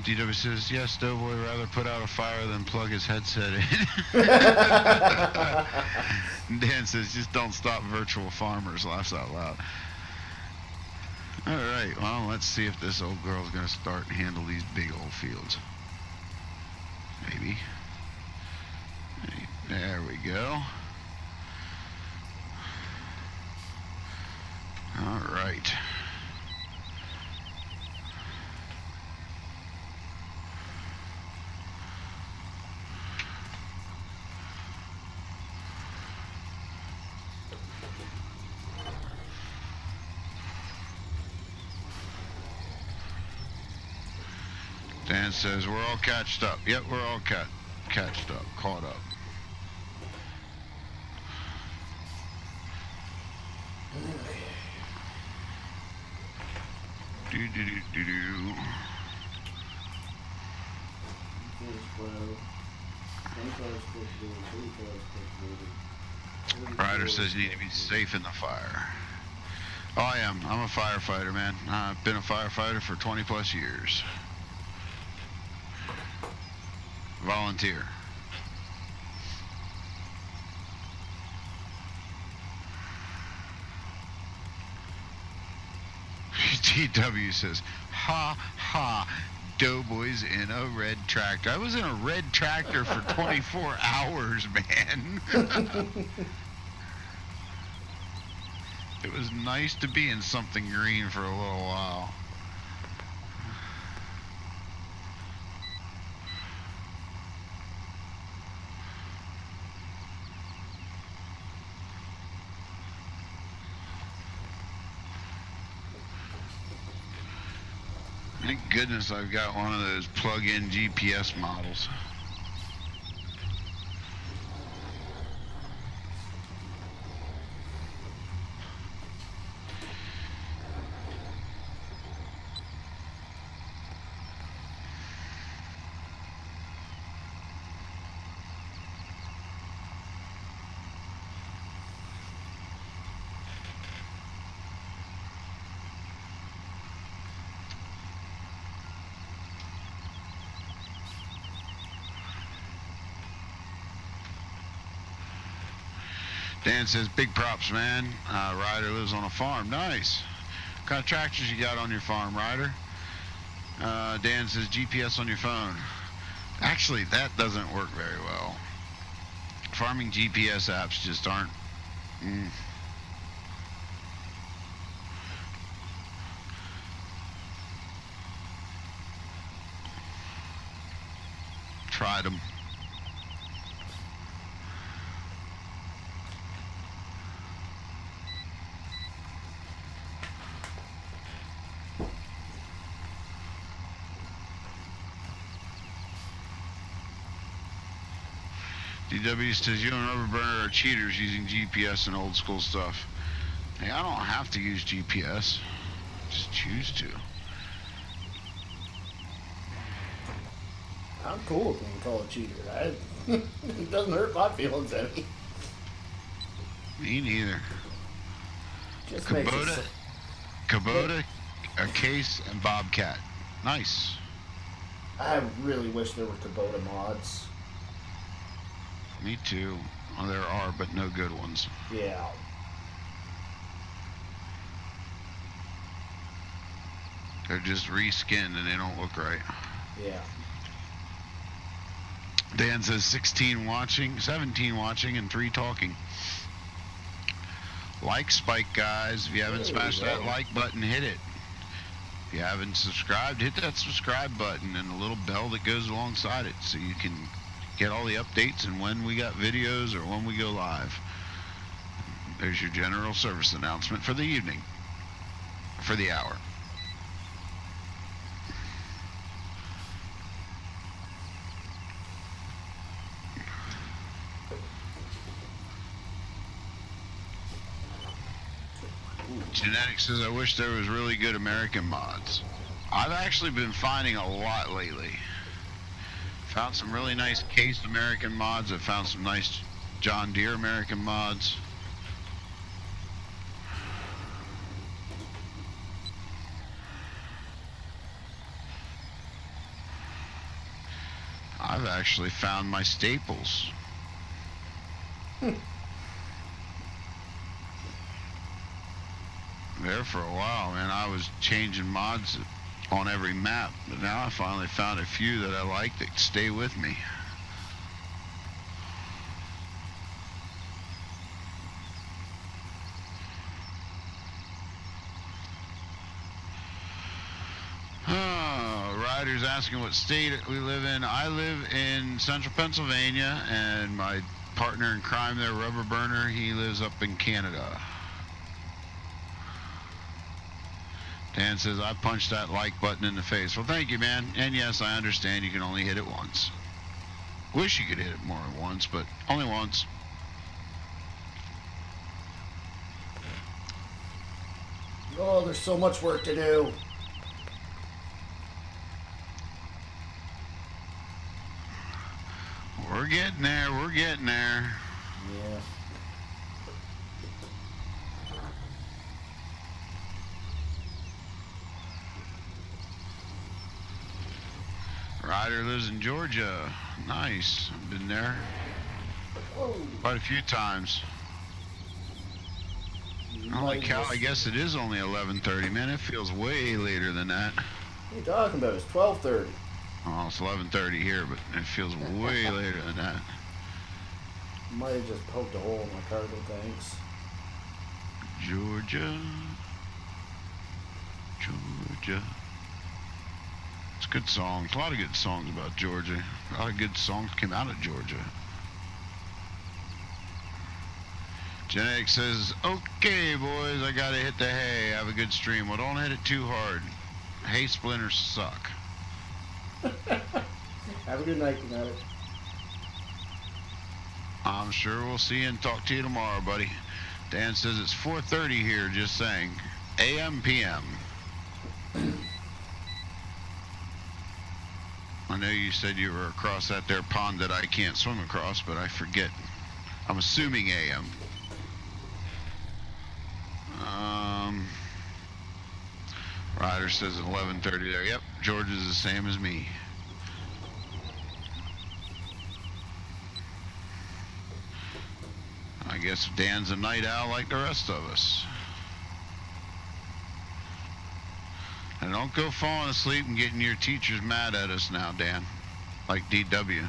DW says, "Yes, Doughboy rather put out a fire than plug his headset in." Dan says, "Just don't stop virtual farmers," laughs out loud. All right, well, let's see if this old girl's going to start and handle these big old fields. Maybe. There we go. All right. Dan says, "We're all catched up." Yep, we're all catched up, caught up. Do do do do do. Ryder says you need to be safe in the fire. Oh, I am. I'm a firefighter, man. I've been a firefighter for 20 plus years. Volunteer. TW says, ha ha, Doughboy's in a red tractor. I was in a red tractor for 24 hours, man. It was nice to be in something green for a little while. Thank goodness I've got one of those plug-in GPS models. Dan says, big props, man. Ryder lives on a farm. Nice. What kind of tractors you got on your farm, Ryder? Dan says, GPS on your phone. Actually, that doesn't work very well. Farming GPS apps just aren't... Tried them. DW says, you and Rubberburner are cheaters using GPS and old school stuff. Hey, I don't have to use GPS. Just choose to. I'm cool with being called a cheater. It doesn't hurt my feelings any. Me neither. Just makes it Kubota, a Case, and Bobcat. Nice. I really wish there were Kubota mods. Me too. Well, there are, but no good ones. Yeah. They're just reskinned and they don't look right. Yeah. Dan says 16 watching, 17 watching, and 3 talking. Like Spike, guys. If you haven't smashed that like button, hit it. If you haven't subscribed, hit that subscribe button and the little bell that goes alongside it so you can get all the updates and when we got videos or when we go live. There's your general service announcement for the evening, for the hour. Genetic says, I wish there was really good American mods. I've actually been finding a lot lately. Found some really nice Case American mods. I've found some nice John Deere American mods. I've actually found my staples. There for a while, man. I was changing mods on every map, but now I finally found a few that I like that stay with me. Ryder's asking what state we live in. I live in central Pennsylvania, and my partner in crime there, Rubberburner, he lives up in Canada. Dan says, I punched that like button in the face. Well, thank you, man. And yes, I understand you can only hit it once. Wish you could hit it more than once, but only once. Oh, there's so much work to do. We're getting there. We're getting there. Yeah. Ryder lives in Georgia. Nice. I've been there quite a few times. Holy cow, I guess it is only 11:30. Man, it feels way later than that. What are you talking about? It's 12:30. Oh, it's 11:30 here, but it feels way later than that. Might have just poked a hole in my cargo tanks. Georgia. Georgia. It's good songs. A lot of good songs about Georgia. A lot of good songs came out of Georgia. Genetic says, okay, boys, I gotta hit the hay. Have a good stream. Well, don't hit it too hard. Hay splinters suck. Have a good night, Genetic. I'm sure we'll see you and talk to you tomorrow, buddy. Dan says it's 4:30 here, just saying. AM, PM. I know you said you were across that there pond that I can't swim across, but I forget. I'm assuming AM. Ryder says at 11:30 there. Yep, George is the same as me. I guess Dan's a night owl like the rest of us. And don't go falling asleep and getting your teachers mad at us now, Dan. Like DW.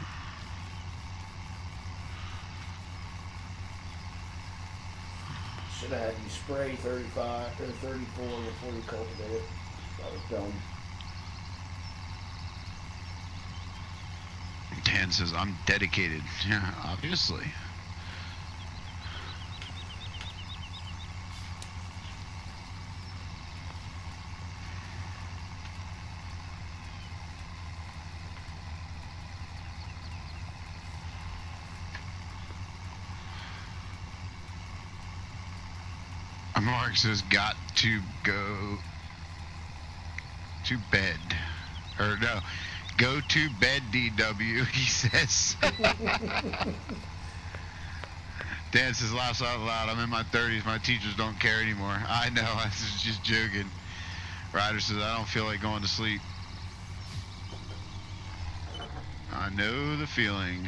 Should have had you spray 35 or 34 before you cultivate it. That was dumb. Dan says, I'm dedicated. Yeah, obviously. Mark says, got to go to bed. Or no, go to bed, DW, he says. Dan says, laughs out loud, I'm in my 30s, my teachers don't care anymore. I know, I was just joking. Ryder says, I don't feel like going to sleep. I know the feeling.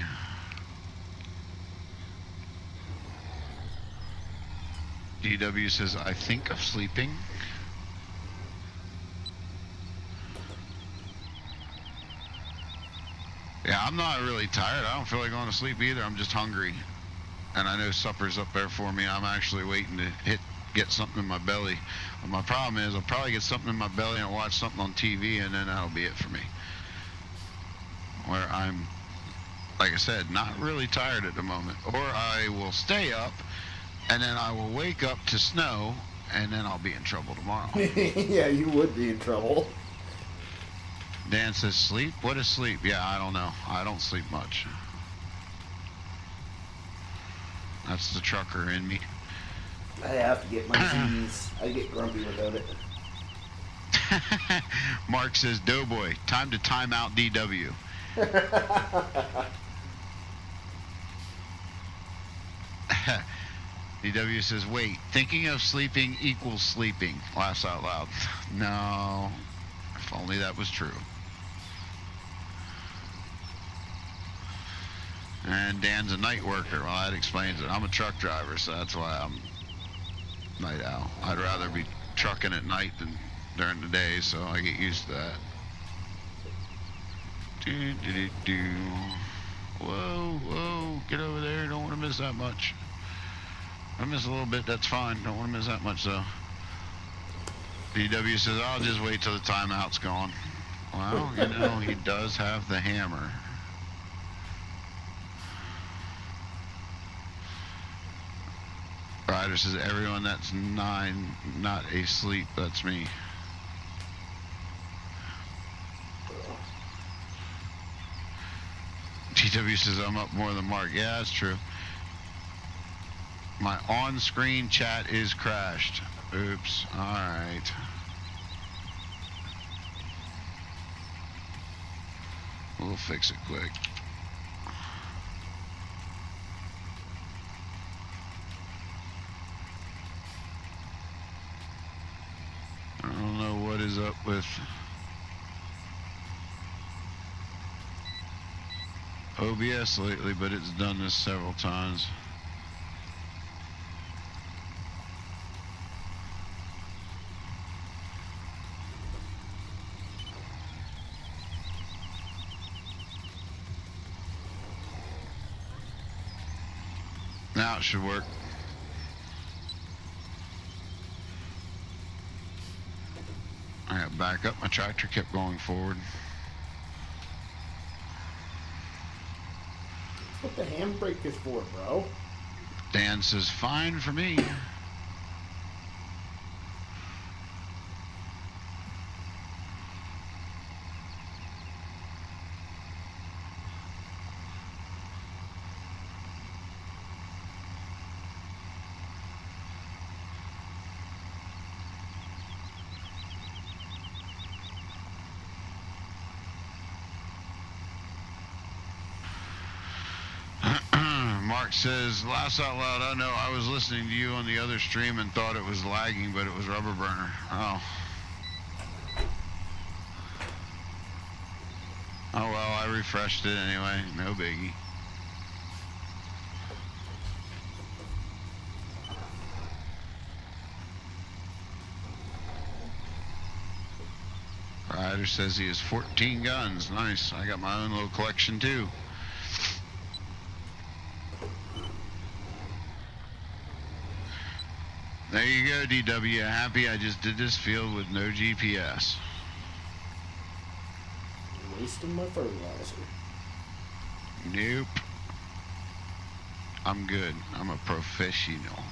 DW says, I think of sleeping. Yeah, I'm not really tired. I don't feel like going to sleep either. I'm just hungry. And I know supper's up there for me. I'm actually waiting to get something in my belly. But my problem is I'll probably get something in my belly and watch something on TV, and then that'll be it for me. Where I'm, like I said, not really tired at the moment. Or I will stay up, and then I will wake up to snow, and then I'll be in trouble tomorrow. Yeah, you would be in trouble. Dan says, sleep? What is sleep? Yeah, I don't know. I don't sleep much. That's the trucker in me. I have to get my Z's. I get grumpy without it. Mark says, Doughboy, time to time out DW. DW says, wait, thinking of sleeping equals sleeping. Laughs out loud. No, if only that was true. And Dan's a night worker. Well, that explains it. I'm a truck driver, so that's why I'm night owl. I'd rather be trucking at night than during the day, so I get used to that. Whoa, whoa, get over there. Don't want to miss that much. If I miss a little bit, that's fine. Don't want to miss that much, though. DW says, I'll just wait till the timeout's gone. Well, you know, he does have the hammer. Ryder says, everyone that's 9 not asleep, that's me. TW says, I'm up more than Mark. Yeah, that's true. My on-screen chat is crashed. Oops. Alright. We'll fix it quick. is up with OBS lately, but it's done this several times. Now it should work. I got back up. My tractor kept going forward. What the handbrake is for, bro? Dan says, fine for me. Mark says, laughs out loud, I know, I was listening to you on the other stream and thought it was lagging, but it was rubber burner. Oh. Oh well, I refreshed it anyway, no biggie. Ryder says he has 14 guns. Nice, I got my own little collection too. There you go, DW. Happy I just did this field with no GPS. Wasting my fertilizer. Nope. I'm good. I'm a professional.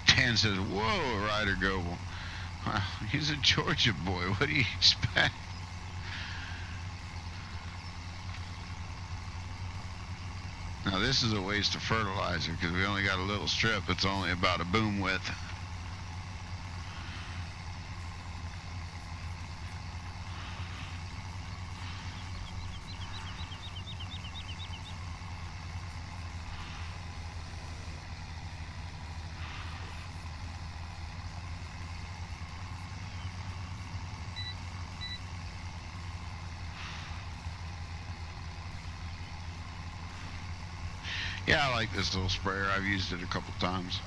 Dan says, whoa, Ryder Goebel. Well, he's a Georgia boy. What do you expect? Now this is a waste of fertilizer because we only got a little strip. It's only about a boom width. Yeah, I like this little sprayer. I've used it a couple times.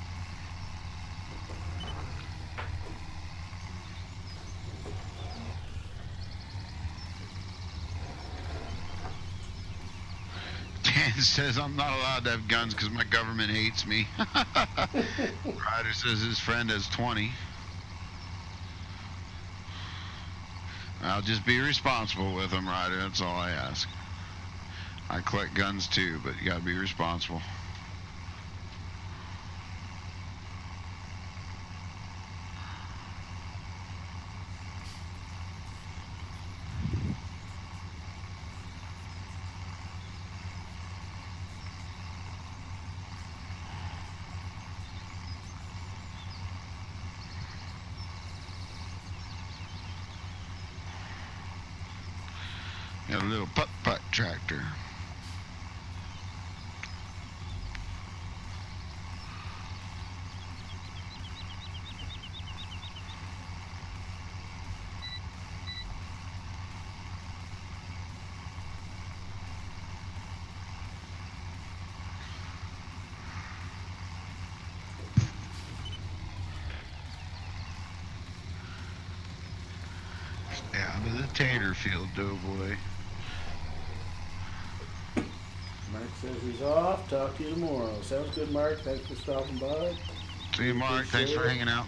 Dan says I'm not allowed to have guns because my government hates me. Ryder says his friend has 20. I'll just be responsible with them, Ryder. That's all I ask. I collect guns too, but you gotta be responsible. Got a little putt-putt tractor. Yeah, I'm in the tater field, doughboy. Mark says he's off. Talk to you tomorrow. Sounds good, Mark. Thanks for stopping by. See you, Mark. Thanks for hanging out.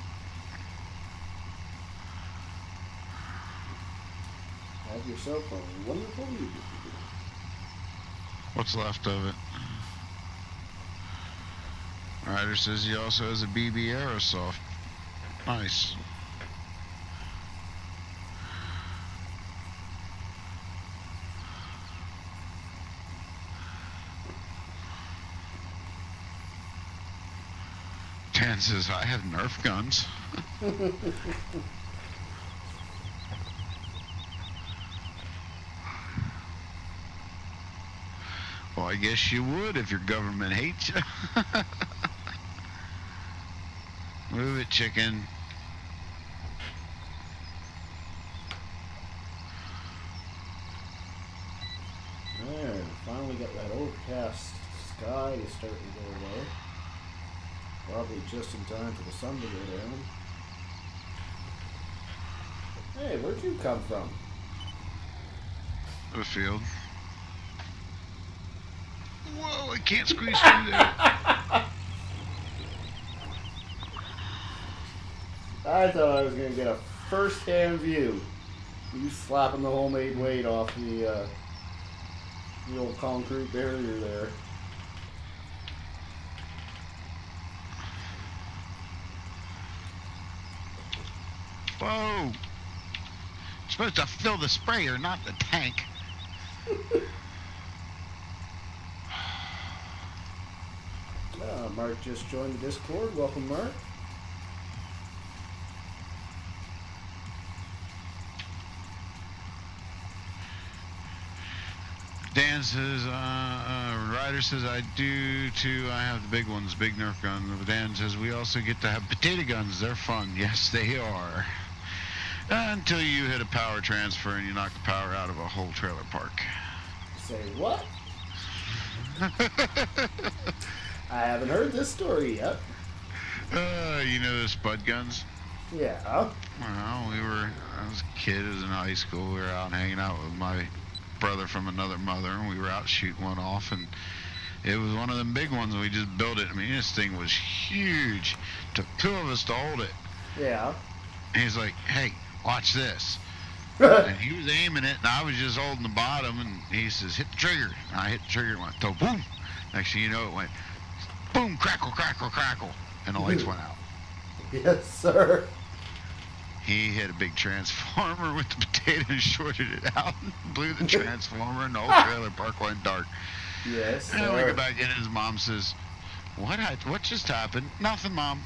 Have yourself a wonderful evening. What's left of it? Ryder says he also has a BB Aerosoft. Nice. Dan says, I have Nerf guns. Well, I guess you would if your government hates you. Move it, chicken. There, finally got that overcast sky is starting to go away. Probably just in time for the sun to go down. Hey, where'd you come from? The field. Whoa, I can't squeeze through there. I thought I was going to get a first-hand view. You slapping the homemade weight off the old concrete barrier there. Whoa! You're supposed to fill the sprayer, not the tank. Mark just joined the Discord. Welcome, Mark. Dan says, Ryder says, I do too. I have the big ones, big Nerf gun. Dan says, we also get to have potato guns. They're fun. Yes, they are. Until you hit a power transfer and you knock the power out of a whole trailer park. Say what? I haven't heard this story yet. You know the spud guns? Yeah. Well, I was a kid, I was in high school, we were out hanging out with my brother from another mother, and we were out shooting one off, and it was one of them big ones, and we just built it. I mean, this thing was huge. Took two of us to hold it. Yeah. And he's like, hey, watch this. And he was aiming it, and I was just holding the bottom, and he says, hit the trigger. And I hit the trigger and went, boom. Next thing you know, it went, boom, crackle, crackle, crackle. And the lights went out. Yes, sir. He hit a big transformer with the potato and shorted it out, blew the transformer, and the whole trailer park went dark. Yes, sir. And we go back in, and his mom says, what just happened? Nothing, Mom.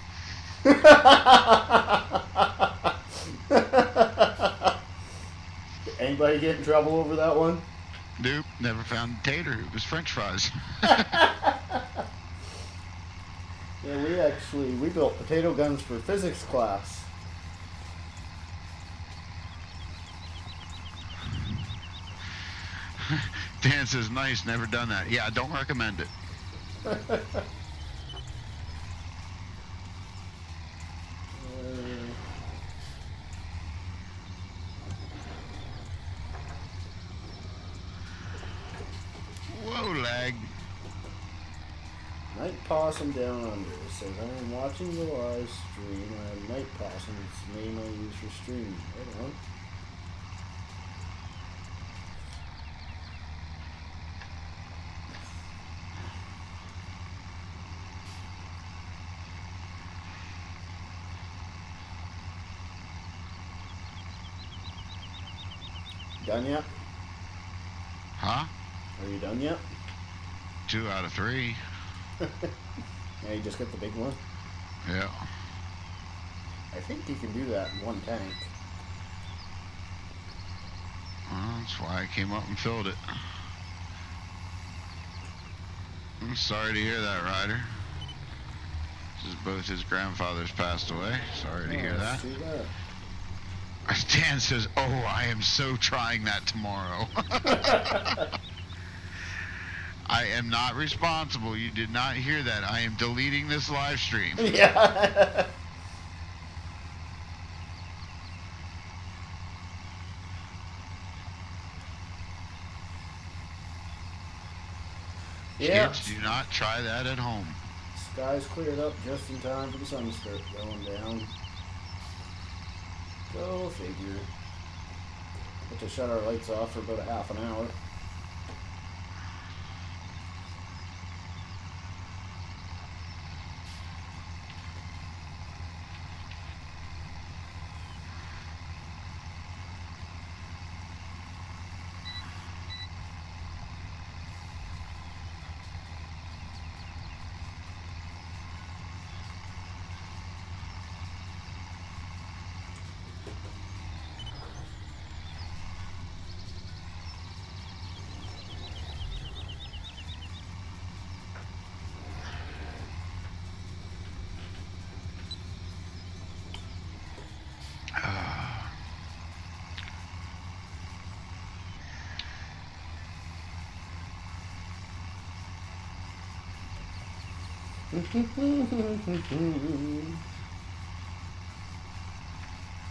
Anybody get in trouble over that one? Nope, never found a tater. It was French fries. Yeah, we built potato guns for physics class. Dan says, nice, never done that. Yeah, I don't recommend it. Whoa, lag. Night Possum Down Under says, I am watching the live stream. I have Night Possum. It's the name I use for streaming. Right on. Done yet? Huh? Are you done yet? 2 out of 3. Yeah, you just got the big one? Yeah. I think you can do that in one tank. Well, that's why I came up and filled it. I'm sorry to hear that, Ryder. Both his grandfathers passed away. Sorry to hear that. Too bad. Dan says, oh, I am so trying that tomorrow. I am not responsible. You did not hear that. I am deleting this live stream. Yeah. Yeah. Kids, do not try that at home. Sky's cleared up just in time for the sun to start going down. Go figure. Have to shut our lights off for about a half an hour.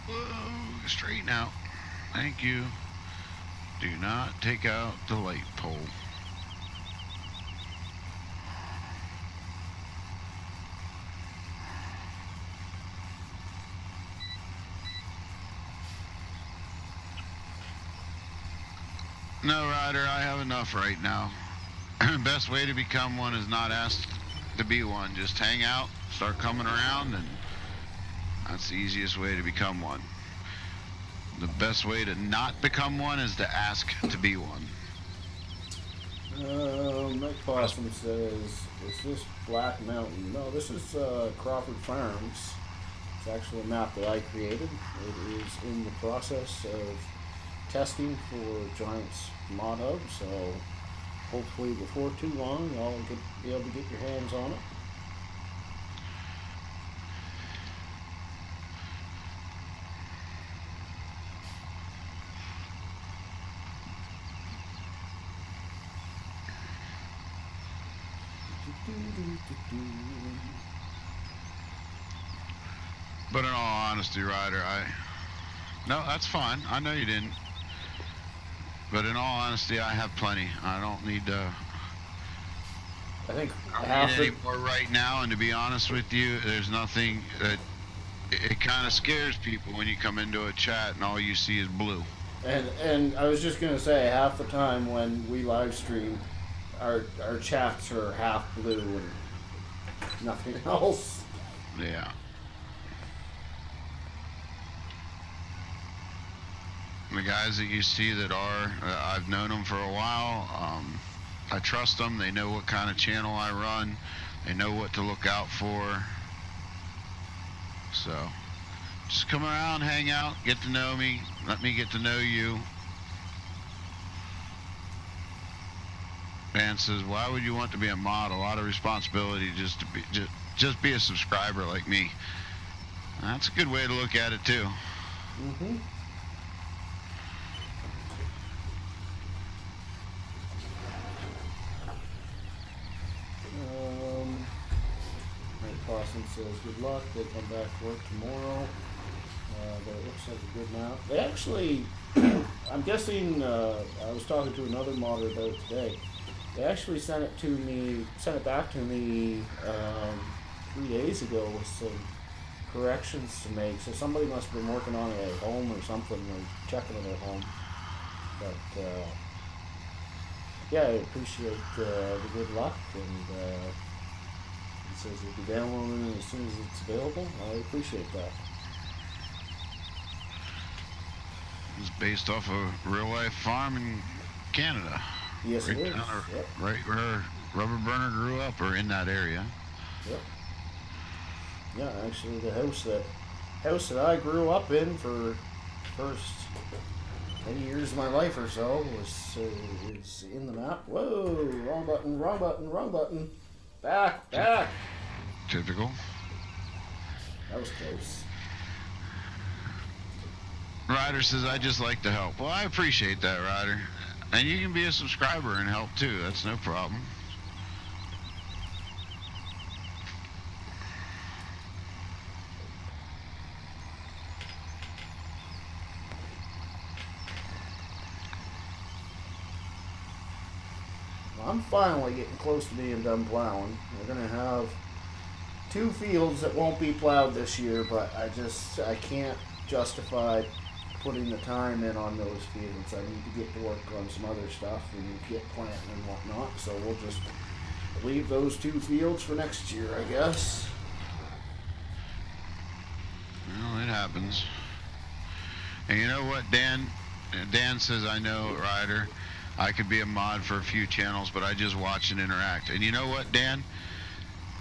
Whoa, straighten out. Thank you. Do not take out the light pole. No, Ryder, I have enough right now. Best way to become one is not ask to be one. Just hang out, start coming around, and that's the easiest way to become one. The best way to not become one is to ask to be one. Mike Possum says, is this Black Mountain? No, this is Crawford Farms. It's actually a map that I created. It is in the process of testing for Giants Mod Hub, so hopefully before too long y'all be able to get your hands on it. But in all honesty, Ryder, no, that's fine. I know you didn't. But in all honesty, I have plenty. I don't need to. I think I don't need any more right now. And to be honest with you, there's nothing that. It kind of scares people when you come into a chat and all you see is blue. And I was just gonna say, half the time when we live stream, our chats are half blue and nothing else. Yeah. The guys that you see that are, I've known them for a while. I trust them. They know what kind of channel I run. They know what to look out for. So, just come around, hang out, get to know me. Let me get to know you. Dan says, why would you want to be a mod? A lot of responsibility just to be just be a subscriber like me. That's a good way to look at it too. Mm-hmm. Possum says, good luck. They come back to work tomorrow. But it looks like a good map. They actually, I'm guessing, I was talking to another modder about it today. They actually sent it back to me 3 days ago with some corrections to make. So somebody must have been working on it at home or something, or checking it at home. But yeah, I appreciate the good luck, and says you'll be downloading it as soon as it's available. I appreciate that. It's based off a real life farm in Canada. Yes, right it is. Yep. Right where Rubber Burner grew up, or in that area. Yep. Yeah, actually, the house that I grew up in for the first 10 years of my life or so is in the map. Whoa! Wrong button! Wrong button! Wrong button! Back! Back! Typical. That was close. Ryder says, I just like to help. Well, I appreciate that, Ryder. And you can be a subscriber and help too. That's no problem. I'm finally getting close to being done plowing. We're gonna have 2 fields that won't be plowed this year, but I can't justify putting the time in on those fields. I need to get to work on some other stuff and get planting and whatnot. So we'll just leave those 2 fields for next year, I guess. Well, it happens. And you know what, Dan? Dan says, I know, Ryder, I could be a mod for a few channels, but I just watch and interact. And you know what, Dan?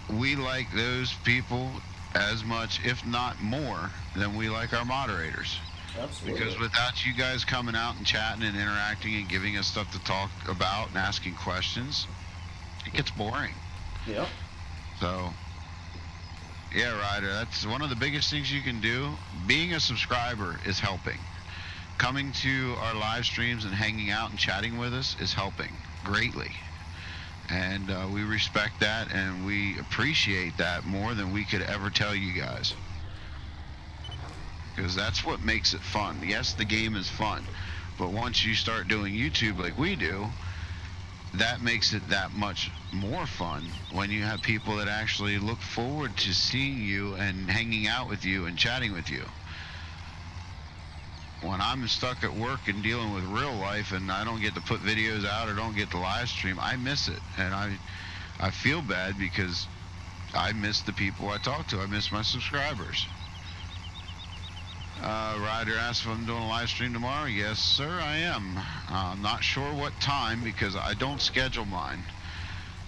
We like those people as much, if not more, than we like our moderators. Absolutely. Because without you guys coming out and chatting and interacting and giving us stuff to talk about and asking questions, it gets boring. Yep. So, yeah, Ryder, that's one of the biggest things you can do. Being a subscriber is helping. Coming to our live streams and hanging out and chatting with us is helping greatly. And we respect that, and we appreciate that more than we could ever tell you guys. Because that's what makes it fun. Yes, the game is fun, but once you start doing YouTube like we do, that makes it that much more fun when you have people that actually look forward to seeing you and hanging out with you and chatting with you. When I'm stuck at work and dealing with real life and I don't get to put videos out or don't get to live stream, I miss it. And I feel bad because I miss the people I talk to. I miss my subscribers. Ryder asked if I'm doing a live stream tomorrow. Yes, sir, I am. I'm not sure what time because I don't schedule mine.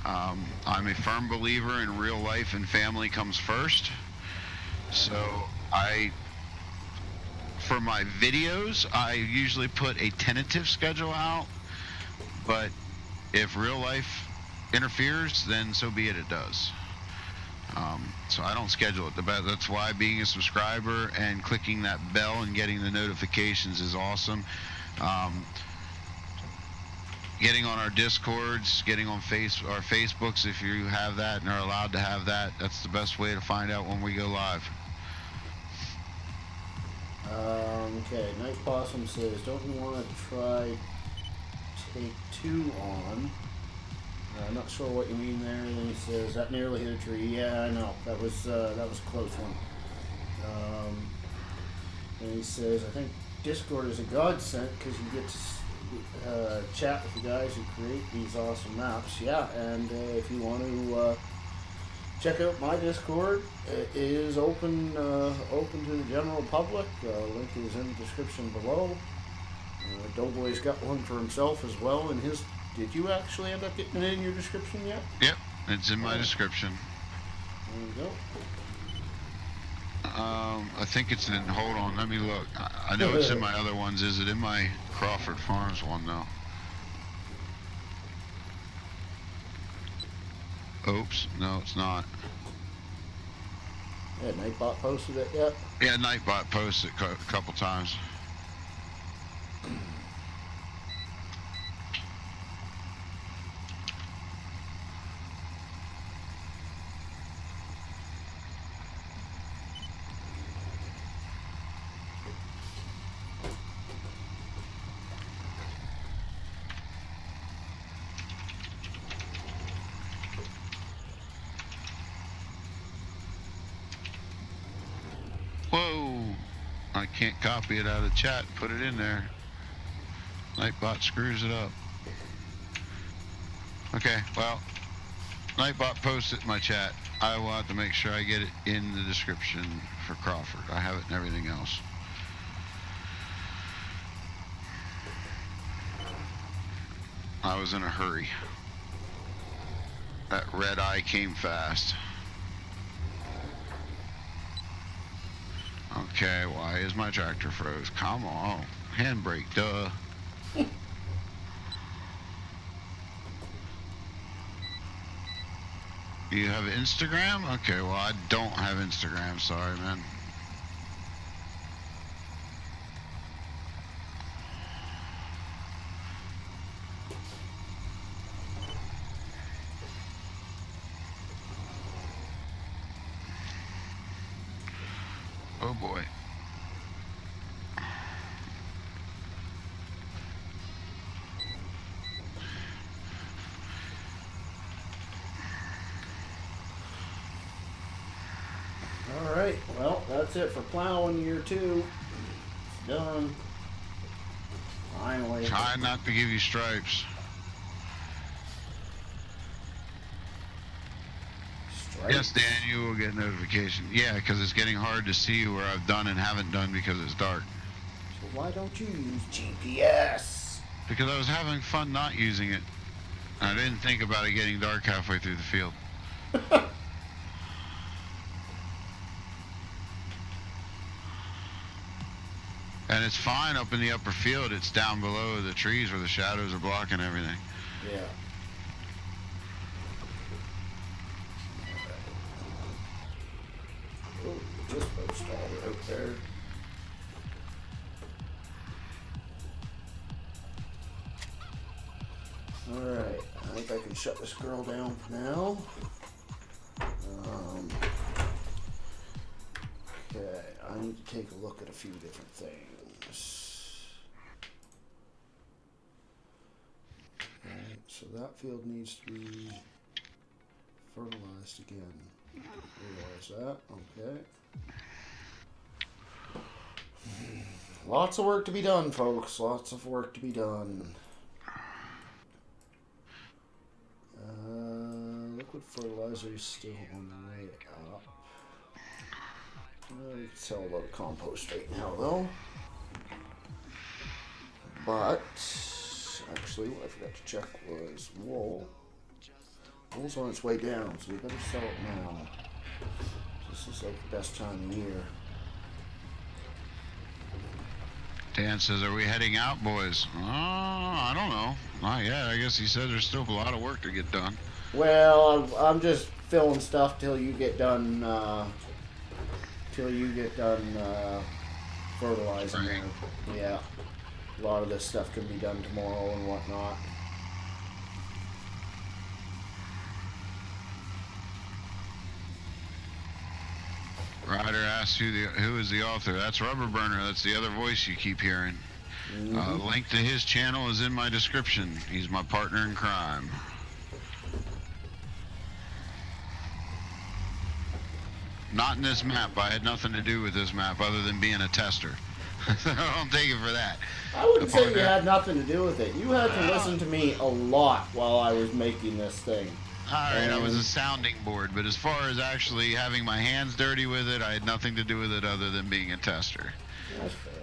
I'm a firm believer in real life and family comes first. So for my videos, I usually put a tentative schedule out, but if real life interferes, then so be it, it does. So I don't schedule it. That's why being a subscriber and clicking that bell and getting the notifications is awesome. Getting on our Discords, getting on our Facebooks if you have that and are allowed to have that, that's the best way to find out when we go live. Okay, Night Possum says, don't you want to try take 2 on? I'm not sure what you mean there. And then he says, that nearly hit a tree. Yeah, I know. That was a close one. And he says, I think Discord is a godsend because you get to chat with the guys who create these awesome maps. Yeah, and if you want to check out my Discord, it is open to the general public. Link is in the description below. Doughboy's got one for himself as well in his. Did you actually end up getting it in your description yet? Yep, it's in my description. There you go. I think it's in, hold on, let me look. I know it's in my other ones. Is it in my Crawford Farms one though? Oops, no it's not. Yeah, Nightbot posted it yet? Yeah, Nightbot posted it a couple times. Whoa! I can't copy it out of chat and put it in there. Nightbot screws it up. Okay, well, Nightbot posted it in my chat. I will have to make sure I get it in the description for Crawford. I have it in everything else. I was in a hurry. That red eye came fast. Okay, why is my tractor froze? Come on. Handbrake, duh. You have Instagram? Okay, well, I don't have Instagram. Sorry, man. Oh boy. Alright, well, that's it for plowing year 2. It's done. Finally. Try not to give you stripes. Yes, Dan, you will get notification. Yeah, because it's getting hard to see where I've done and haven't done because it's dark. So why don't you use GPS? Because I was having fun not using it. I didn't think about it getting dark halfway through the field. And it's fine up in the upper field. It's down below the trees where the shadows are blocking everything. Yeah. Oh, just about stalled out there. Alright. think I can shut this girl down for now. Okay, I need to take a look at a few different things. Okay, so that field needs to be fertilized again. Realize that, okay. Lots of work to be done, folks. Lots of work to be done. Liquid fertilizer is still on the way up. You can sell a lot of compost right now, though. But, actually, what I forgot to check was wool. Wool's on its way down, so we better sell it now. This is like the best time of year. Dan says, are we heading out, boys? I don't know. Not yet. I guess he says there's still a lot of work to get done. Well, I'm just filling stuff till you get done, fertilizing. Right. Yeah. A lot of this stuff can be done tomorrow and whatnot. Ryder asks who is the author. That's Rubber Burner. That's the other voice you keep hearing. Link to his channel is in my description. He's my partner in crime. Not in this map. I had nothing to do with this map other than being a tester. I don't take it for that. I wouldn't say you had nothing to do with it. You had to listen to me a lot while I was making this thing. Alright, I was a sounding board, but as far as actually having my hands dirty with it, I had nothing to do with it other than being a tester. That's fair.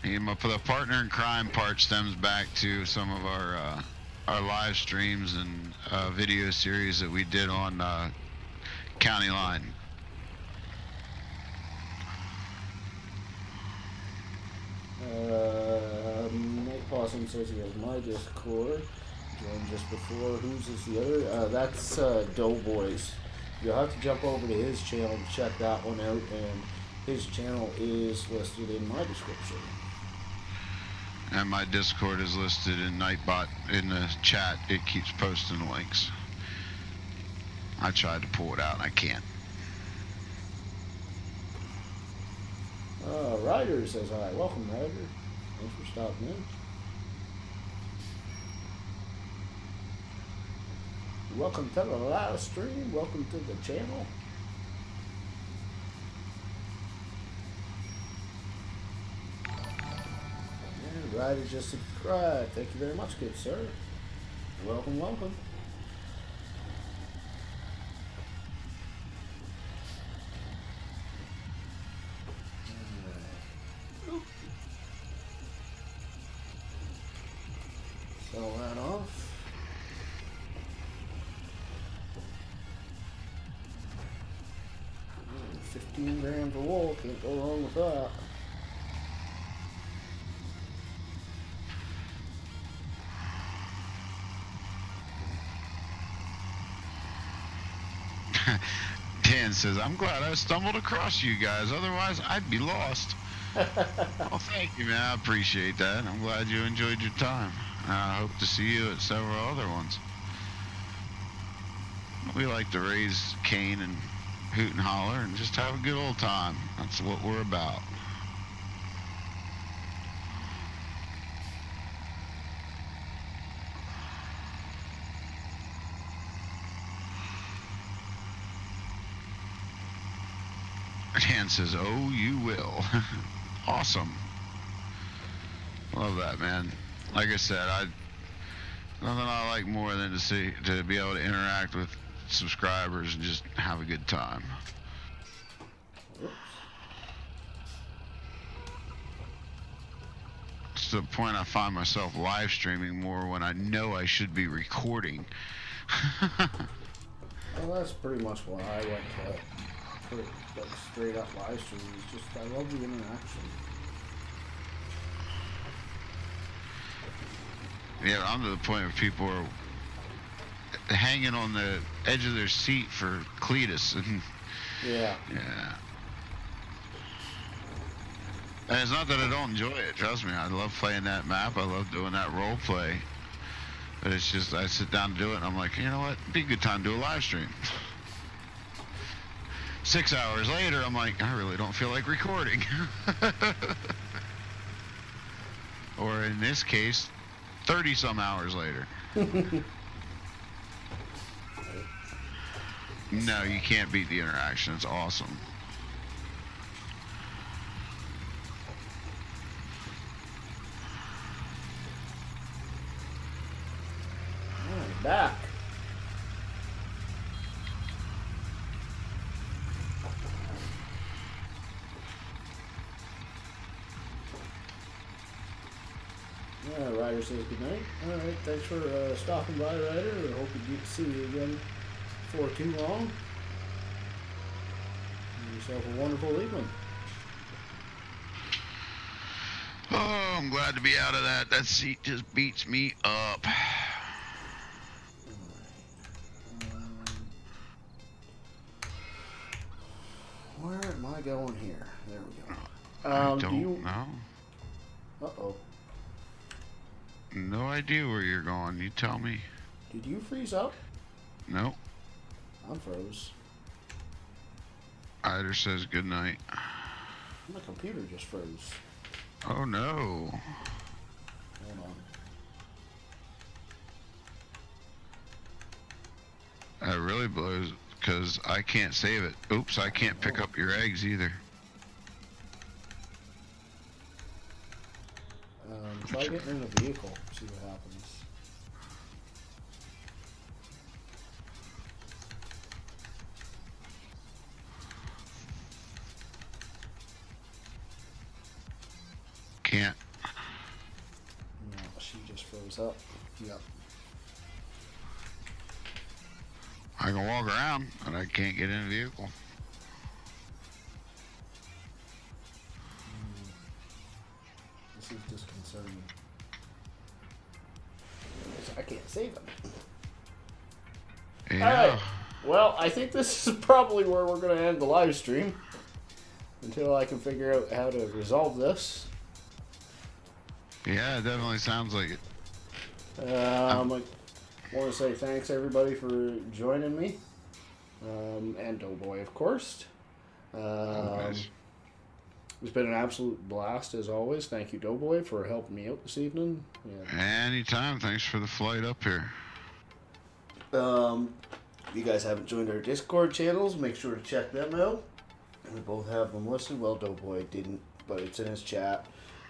The partner in crime part stems back to some of our live streams and video series that we did on County Line. Nick Possum says he has my Discord. Joined just before. Whose is the other? That's Doughboys. You'll have to jump over to his channel to check that one out, and his channel is listed in my description. And my Discord is listed in Nightbot in the chat. It keeps posting links. I tried to pull it out and I can't. Ryder says hi. Welcome, Ryder. Thanks for stopping in. Welcome to the live stream. Welcome to the channel. And Ryder just subscribed. Thank you very much, good sir. Welcome, welcome. Sell that off. 15 grams of wool, can't go wrong with that. Dan says, I'm glad I stumbled across you guys, otherwise I'd be lost. Well, thank you, man. I appreciate that. I'm glad you enjoyed your time. I hope to see you at several other ones. We like to raise cane and hoot and holler and just have a good old time. That's what we're about. Dan says, oh, you will. Awesome. Love that, man. Like I said, nothing I like more than to be able to interact with subscribers and just have a good time. Oops. It's to the point I find myself live streaming more when I know I should be recording. Well, that's pretty much why I went to like straight up live stream. It's just I love the interaction. Yeah, I'm to the point where people are hanging on the edge of their seat for Cletus, and yeah. And it's not that I don't enjoy it. Trust me, I love playing that map. I love doing that role play. But it's just, I sit down to do it, and I'm like, you know what? It'd be a good time to do a live stream. 6 hours later, I'm like, I really don't feel like recording. Or in this case, 30-some hours later. No, you can't beat the interaction. It's awesome. Alright, back. Yeah, Ryder says goodnight. Alright, thanks for stopping by, Ryder. I hope we get to see you again before too long. Have yourself a wonderful evening. Oh, I'm glad to be out of that. That seat just beats me up. Where am I going here? There we go. I don't know. Uh-oh. No idea where you're going. You tell me. Did you freeze up? Nope. I'm froze. Ryder says good night. My computer just froze. Oh no. Hold on. That really blows because I can't save it. Oops, I can't pick up your eggs either. Try getting in the vehicle, see what happens. Can't. No, she just froze up. Yep. I can walk around, but I can't get in the vehicle. This is disconcerting. I can't save them. Yeah. Alright. Well, I think this is probably where we're going to end the live stream. Until I can figure out how to resolve this. Yeah, it definitely sounds like it. I want to say thanks everybody for joining me. And Doughboy, of course. It's been an absolute blast as always. Thank you, Doughboy, for helping me out this evening. Yeah. Anytime. Thanks for the flight up here. If you guys haven't joined our Discord channels, make sure to check them out. We both have them listed. Well, Doughboy didn't, but it's in his chat.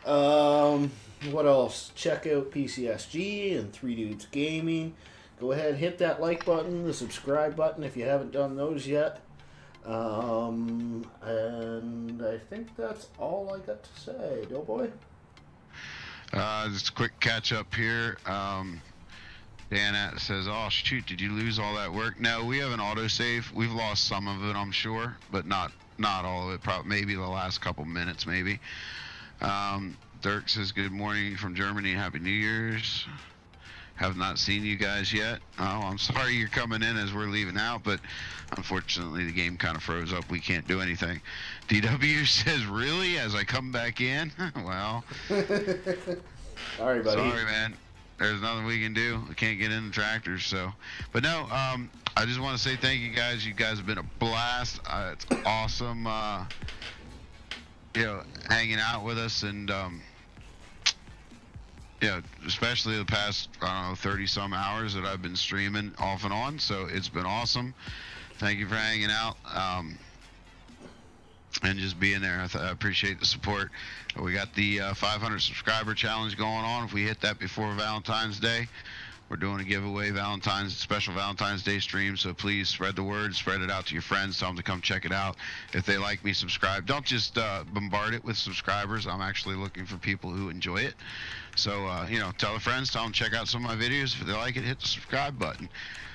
What else? Check out PCSG and 3 Dudes Gaming. Go ahead, hit that like button, the subscribe button if you haven't done those yet. And I think that's all I got to say. Doughboy? Just a quick catch up here. Dan says, oh shoot, did you lose all that work? No, we have an autosave. We've lost some of it, I'm sure, but not all of it. Probably maybe the last couple minutes, maybe. Dirk says, good morning from Germany. Happy New Year's. Have not seen you guys yet. Oh, I'm sorry you're coming in as we're leaving out, but unfortunately the game kind of froze up. We can't do anything. DW says, really? As I come back in? Well. Sorry, buddy. Sorry, man. There's nothing we can do. We can't get in the tractors, so. But no, I just want to say thank you guys. You guys have been a blast. It's awesome, you know, hanging out with us and, yeah, especially the past, I don't know, 30-some hours that I've been streaming off and on. So it's been awesome. Thank you for hanging out and just being there. I appreciate the support. We got the 500 subscriber challenge going on. If we hit that before Valentine's Day, we're doing a giveaway, special Valentine's Day stream. So please spread the word, spread it out to your friends, tell them to come check it out. If they like me, subscribe. Don't just bombard it with subscribers. I'm actually looking for people who enjoy it. So, you know, tell the friends, tell them to check out some of my videos. If they like it, hit the subscribe button.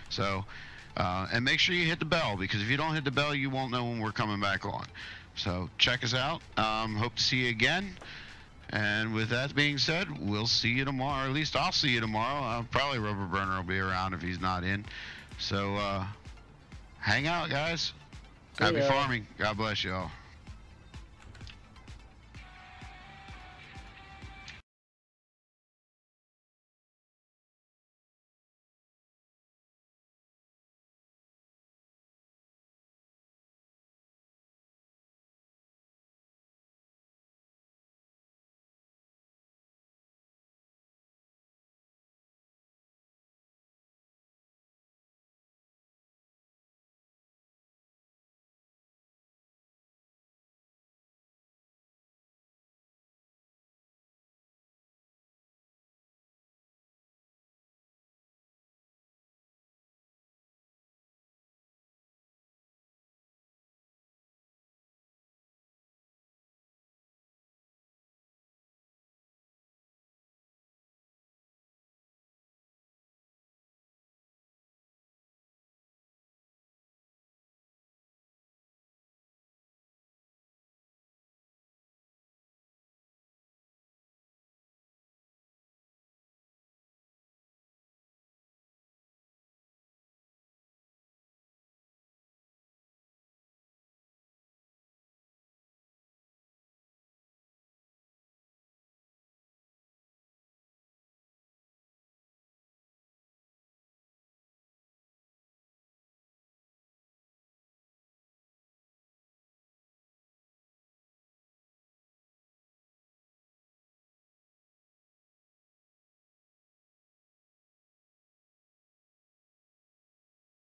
So, and make sure you hit the bell, because if you don't hit the bell, you won't know when we're coming back on. So check us out. Hope to see you again. And with that being said, we'll see you tomorrow. Or at least I'll see you tomorrow. Probably Rubber Burner will be around if he's not in. So hang out, guys. Happy farming. God bless you all.